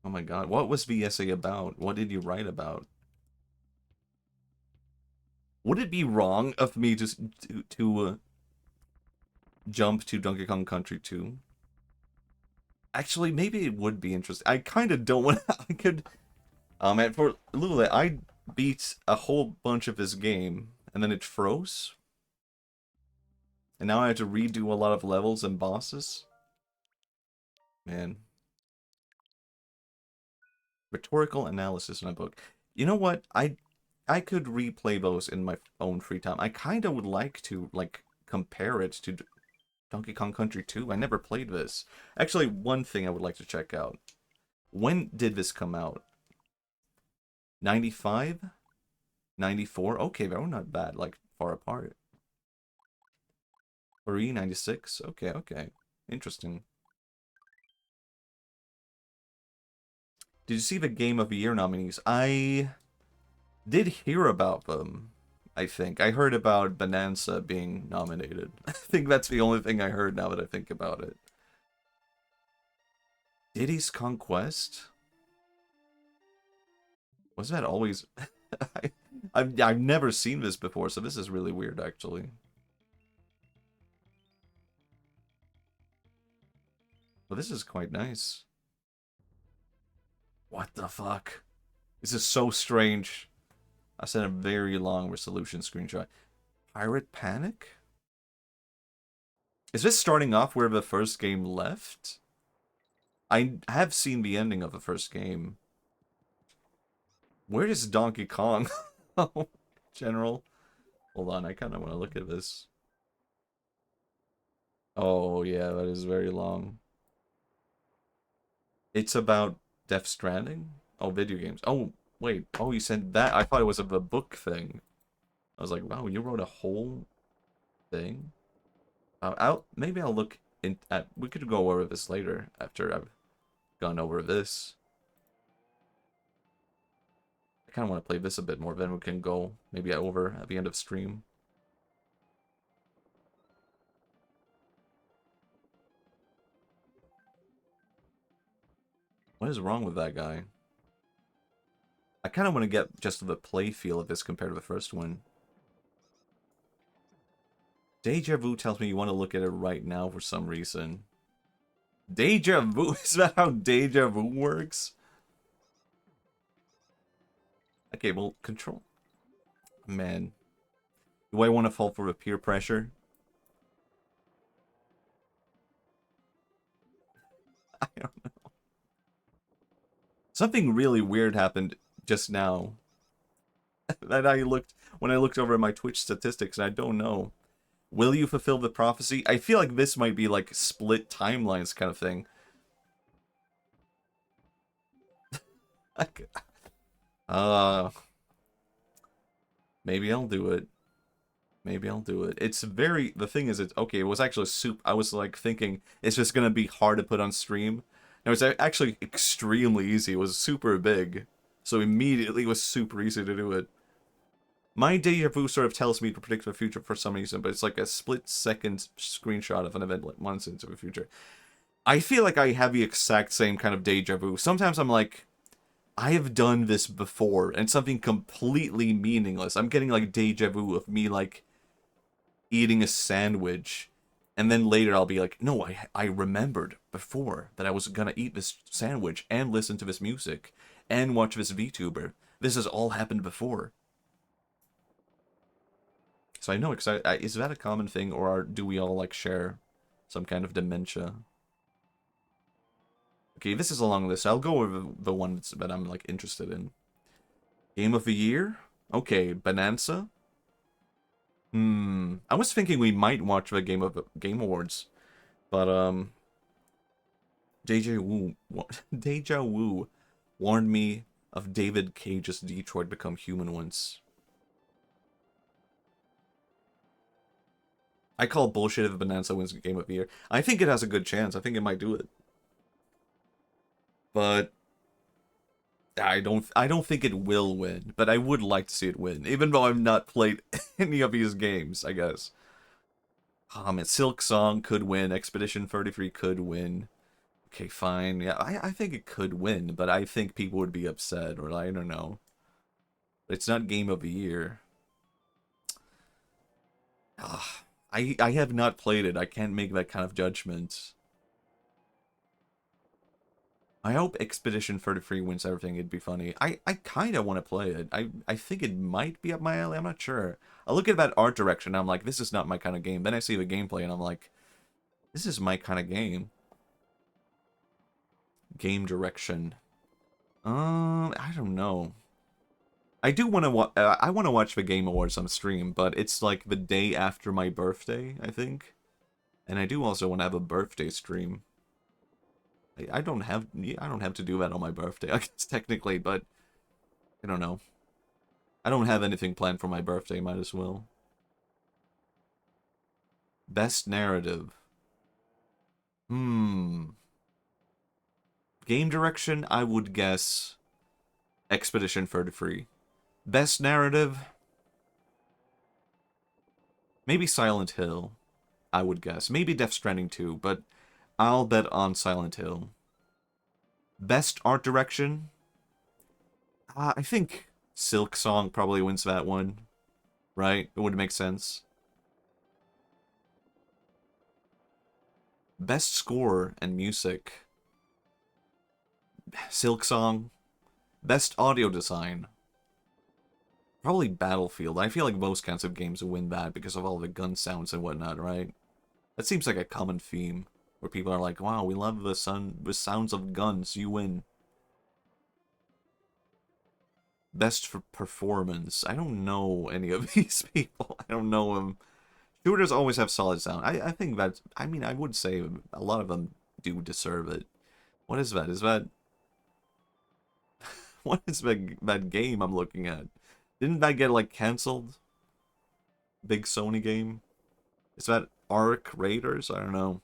Oh my god. What was the essay about? What did you write about? Would it be wrong of me just to jump to Donkey Kong Country 2? Actually, maybe it would be interesting. I kind of don't want to... I could... And for Lula, I beat a whole bunch of this game, and then it froze. And now I have to redo a lot of levels and bosses. Man. Rhetorical analysis in a book. You know what? I could replay those in my own free time. I kind of would like to, like, compare it to Donkey Kong Country 2. I never played this. Actually, one thing I would like to check out. When did this come out? 95? 94? Okay, they were not bad, like, far apart. 96? Okay, okay. Interesting. Did you see the Game of the Year nominees? I did hear about them, I think. I heard about Bonanza being nominated. I think that's the only thing I heard now that I think about it. Diddy's Conquest? Was that always... I've never seen this before, so this is really weird, actually. Well, this is quite nice. What the fuck? This is so strange. I sent a very long resolution screenshot. Pirate Panic? Is this starting off where the first game left? I have seen the ending of the first game. Where is Donkey Kong? Oh, General. Hold on, I kind of want to look at this. Oh, yeah, that is very long. It's about Death Stranding? Oh, video games. Oh, wait. Oh, you said that? I thought it was of a book thing. I was like, wow, you wrote a whole thing? Maybe I'll look at... We could go over this later, after I've gone over this. I kind of want to play this a bit more, then we can go maybe over at the end of stream. What is wrong with that guy? I kind of want to get just the play feel of this compared to the first one. Deja Vu tells me you want to look at it right now for some reason. Deja Vu? Is that how Deja Vu works? Okay, well, control. Man. Do I want to fall for the peer pressure? I don't know. Something really weird happened just now. That when I looked over at my Twitch statistics, and I don't know. Will you fulfill the prophecy? I feel like this might be like split timelines kind of thing. Uh, maybe I'll do it. Maybe I'll do it. It's very... The thing is, it's... Okay, it was actually I was, like, thinking it's just gonna be hard to put on stream. It was actually extremely easy. It was super big. So immediately it was super easy to do it. My deja vu sort of tells me to predict the future for some reason, but it's like a split-second screenshot of an event like months into the future. I feel like I have the exact same kind of deja vu. Sometimes I'm like, I have done this before, and something completely meaningless. I'm getting like deja vu of me like eating a sandwich, and then later I'll be like, no, I remembered before that I was gonna eat this sandwich and listen to this music and watch this VTuber. This has all happened before. So I know, is that a common thing, or do we all like share some kind of dementia? Okay, this is a long list. I'll go with the ones that I'm like interested in. Game of the year? Okay, Bonanza. I was thinking we might watch the Game Awards, but Deja Vu warned me of David Cage's Detroit Become Human once. I call bullshit if Bonanza wins Game of the Year. I think it has a good chance. I think it might do it. But I don't think it will win, but I would like to see it win, even though I've not played any of these games, I guess. Silk Song could win, Expedition 33 could win. Okay, fine. Yeah, I think it could win, but I think people would be upset, or I don't know. It's not Game of the Year. I have not played it. I can't make that kind of judgment. I hope Expedition 33 wins everything. It'd be funny. I kind of want to play it. I think it might be up my alley. I'm not sure. I look at that art direction and I'm like, this is not my kind of game. Then I see the gameplay and I'm like, this is my kind of game. Game direction. I don't know. I do want to I want to watch the Game Awards on stream, but it's like the day after my birthday, I think. And I do also want to have a birthday stream. I don't have to do that on my birthday, I guess, technically, but I don't know. I don't have anything planned for my birthday, might as well. Best narrative. Game direction, I would guess Expedition 33. Best narrative, maybe Silent Hill, I would guess. Maybe Death Stranding 2, but I'll bet on Silent Hill. Best art direction? I think Silk Song probably wins that one. Right? It would make sense. Best score and music. Silk Song. Best audio design. Probably Battlefield. I feel like most kinds of games win that because of all the gun sounds and whatnot, right? That seems like a common theme. Where people are like, wow, we love the sounds of guns, you win. Best for performance. I don't know any of these people. I don't know them. Shooters always have solid sound. I think that's... I mean, I would say a lot of them do deserve it. What is that? Is that... What is that game I'm looking at? Didn't that get, like, cancelled? Big Sony game? Is that Ark Raiders? I don't know.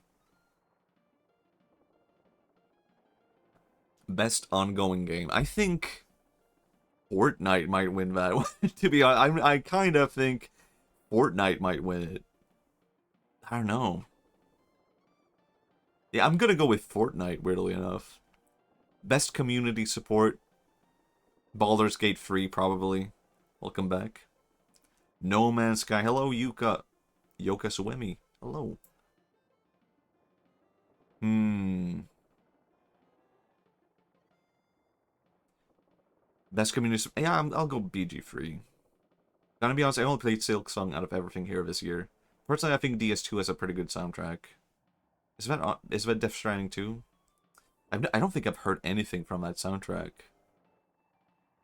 Best ongoing game. I think Fortnite might win that one. To be honest, I kind of think Fortnite might win it. I don't know. Yeah, I'm gonna go with Fortnite, weirdly enough. Best community support. Baldur's Gate 3, probably. Welcome back. No Man's Sky. Hello, Yuka. Yoka Suemi. Hello. Best community... Yeah, I'll go BG3. Gonna be honest, I only played Silk Song out of everything here this year. Personally, I think DS2 has a pretty good soundtrack. Is that Death Stranding 2? I don't think I've heard anything from that soundtrack.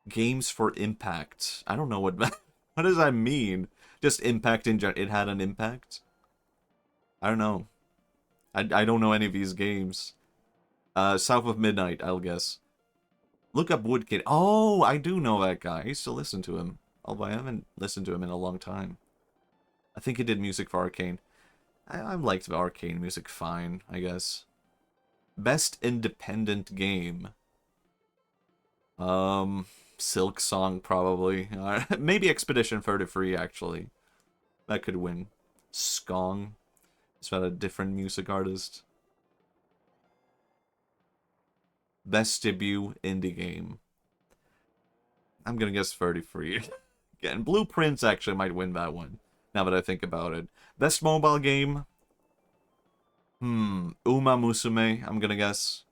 Games for impact. I don't know what what does that mean? Just impact in general. It had an impact? I don't know. I don't know any of these games. South of Midnight, I'll guess. Look up Woodkid. Oh, I do know that guy. I used to listen to him. Although I haven't listened to him in a long time. I think he did music for Arcane. I liked the Arcane music fine, I guess. Best independent game. Silk Song, probably. Maybe Expedition 33, actually. That could win. Skong. It's about a different music artist. Best debut indie game. I'm gonna guess 33. Again, Blueprints actually might win that one, now that I think about it. Best mobile game. Uma Musume, I'm gonna guess.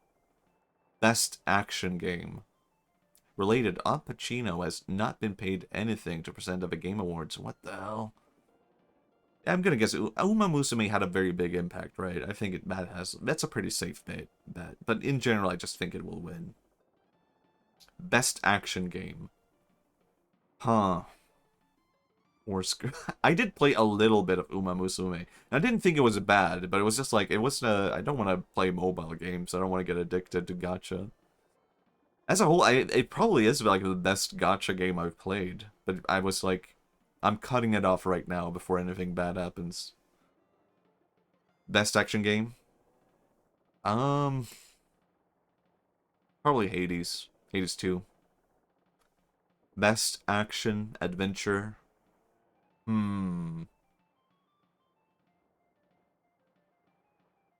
Best action game. Related, Al Pacino has not been paid anything to present at the Game Awards. What the hell? I'm gonna guess Uma Musume had a very big impact, right? I think that's a pretty safe bet. But in general, I just think it will win. Best action game. Huh. I did play a little bit of Uma Musume. I didn't think it was bad, but it was just like, it was I don't want to play mobile games. I don't want to get addicted to gacha. As a whole, it probably is like the best gacha game I've played. But I was like, I'm cutting it off right now before anything bad happens. Best action game? Probably Hades. Hades 2. Best action adventure?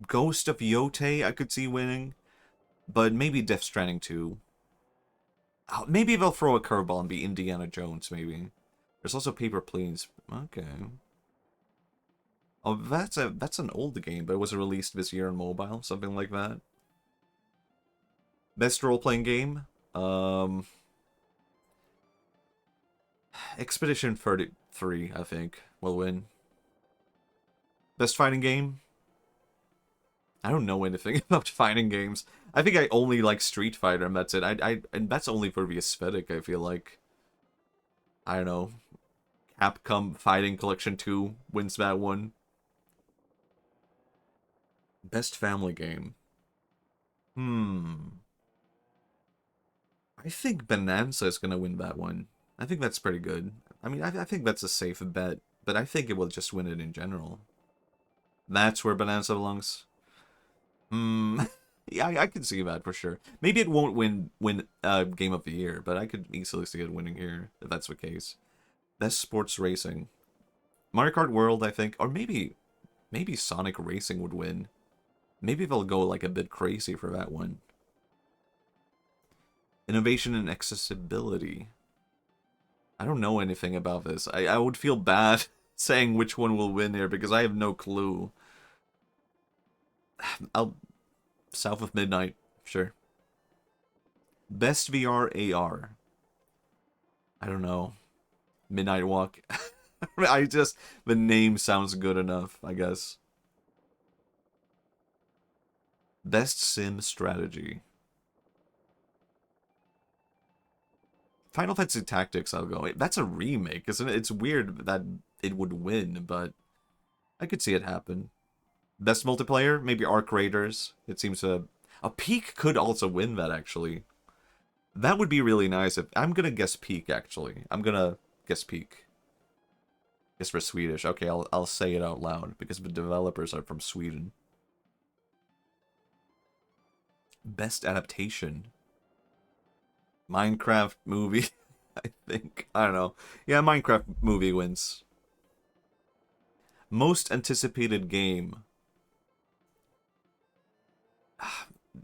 Ghost of Yote I could see winning, but maybe Death Stranding 2. Oh, maybe they'll throw a curveball and be Indiana Jones, maybe. There's also Paper Please. Okay. Oh, that's an old game, but it was released this year on mobile, something like that. Best role-playing game? Expedition 33, I think, will win. Best fighting game? I don't know anything about fighting games. I think I only like Street Fighter, and that's it. And that's only for the aesthetic, I feel like. I don't know. Capcom Fighting Collection 2 wins that one. Best family game. I think Bonanza is gonna win that one. I think that's pretty good. I mean, I think that's a safe bet, but I think it will just win it in general. That's where Bonanza belongs. Yeah, I can see that for sure. Maybe it won't win Game of the Year, but I could easily see it winning here, if that's the case. Best sports racing. Mario Kart World, I think. Or maybe Sonic Racing would win. Maybe they'll go like a bit crazy for that one. Innovation and accessibility. I don't know anything about this. I would feel bad saying which one will win here because I have no clue. South of Midnight, sure. Best VR AR. I don't know. Midnight Walk. The name sounds good enough, I guess. Best Sim Strategy. Final Fantasy Tactics, I'll go. That's a remake, isn't it? It's weird that it would win, but I could see it happen. Best multiplayer? Maybe Arc Raiders. It seems a Peak could also win that, actually. That would be really nice if... I'm gonna guess Peak, actually. I'm gonna guess Peak. Guess for Swedish. Okay, I'll say it out loud, because the developers are from Sweden. Best adaptation. Minecraft movie, I think. I don't know. Yeah, Minecraft movie wins. Most anticipated game.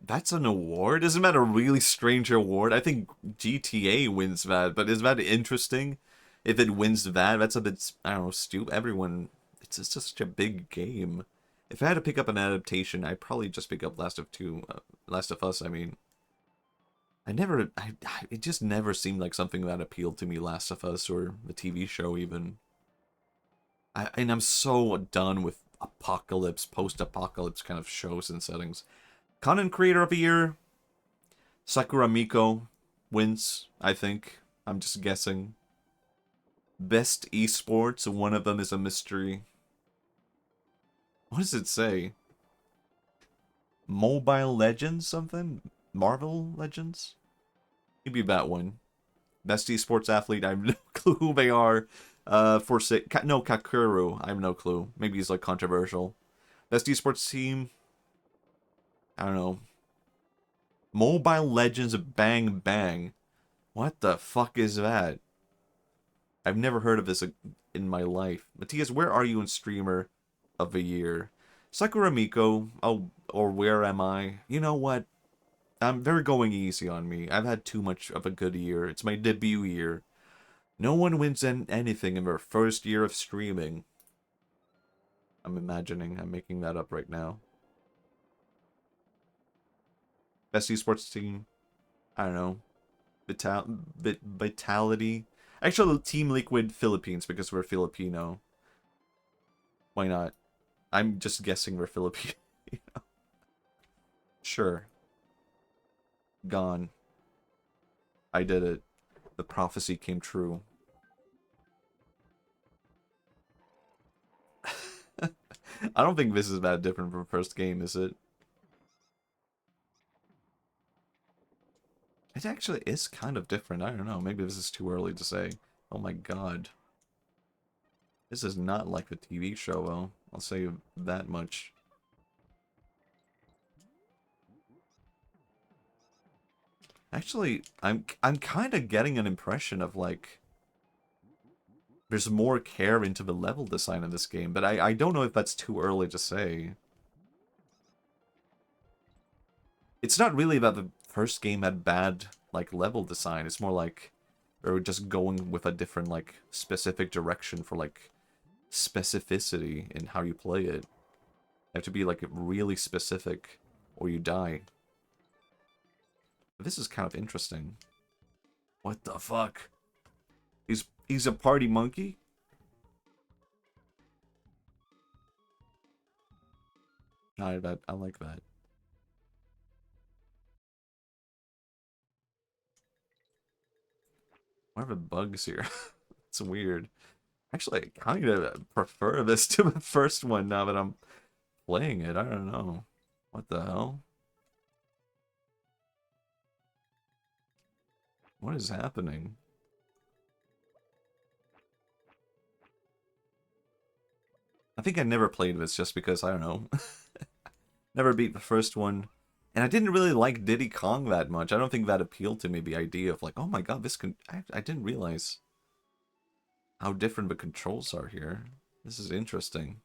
That's an award? Isn't that a really strange award? I think GTA wins that, but is that interesting? If it wins that, that's a bit, I don't know, stupid. Everyone, it's just such a big game. If I had to pick up an adaptation, I'd probably just pick up Last of Us, I mean. It just never seemed like something that appealed to me, Last of Us, or the TV show even. And I'm so done with apocalypse, post-apocalypse kind of shows and settings. Content Creator of the Year, Sakura Miko wins, I think. I'm just guessing. Best Esports, one of them is a mystery. What does it say? Mobile Legends something? Marvel Legends? Maybe that one. Best esports athlete, I have no clue who they are. No, Kakuru, I have no clue. Maybe he's like controversial. Best esports team, I don't know. Mobile Legends Bang Bang. What the fuck is that? I've never heard of this in my life. Matthias, where are you in streamer of the year? Sakura Miko, oh, or where am I? You know what? They're going easy on me. I've had too much of a good year. It's my debut year. No one wins anything in their first year of streaming. I'm making that up right now. Best esports team? I don't know. Vitality? Actually, Team Liquid Philippines, because we're Filipino. Why not? I'm just guessing we're Filipino. Sure. Gone. I did it. The prophecy came true. I don't think this is that different from first game, is it? It actually is kind of different. I don't know. Maybe this is too early to say. Oh my god. This is not like the TV show, though. I'll say that much. Actually, I'm kind of getting an impression of, like, there's more care into the level design in this game, but I don't know if that's too early to say. It's not really that the first game had bad, like, level design. It's more like they're just going with a different, like, specific direction for, like, specificity in how you play it. You have to be, like, really specific, or you die. This is kind of interesting. What the fuck? He's a party monkey? I like that. What are the bugs here? It's weird. Actually, I kind of prefer this to the first one now that I'm playing it. I don't know. What the hell? What is happening? I think I never played this just because, I don't know. Never beat the first one. And I didn't really like Diddy Kong that much. I don't think that appealed to me, the idea of like, oh my god, this can... I didn't realize how different the controls are here. This is interesting.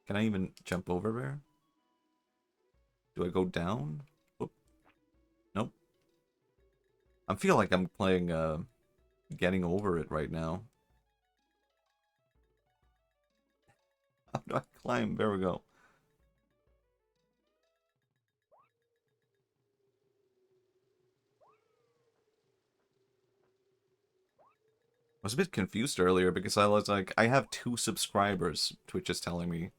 Can I even jump over there? Do I go down? Whoop. Nope. I feel like I'm playing, Getting Over It right now. How do I climb? There we go. I was a bit confused earlier because I was like, I have 2 subscribers, Twitch is telling me.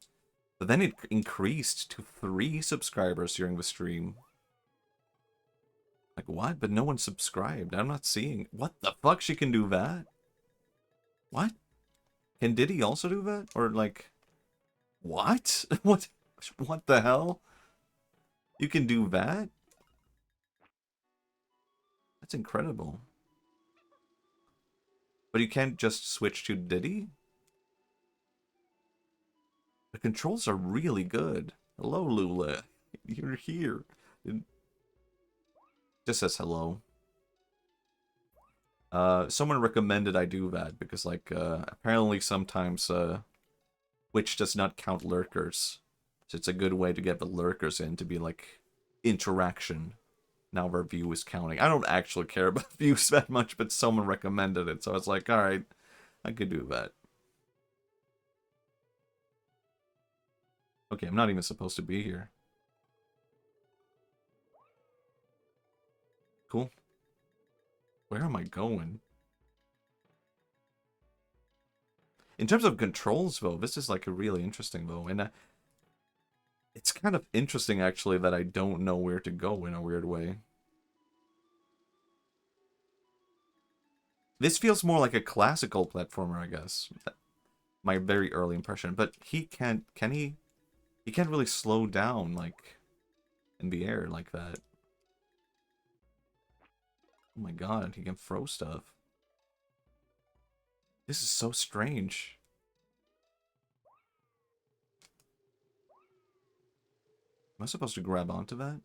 But then it increased to 3 subscribers during the stream. Like, what? But no one subscribed. I'm not seeing... What the fuck? She can do that? What? Can Diddy also do that? Or, like... What? What the hell? You can do that? That's incredible. But you can't just switch to Diddy? The controls are really good. Hello, Lula. You're here. It just says hello. Someone recommended I do that because, like, apparently sometimes, Twitch does not count lurkers. So it's a good way to get the lurkers in to be, like, interaction. Now our view is counting. I don't actually care about views that much, but someone recommended it, so I was like, alright, I could do that. Okay, I'm not even supposed to be here. Cool. Where am I going? In terms of controls, though, this is, like, really interesting, though, and it's kind of interesting, actually, that I don't know where to go in a weird way. This feels more like a classical platformer, I guess. My very early impression. But he can't... Can he? He can't really slow down, like, in the air like that. Oh my god, he can throw stuff. This is so strange. Am I supposed to grab onto that?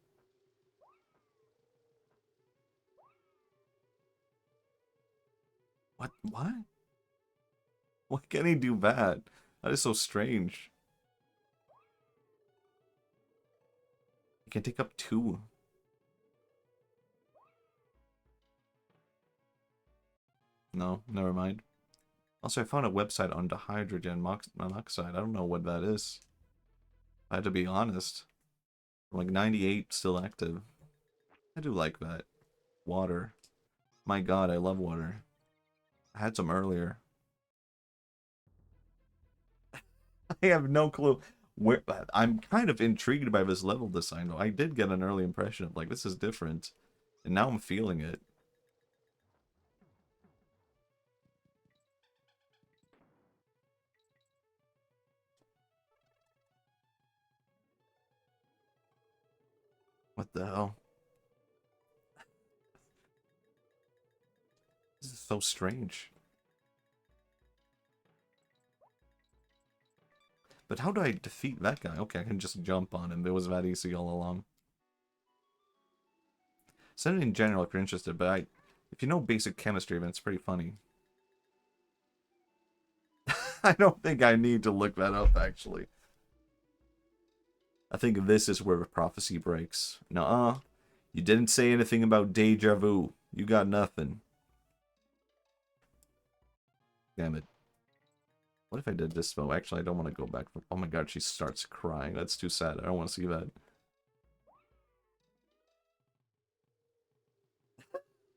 What? What? Why can't he do that? That is so strange. He can take up 2. No, never mind. Also, I found a website on the hydrogen monoxide. I don't know what that is. I had to be honest. I'm like 98 still active. I do like that. Water. My god, I love water. I had some earlier. I have no clue where. I'm kind of intrigued by this level design though. I did get an early impression of like, this is different. And now I'm feeling it. What the hell? This is so strange. But how do I defeat that guy? Okay, I can just jump on him. It was that easy all along. Send it in general if you're interested, but if you know basic chemistry, then it's pretty funny. I don't think I need to look that up, actually. I think this is where the prophecy breaks. Nuh-uh. You didn't say anything about deja vu. You got nothing. Damn it. What if I did this, though? Actually, I don't want to go back. Oh my god, she starts crying. That's too sad. I don't want to see that.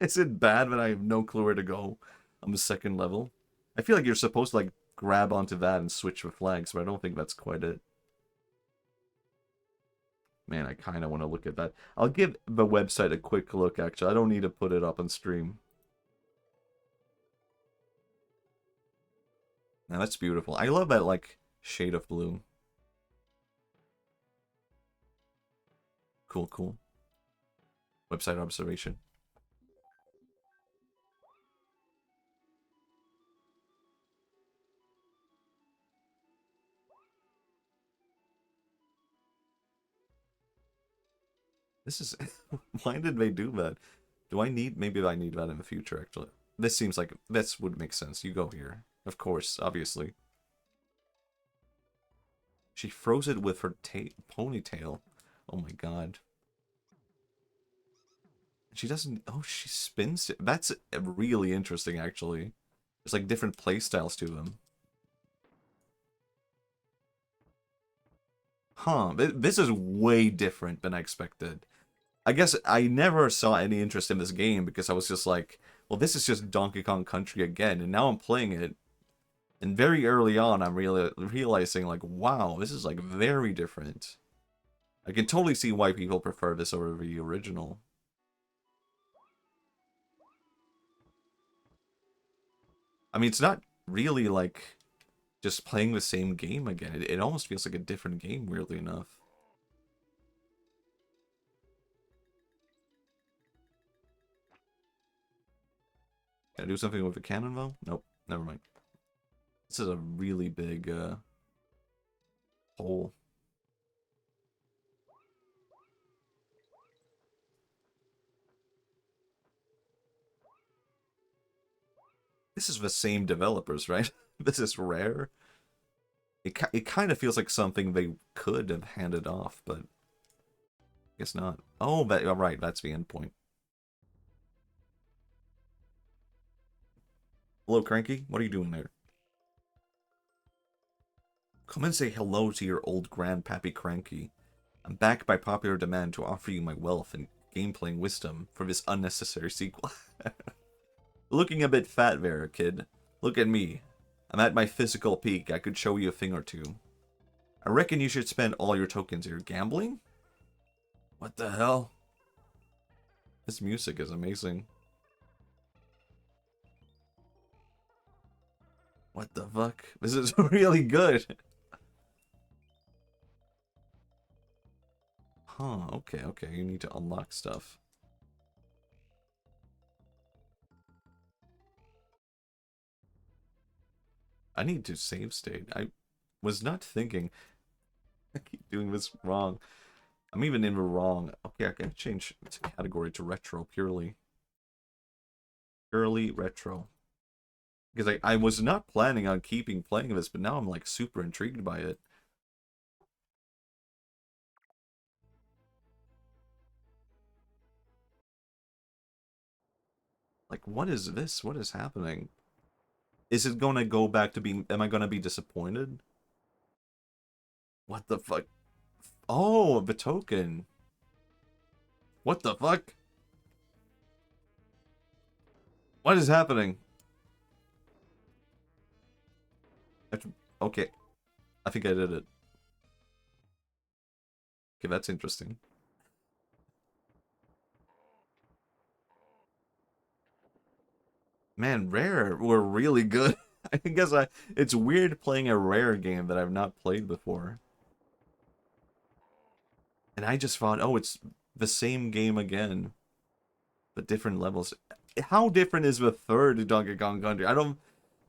Is it bad that I have no clue where to go on the second level? I feel like you're supposed to, like, grab onto that and switch the flags, but I don't think that's quite it. Man, I kind of want to look at that. I'll give the website a quick look, actually. I don't need to put it up on stream. Now, that's beautiful. I love that, like, shade of blue. Cool, cool. Website observation. This is... Why did they do that? Do I need... Maybe I need that in the future, actually. This seems like... This would make sense. You go here. Of course, obviously. She froze it with her ponytail. Oh my god. She doesn't... Oh, she spins it. That's really interesting, actually. There's like different play styles to them. Huh. This is way different than I expected. I guess I never saw any interest in this game because I was just like, well, this is just Donkey Kong Country again. And now I'm playing it. And very early on, I'm realizing, like, wow, this is, like, very different. I can totally see why people prefer this over the original. I mean, it's not really, like, just playing the same game again. It almost feels like a different game, weirdly enough. Can I do something with the cannon, though? Nope, never mind. This is a really big, hole. This is the same developers, right? This is Rare. It kind of feels like something they could have handed off, but I guess not. Oh, right, that's the endpoint. Hello, Cranky. What are you doing there? Come and say hello to your old grandpappy Cranky. I'm back by popular demand to offer you my wealth and game-playing wisdom for this unnecessary sequel. Looking a bit fat there, kid. Look at me. I'm at my physical peak. I could show you a thing or two. I reckon you should spend all your tokens here. Gambling? What the hell? This music is amazing. What the fuck? This is really good. Huh, okay, okay. You need to unlock stuff. I need to save state. I was not thinking. I keep doing this wrong. I'm even in the wrong. Okay, I can change the category to retro purely. Purely retro. Because I was not planning on keeping playing this, but now I'm like super intrigued by it. Like, what is this? What is happening? Is it gonna go back to being... Am I gonna be disappointed? What the fuck? Oh, the token. What the fuck? What is happening? Okay. I think I did it. Okay, that's interesting. Man, Rare were really good. I guess it's weird playing a Rare game that I've not played before. And I just thought, oh, it's the same game again, but different levels. How different is the third Donkey Kong Country? I don't...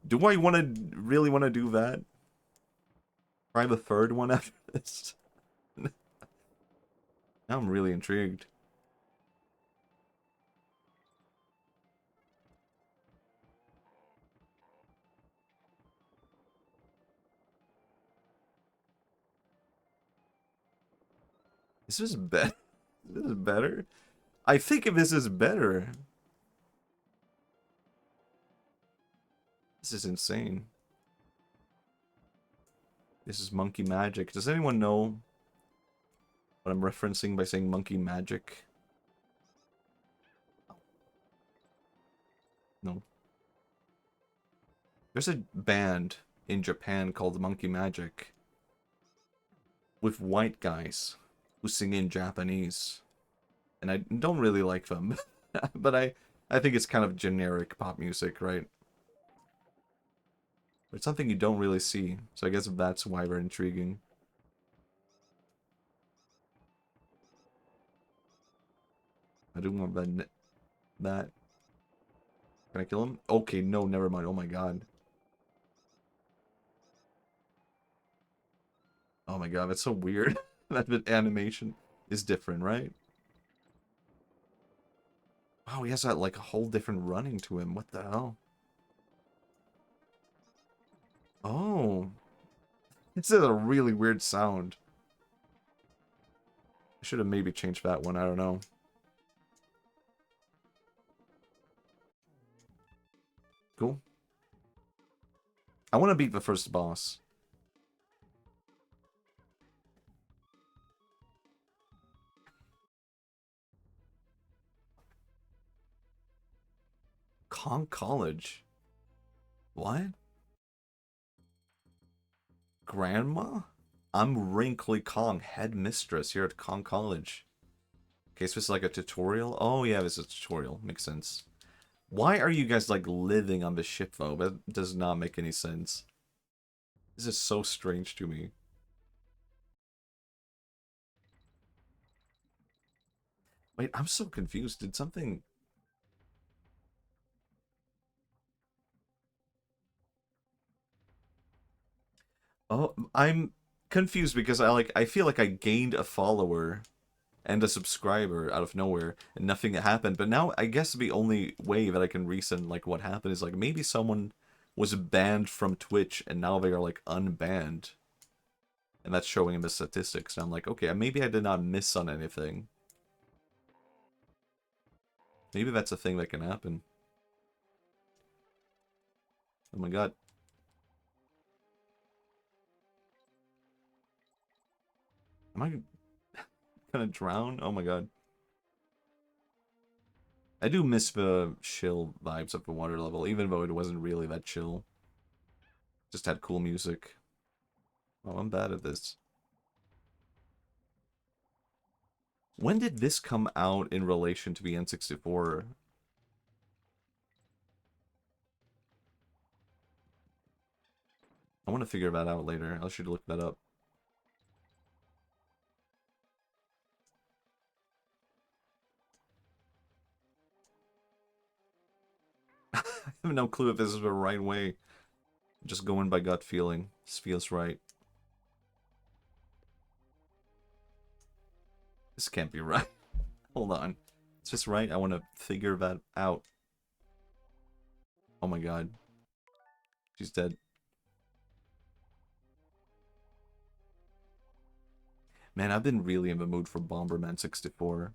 Do I really want to do that? Try the third one after this? Now I'm really intrigued. This is better. This is better. I think if this is better. This is insane. This is Monkey Magic. Does anyone know what I'm referencing by saying Monkey Magic? No. There's a band in Japan called Monkey Magic with white guys who sing in Japanese. And I don't really like them. But I think it's kind of generic pop music, right? But it's something you don't really see. So I guess that's why they're intriguing. I do want that. Can I kill him? Okay, no, never mind. Oh my god. Oh my god, that's so weird. That bit animation is different, right? Wow, he has that like a whole different running to him. What the hell? Oh. This is a really weird sound. I should have maybe changed that one, I don't know. Cool. I want to beat the first boss. Kong College? What? Grandma? I'm Wrinkly Kong, headmistress here at Kong College. Okay, so this is like a tutorial? Oh yeah, this is a tutorial. Makes sense. Why are you guys like living on the ship though? That does not make any sense. This is so strange to me. Wait, I'm so confused. Did something... Oh, I'm confused because I feel like I gained a follower and a subscriber out of nowhere and nothing happened. But now I guess the only way that I can reason like what happened is like maybe someone was banned from Twitch and now they are like unbanned. And that's showing in the statistics. And I'm like, okay, maybe I did not miss on anything. Maybe that's a thing that can happen. Oh my god. Am I gonna drown? Oh my god. I do miss the chill vibes of the water level, even though it wasn't really that chill. Just had cool music. Oh, I'm bad at this. When did this come out in relation to the N64? I want to figure that out later. I should look that up. I have no clue if this is the right way. Just going by gut feeling. This feels right. This can't be right. Hold on. Is this right? I want to figure that out. Oh my god. She's dead. Man, I've been really in the mood for Bomberman 64.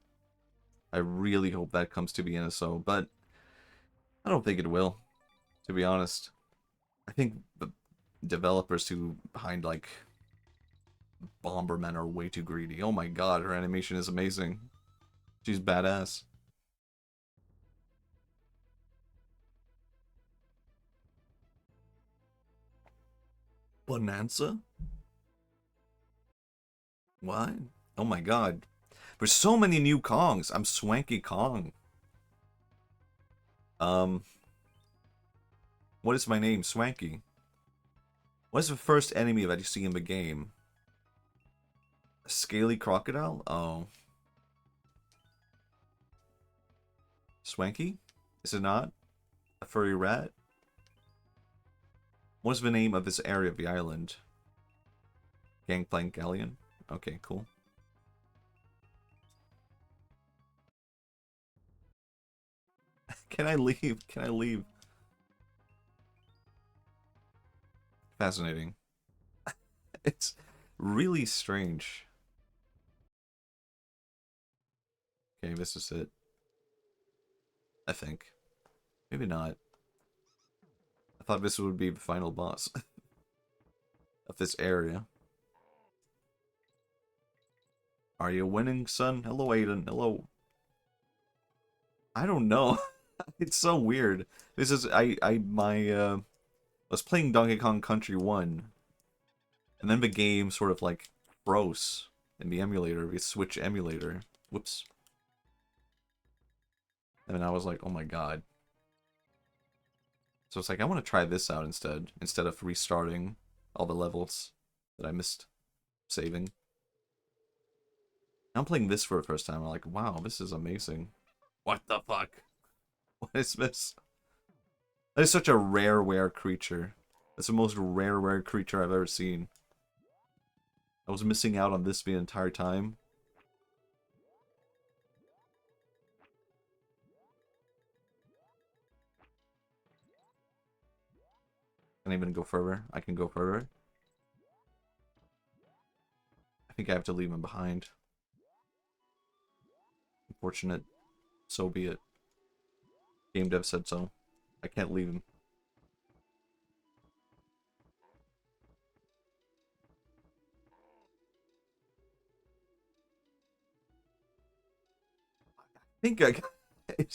I really hope that comes to the NSO, but I don't think it will, to be honest. I think the developers who behind, like, Bomberman are way too greedy. Oh my god, her animation is amazing. She's badass. Bonanza? What? Oh my god. There's so many new Kongs. I'm Swanky Kong. What is my name? Swanky. What is the first enemy that you see in the game? A scaly crocodile? Oh. Swanky? Is it not? A furry rat? What is the name of this area of the island? Gangplank Galleon? Okay, cool. Can I leave? Can I leave? Fascinating. It's really strange. Okay, this is it. I think. Maybe not. I thought this would be the final boss of this area. Are you winning, son? Hello, Aiden. Hello. I don't know. It's so weird. This is I was playing Donkey Kong Country 1, and then the game sort of like froze in the emulator, the Switch emulator. Whoops. And then I was like, oh my god. So it's like, I want to try this out instead of restarting all the levels that I missed saving. I'm playing this for the first time. I'm like, wow, this is amazing. What the fuck? What is this? That is such a rare creature. That's the most rare creature I've ever seen. I was missing out on this the entire time. Can I even go further? I can go further. I think I have to leave him behind. Unfortunate. So be it. Game dev said so. I can't leave him. I think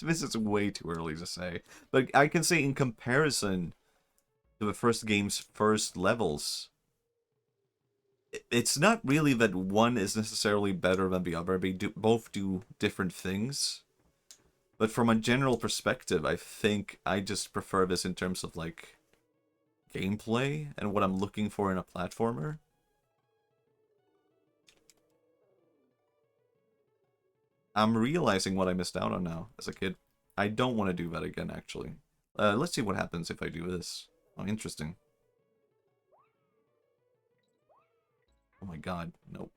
this is way too early to say. But I can say in comparison to the first game's first levels, it's not really that one is necessarily better than the other. They both do different things. But from a general perspective, I think I just prefer this in terms of, like, gameplay and what I'm looking for in a platformer. I'm realizing what I missed out on now as a kid. I don't want to do that again, actually. Let's see what happens if I do this. Oh, interesting. Oh my god, nope.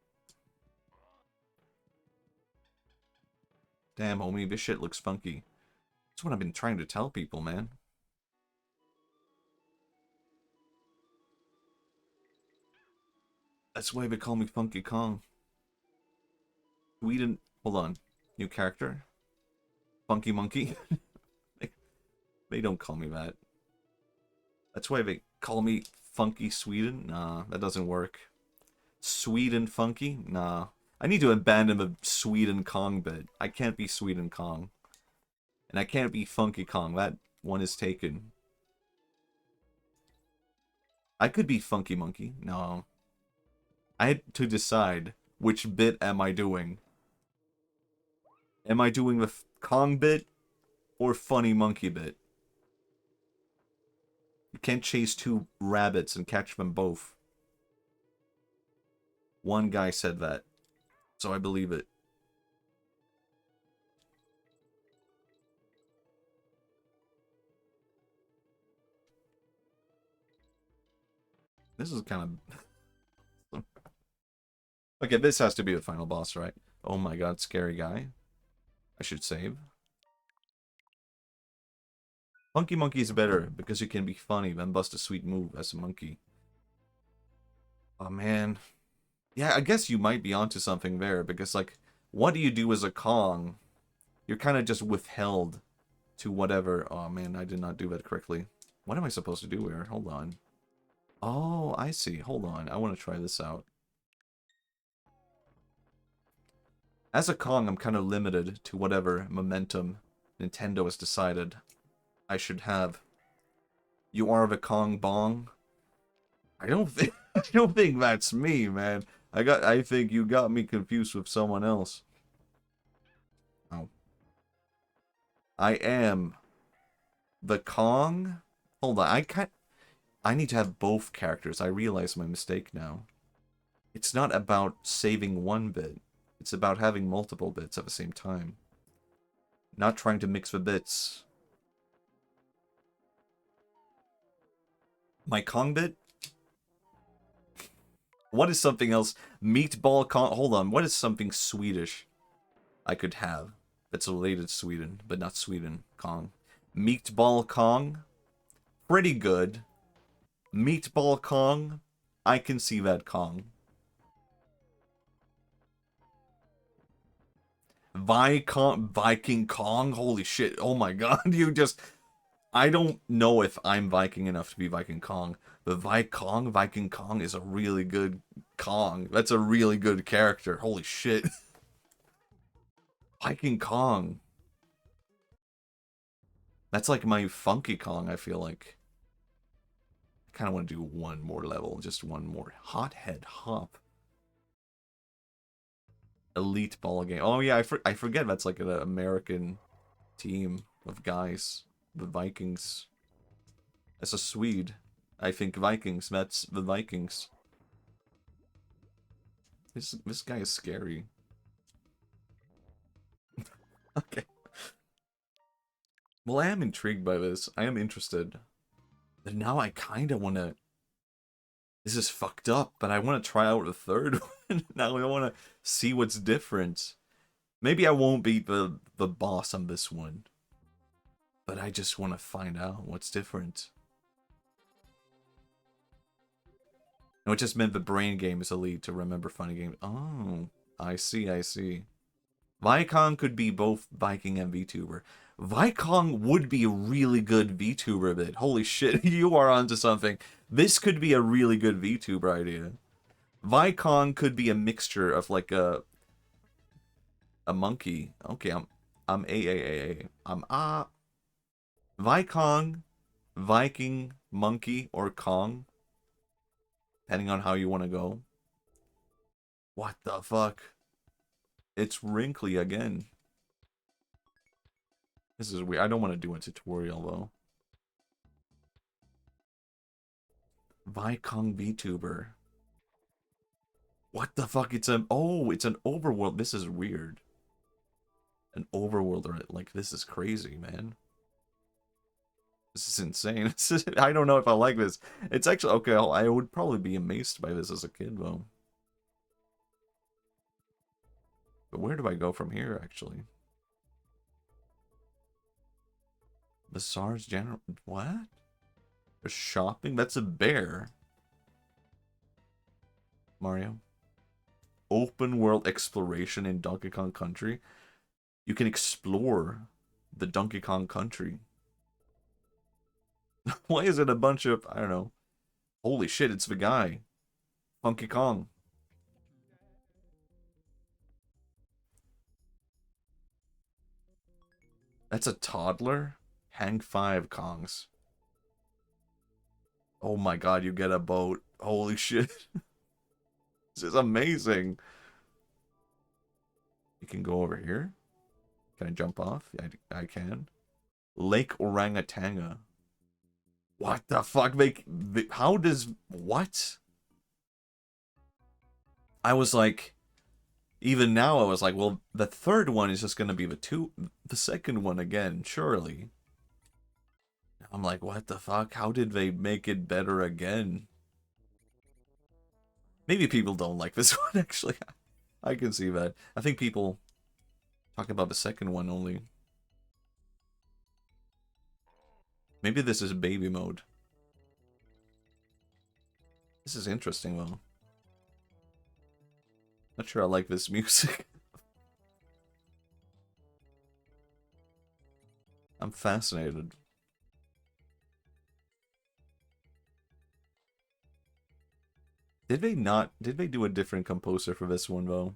Damn, homie, this shit looks funky. That's what I've been trying to tell people, man. That's why they call me Funky Kong. Sweden... Hold on. New character? Funky Monkey? They don't call me that. That's why they call me Funky Sweden? Nah, that doesn't work. Sweden Funky? Nah. I need to abandon the Sweden Kong bit. I can't be Sweden Kong. And I can't be Funky Kong. That one is taken. I could be Funky Monkey. No. I had to decide which bit am I doing. Am I doing the Kong bit or Funny Monkey bit? You can't chase two rabbits and catch them both. One guy said that, so I believe it. This is kind of... Okay, this has to be the final boss, right? Oh my god, scary guy. I should save. Funky Monkey is better because you can be funny then bust a sweet move as a monkey. Oh man. Yeah, I guess you might be onto something there because, like, what do you do as a Kong? You're kind of just withheld to whatever. Oh man, I did not do that correctly. What am I supposed to do here? Hold on. Oh, I see. Hold on. I want to try this out. As a Kong, I'm kind of limited to whatever momentum Nintendo has decided I should have. You are the Kong Bong? I don't think I don't think that's me, man. I think you got me confused with someone else. Oh. I am the Kong? Hold on, I need to have both characters. I realize my mistake now. It's not about saving one bit. It's about having multiple bits at the same time. Not trying to mix the bits. My Kong bit? What is something else? Meatball Kong? Hold on, what is something Swedish I could have that's related to Sweden, but not Sweden Kong? Meatball Kong? Pretty good. Meatball Kong? I can see that Kong. Viking Kong? Holy shit. Oh my god, you just... I don't know if I'm Viking enough to be Viking Kong. But Viking Kong is a really good Kong. That's a really good character. Holy shit. Viking Kong. That's like my Funky Kong, I feel like. I kind of want to do one more level. Just one more. Hothead Hop. Elite ball game. Oh yeah, I forget that's like an American team of guys. The Vikings. As a Swede, I think Vikings. That's the Vikings. This guy is scary. Okay. Well, I am intrigued by this. I am interested. But now I kind of want to... This is fucked up, but I want to try out the third one. Now I want to see what's different. Maybe I won't beat the boss on this one. But I just want to find out what's different. No, it just meant the brain game is elite to remember funny games. Oh, I see, I see. Vikong could be both Viking and VTuber. Vikong would be a really good VTuber bit. Holy shit, you are onto something. This could be a really good VTuber idea. Vikong could be a mixture of like a monkey. Okay, I'm A. I'm Vikong, Viking, monkey, or Kong. Depending on how you want to go. What the fuck? It's wrinkly again. This is weird. I don't want to do a tutorial, though. Vikong VTuber. What the fuck? It's an... Oh, it's an overworld. This is weird. An overworlder. Like, this is crazy, man. This is insane. I don't know if I like this. It's actually... Okay, I would probably be amazed by this as a kid, though. But where do I go from here, actually? The SARS general... What? A shopping? That's a bear. Mario. Open world exploration in Donkey Kong Country. You can explore the Donkey Kong Country. Why is it a bunch of... I don't know. Holy shit, it's the guy. Funky Kong. That's a toddler? Hang 5 Kongs. Oh my god, you get a boat. Holy shit. This is amazing. You can go over here. Can I jump off? Yeah, I can. Lake Orangutanga. What the fuck? How does... What? I was like... Even now I was like, well, the third one is just going to be the second one again, surely. I'm like, what the fuck? How did they make it better again? Maybe people don't like this one, actually. I can see that. I think people talk about the second one only. Maybe this is baby mode. This is interesting, though. Not sure I like this music. I'm fascinated. Did they do a different composer for this one, though?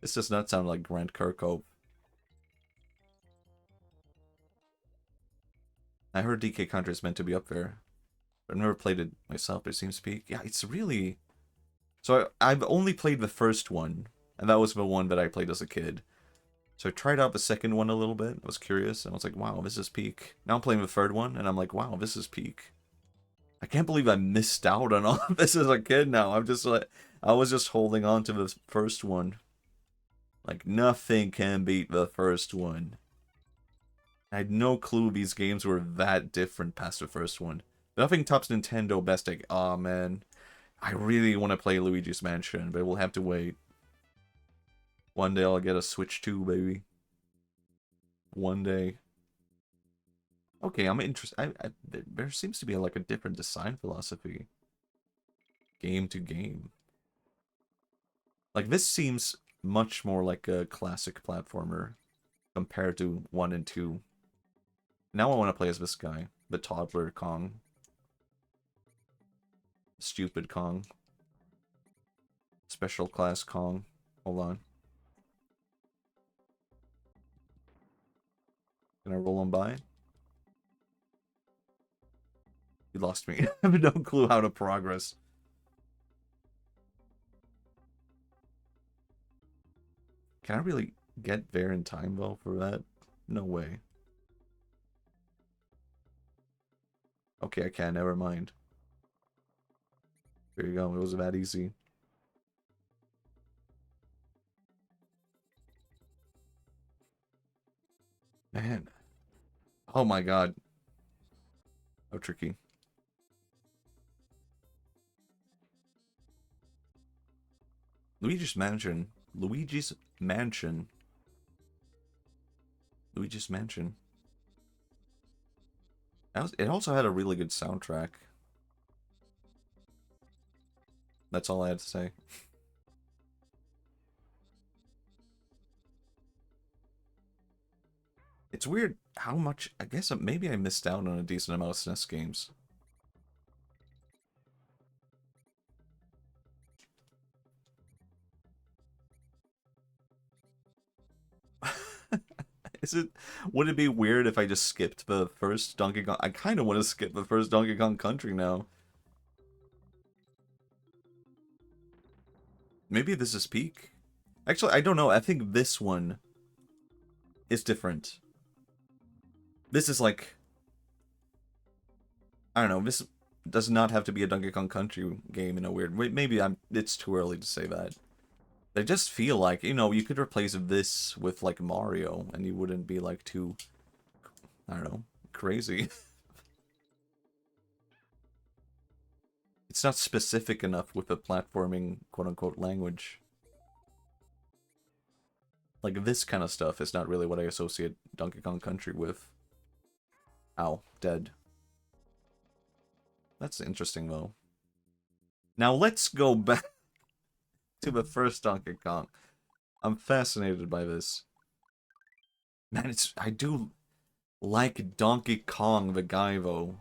This does not sound like Grant Kirkhope. I heard DK Contra is meant to be up there. I've never played it myself, but it seems to be... Yeah, it's really... So I've only played the first one, and that was the one that I played as a kid. So I tried out the second one a little bit. I was curious, and I was like, wow, this is peak. Now I'm playing the third one, and I'm like, wow, this is peak. I can't believe I missed out on all of this as a kid now. I'm just like... I was just holding on to the first one. Like, nothing can beat the first one. I had no clue these games were that different past the first one. Nothing tops Nintendo Best Egg. Aw, man. I really want to play Luigi's Mansion, but we'll have to wait. One day I'll get a Switch 2, baby. One day. Okay, I'm interested. There seems to be like a different design philosophy. Game to game. Like, this seems much more like a classic platformer compared to 1 and 2. Now I want to play as this guy, the toddler Kong. Stupid Kong. Special class Kong. Hold on. Can I roll him by? You lost me. I have no clue how to progress. Can I really get there in time, though, for that? No way. Okay, I can. Never mind. There you go. It was that easy. Man. Oh my god. How tricky. Luigi's Mansion. Luigi's Mansion. Luigi's Mansion. It also had a really good soundtrack. That's all I had to say. It's weird how much... I guess maybe I missed out on a decent amount of SNES games. Would it be weird if I just skipped the first Donkey Kong? I kind of want to skip the first Donkey Kong Country now. Maybe this is peak. Actually, I don't know. I think this one is different. This is like... I don't know. This does not have to be a Donkey Kong Country game in a weird way. Maybe it's too early to say that. They just feel like, you know, you could replace this with, like, Mario, and you wouldn't be, like, too, I don't know, crazy. It's not specific enough with the platforming, quote-unquote, language. Like, this kind of stuff is not really what I associate Donkey Kong Country with. Ow, dead. That's interesting, though. Now, let's go back to the first Donkey Kong. I'm fascinated by this. Man, I do like Donkey Kong the guy, though.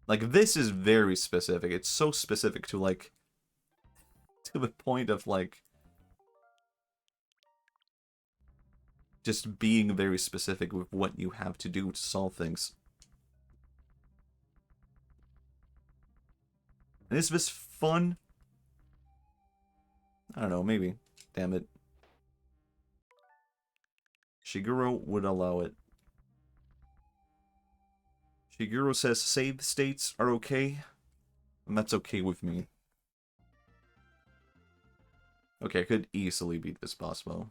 Like, this is very specific. It's so specific to, like, to the point of, like, just being very specific with what you have to do to solve things. And is this fun? I don't know, maybe. Damn it. Shigeru would allow it. Shigeru says save states are okay, and that's okay with me. Okay, I could easily beat this boss, though.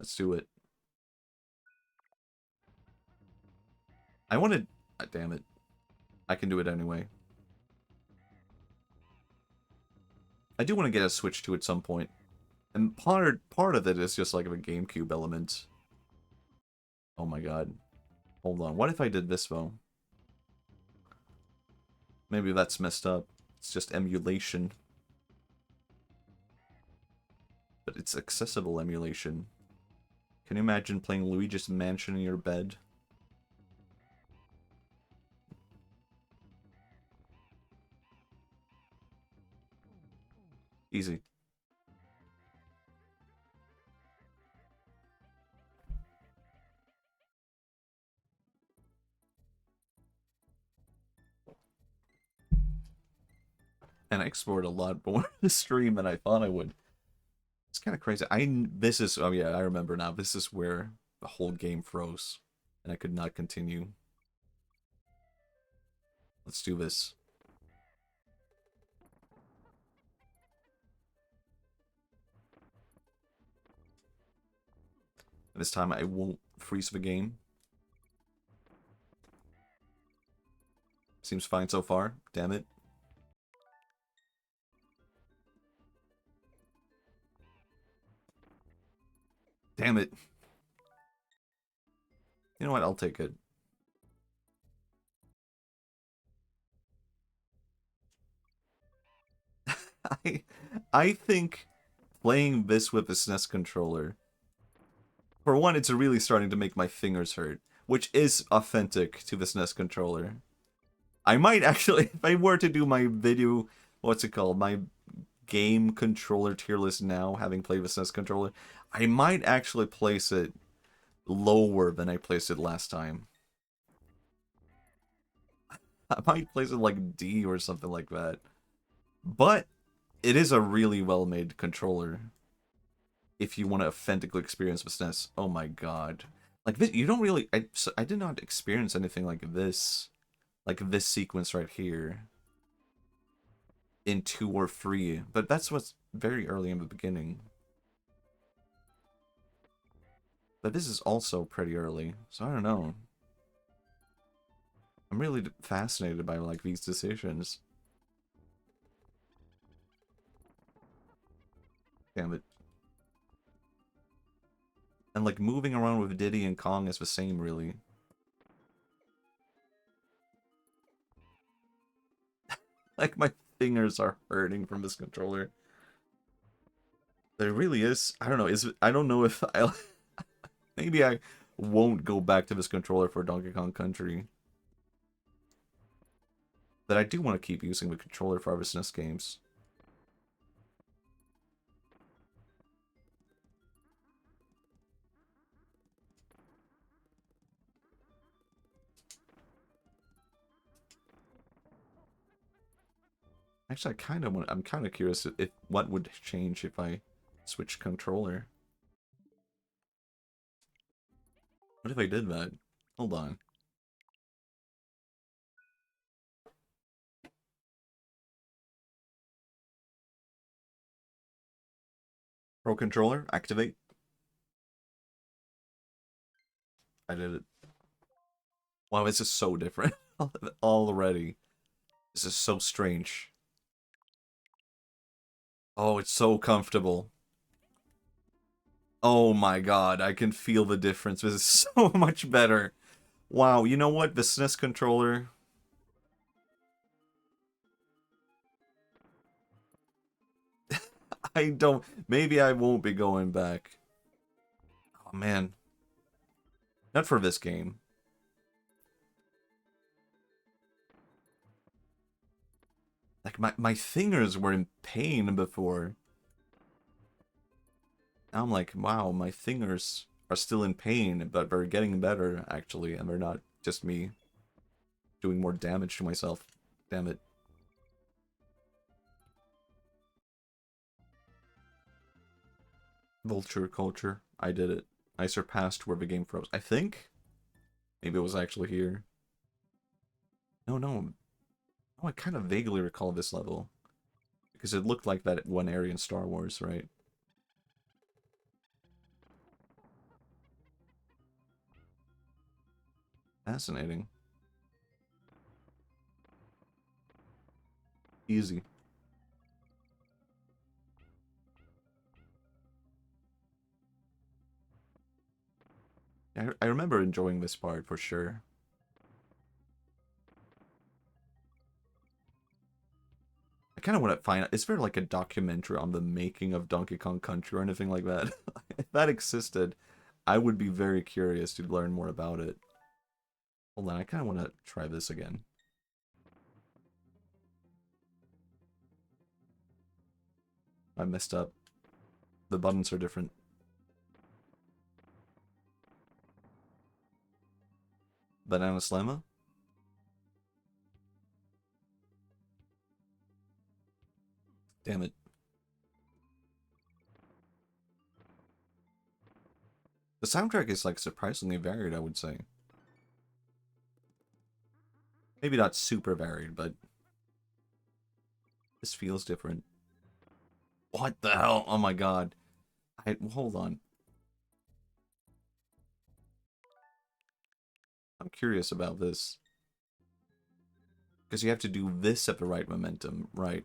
Let's do it. I wanted... damn it. I can do it anyway. I do want to get a Switch to at some point. And part of it is just like a GameCube element. Oh my god. Hold on. What if I did this, though? Maybe that's messed up. It's just emulation. But it's accessible emulation. Can you imagine playing Luigi's Mansion in your bed? Easy. And I explored a lot more in the stream than I thought I would. It's kind of crazy. Oh yeah, I remember now. This is where the whole game froze. And I could not continue. Let's do this. This time I won't freeze the game. Seems fine so far. Damn it. Damn it. You know what? I'll take it. I think playing this with a SNES controller, for one, it's really starting to make my fingers hurt, which is authentic to the SNES controller. I might actually, if I were to do my video, what's it called, my game controller tier list now, having played with SNES controller, I might actually place it lower than I placed it last time. I might place it like D or something like that. But it is a really well-made controller. If you want to authentically experience the SNES. Oh my god. Like, this, you don't really... I did not experience anything like this. Like this sequence right here. In 2 or 3. But that's what's very early in the beginning. But this is also pretty early. So I don't know. I'm really fascinated by, like, these decisions. Damn it. And, like, moving around with Diddy and Kong is the same, really. Like, my fingers are hurting from this controller. There really is... I don't know. I don't know if I'll... Maybe I won't go back to this controller for Donkey Kong Country. But I do want to keep using the controller for our SNES games. Actually, I'm kind of curious if what would change if I switch controller. What if I did that? Hold on. Pro controller, activate. I did it. Wow, this is so different already. This is so strange. Oh, it's so comfortable. Oh my god, I can feel the difference. This is so much better. Wow, you know what? The SNES controller... I don't... Maybe I won't be going back. Oh, man. Not for this game. Like, my fingers were in pain before. Now I'm like, wow, my fingers are still in pain, but they're getting better, actually, and they're not just me doing more damage to myself. Damn it. Vulture culture. I did it. I surpassed where the game froze. I think? Maybe it was actually here. No. Oh, I kind of vaguely recall this level. Because it looked like that one area in Star Wars, right? Fascinating. Easy. I remember enjoying this part for sure. I kind of want to find out, is there like a documentary on the making of Donkey Kong Country or anything like that? If that existed, I would be very curious to learn more about it. Hold on, I kind of want to try this again. I messed up. The buttons are different. Banana Slammer? Damn it. The soundtrack is like surprisingly varied, I would say. Maybe not super varied, but this feels different. What the hell? Oh my god. Hold on. I'm curious about this. Because you have to do this at the right momentum, right?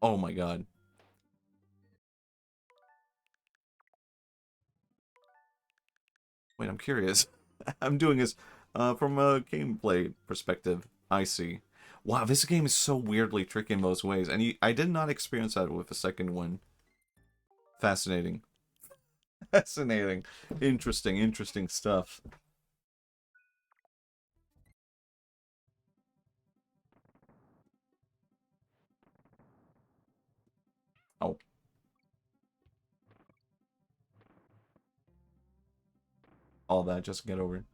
Oh my god. Wait, I'm curious. I'm doing this from a gameplay perspective. I see. Wow, this game is so weirdly tricky in most ways. And I did not experience that with the second one. Fascinating. Fascinating. Interesting stuff. Oh. All that, just get over it.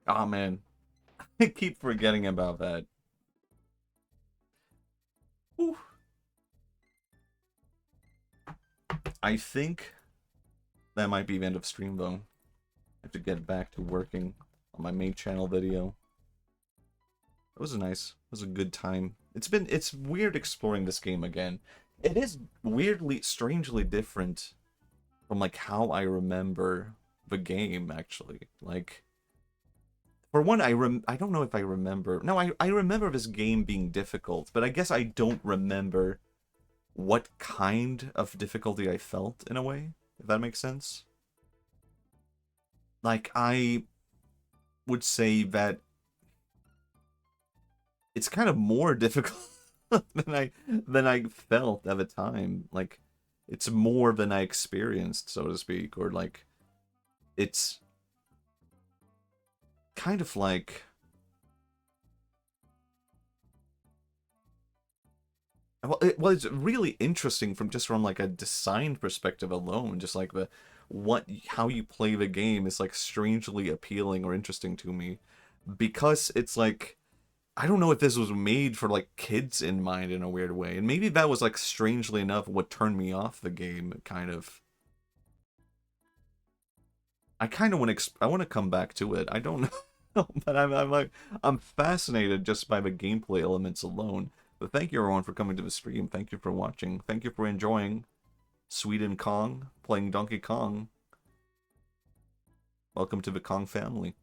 Oh man. I keep forgetting about that. Whew. I think that might be the end of stream though. I have to get back to working on my main channel video. It was nice. It was a good time. It's weird exploring this game again. It is weirdly, strangely different from like how I remember the game actually. Like, for one, I don't know if I remember. No, I remember this game being difficult, but I guess I don't remember what kind of difficulty I felt in a way, if that makes sense. Like, I would say that it's kind of more difficult than I felt at the time. Like, it's more than I experienced, so to speak, or like it's kind of like well, it's really interesting from like a design perspective alone. Just like how you play the game is like strangely appealing or interesting to me, because it's like, I don't know if this was made for like kids in mind in a weird way, and maybe that was like strangely enough what turned me off the game. Kind of, I kind of I want to come back to it. I don't know, but I'm fascinated just by the gameplay elements alone. But thank you everyone for coming to the stream. Thank you for watching. Thank you for enjoying Sweden Kong playing Donkey Kong. Welcome to the Kong family.